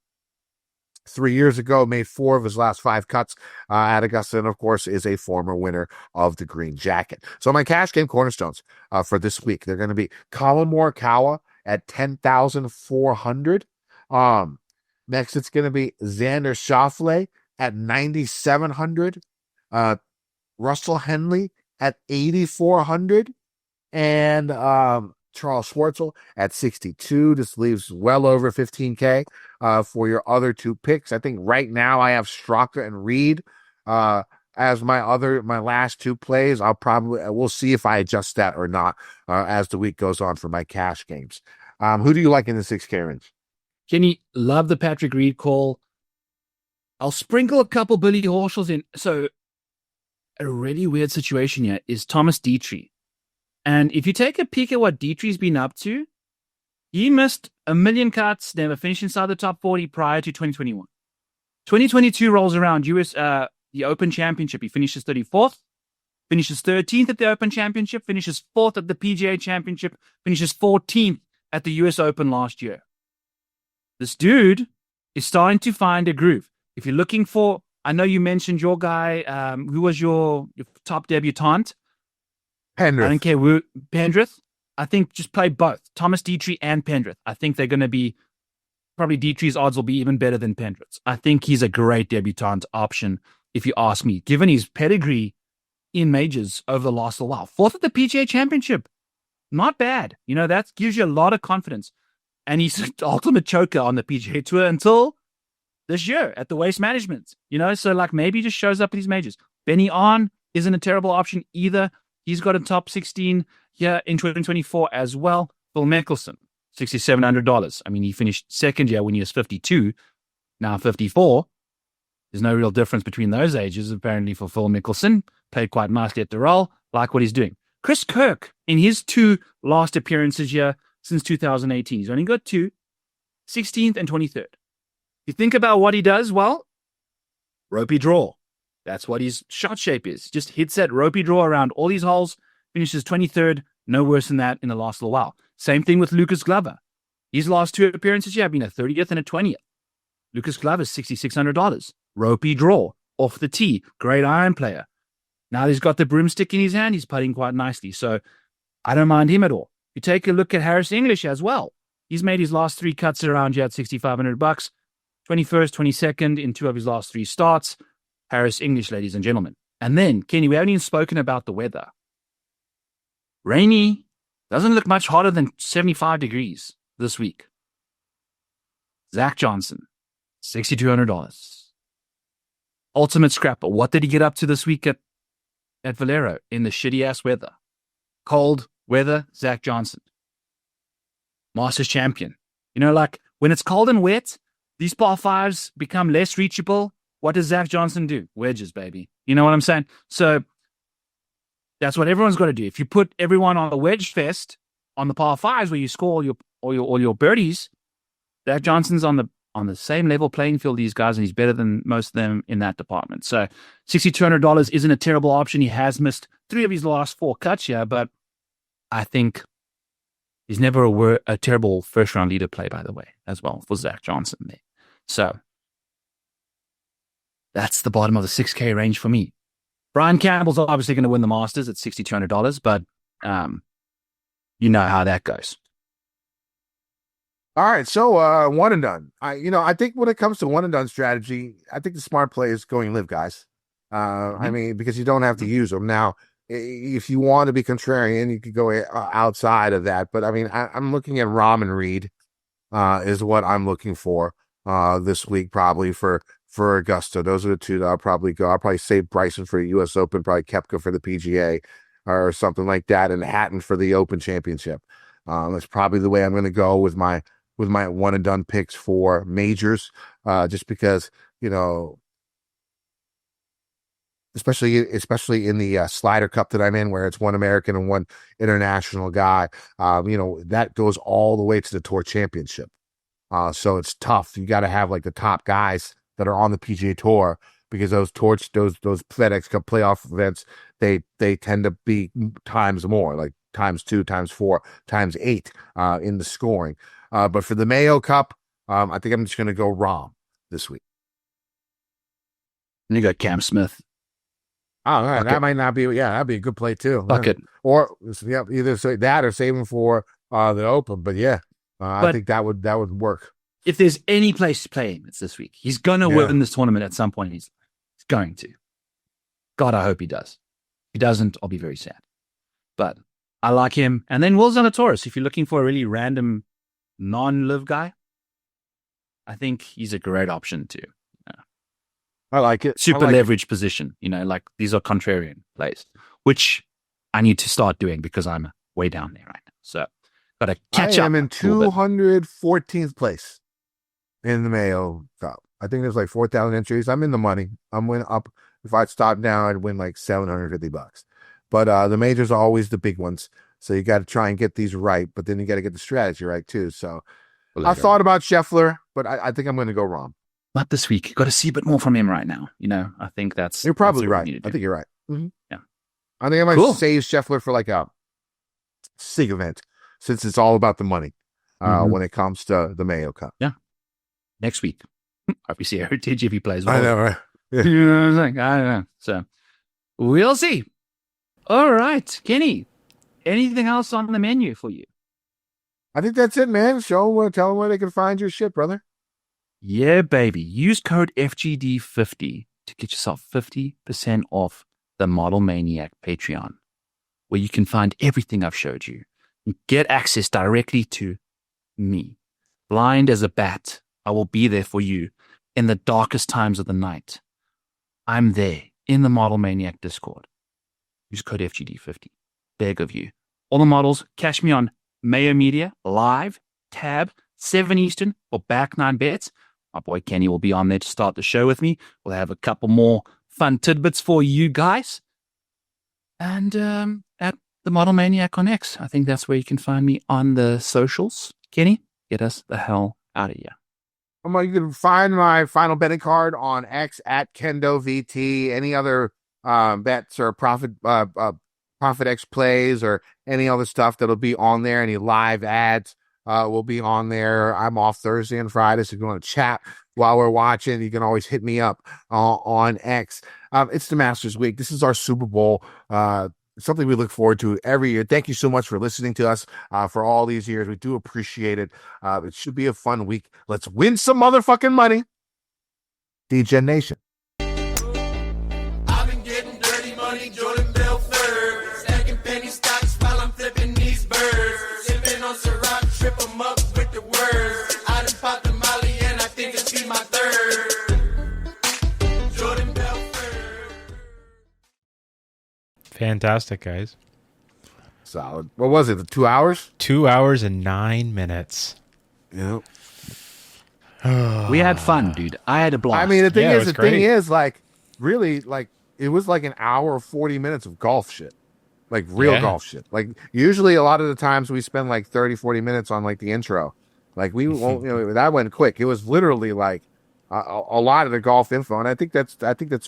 3 years ago, made 4 of his last 5 cuts at Augusta, and of course is a former winner of the green jacket. So my cash game cornerstones for this week, they're going to be Colin Morikawa at 10,400. Next, it's going to be Xander Schauffele at 9,700. Russell Henley at 8,400. And Charles Schwartzel at 62. This leaves well over 15K for your other 2 picks. I think right now I have Straka and Reed as my last 2 plays. We'll see if I adjust that or not as the week goes on for my cash games. Who do you like in the 6K range? Kenny, love the Patrick Reed call. I'll sprinkle a couple Billy Horshells in. So a really weird situation here is Thomas Dietrich. And if you take a peek at what Dietrich's been up to, he missed a million cuts, never finished inside the top 40 prior to 2021. 2022 rolls around, the Open Championship. He finishes 34th, finishes 13th at the Open Championship, finishes 4th at the PGA Championship, finishes 14th at the US Open last year. This dude is starting to find a groove. If you're looking for, I know you mentioned your guy, who was your top debutante? Pendrith. I don't care who, Pendrith. I think just play both, Thomas Dietrich and Pendrith. I think they're going to be, probably Dietrich's odds will be even better than Pendrith's. I think he's a great debutante option, if you ask me, given his pedigree in majors over the last little while. 4th at the PGA Championship. Not bad. That gives you a lot of confidence. And he's the ultimate choker on the PGA Tour until this year at the Waste Management. So maybe he just shows up at these majors. Benny On isn't a terrible option either. He's got a top 16 here in 2024 as well. Phil Mickelson, $6,700. I mean, he finished second year when he was 52, now 54. There's no real difference between those ages, apparently, for Phil Mickelson. Played quite nicely at the roll. Like what he's doing. Chris Kirk, in his 2 last appearances here since 2018, he's only got 2, 16th and 23rd. You think about what he does, well, ropey draw. That's what his shot shape is. Just hits that ropey draw around all these holes, finishes 23rd, no worse than that in the last little while. Same thing with Lucas Glover. His last 2 appearances here have been a 30th and a 20th. Lucas Glover, $6,600. Ropey draw, off the tee, great iron player. Now he's got the broomstick in his hand, he's putting quite nicely. So I don't mind him at all. You take a look at Harris English as well. He's made his last 3 cuts around here at $6,500. 21st, 22nd in 2 of his last 3 starts. Harris English, ladies and gentlemen. And then, Kenny, we haven't even spoken about the weather. Rainy, doesn't look much hotter than 75 degrees this week. Zach Johnson, $6,200. Ultimate scrapper. What did he get up to this week at Valero in the shitty-ass weather? Cold weather, Zach Johnson. Masters champion. When it's cold and wet, these par 5s become less reachable. What does Zach Johnson do? Wedges, baby. You know what I'm saying? So that's what everyone's got to do. If you put everyone on a wedge fest on the par 5s where you score all your birdies, Zach Johnson's on the same level playing field these guys, and he's better than most of them in that department. So $6,200 isn't a terrible option. He has missed 3 of his last 4 cuts here, but I think he's never a terrible first-round leader play, by the way, as well, for Zach Johnson there. So that's the bottom of the 6K range for me. Brian Campbell's obviously going to win the Masters at $6,200, but you know how that goes. All right, so one and done. I think when it comes to one and done strategy, I think the smart play is going live, guys. I mean, because you don't have to use them. Now, if you want to be contrarian, you could go outside of that. But I mean, I'm looking at Rahm and Reed is what I'm looking for this week, probably for Augusta. Those are the 2 that I'll probably go. I'll probably save Bryson for the U.S. Open, probably Koepka for the PGA or something like that, and Hatton for the Open Championship. That's probably the way I'm going to go with my one and done picks for majors, just because especially in the Slider Cup that I'm in, where it's one American and one international guy. That goes all the way to the Tour Championship. So it's tough. You got to have like the top guys that are on the PGA Tour, because those FedEx Cup playoff events, they tend to be times more, like times 2, times 4, times 8 in the scoring. But for the Mayo Cup, I think I'm just going to go Rahm this week. And you got Cam Smith. Oh, right. That might not be. Yeah, that'd be a good play too. Fuck it. Or either say that or save him for the Open. But yeah, I think that would work. If there's any place to play him, it's this week. He's gonna win this tournament at some point. He's going to. God, I hope he does. If he doesn't, I'll be very sad. But I like him. And then Will Zalatoris. If you're looking for a really random non-live guy, I think he's a great option too. I like it. Super leverage position. Like these are contrarian plays, which I need to start doing because I'm way down there right now. So got to catch up. I'm in 214th place in the Mayo Cup. I think there's like 4,000 entries. I'm in the money. I'm win up. If I'd stop now, I'd win like $750. But the majors are always the big ones. So you got to try and get these right, but then you got to get the strategy right too. So I thought about Scheffler, but I think I'm going to go Rahm. Not this week. Got to see a bit more from him right now. I think you're probably right. I think you're right. Mm-hmm. Yeah. I think I might save Scheffler for like a SIG event, since it's all about the money when it comes to the Mayo Cup. Yeah. Next week. Obviously, Heritage if he plays well. I know, right? Yeah. You know what I'm saying? I don't know. So we'll see. All right, Kenny. Anything else on the menu for you? I think that's it, man. Tell them where they can find your shit, brother. Yeah, baby. Use code FGD50 to get yourself 50% off the Model Maniac Patreon, where you can find everything I've showed you and get access directly to me. Blind as a bat, I will be there for you in the darkest times of the night. I'm there in the Model Maniac Discord. Use code FGD50. Beg of you. All the models, catch me on Mayo Media, live, tab, 7 Eastern, or back 9 bets. My boy Kenny will be on there to start the show with me. We'll have a couple more fun tidbits for you guys. And at the Model Maniac on X, I think that's where you can find me on the socials. Kenny, get us the hell out of here. You can find my final betting card on X at KendoVT. Any other bets or ProphetX plays or any other stuff that'll be on there. Any live ads will be on there. I'm off Thursday and Friday, so if you want to chat while we're watching, you can always hit me up on X. It's the Masters week. This is our Super Bowl. Something we look forward to every year. Thank you so much for listening to us for all these years. We do appreciate it. It should be a fun week. Let's win some motherfucking money. DGen Nation. I've been getting dirty money, Jordan Belfort. Stacking penny stocks while I'm flipping these birds. Sipping on Ciroc, trip 'em up with the words. I done popped the Molly and I think it's be my third. Jordan Belfort. Fantastic, guys. Solid. What was it? 2 hours? 2 hours and 9 minutes. Yep. We had fun, dude. I had a blast. I mean, the thing great. is, like, really, like, it was like an hour or 40 minutes of golf shit. Like, real golf shit. Like, usually a lot of the times we spend like 30, 40 minutes on like the intro. Like, we won't, that went quick. It was literally like a lot of the golf info. And I think that's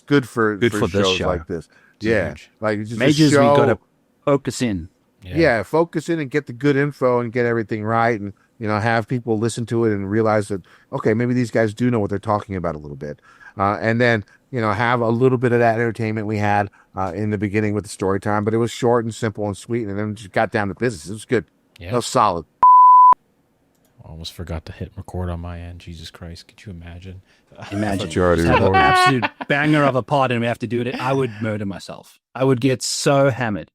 good for this shows show. like this. It's yeah. huge. Like, just Majors, show, we got to focus in. Yeah, focus in and get the good info and get everything right, and have people listen to it and realize that, okay, maybe these guys do know what they're talking about a little bit, and then have a little bit of that entertainment we had in the beginning with the story time, but it was short and simple and sweet, and then just got down to business. It was good. Yeah. It was solid. Almost forgot to hit record on my end. Jesus Christ, could you imagine? Imagine you already have an recorded. absolute banger of a pod and we have to do it. I would murder myself. I would get so hammered.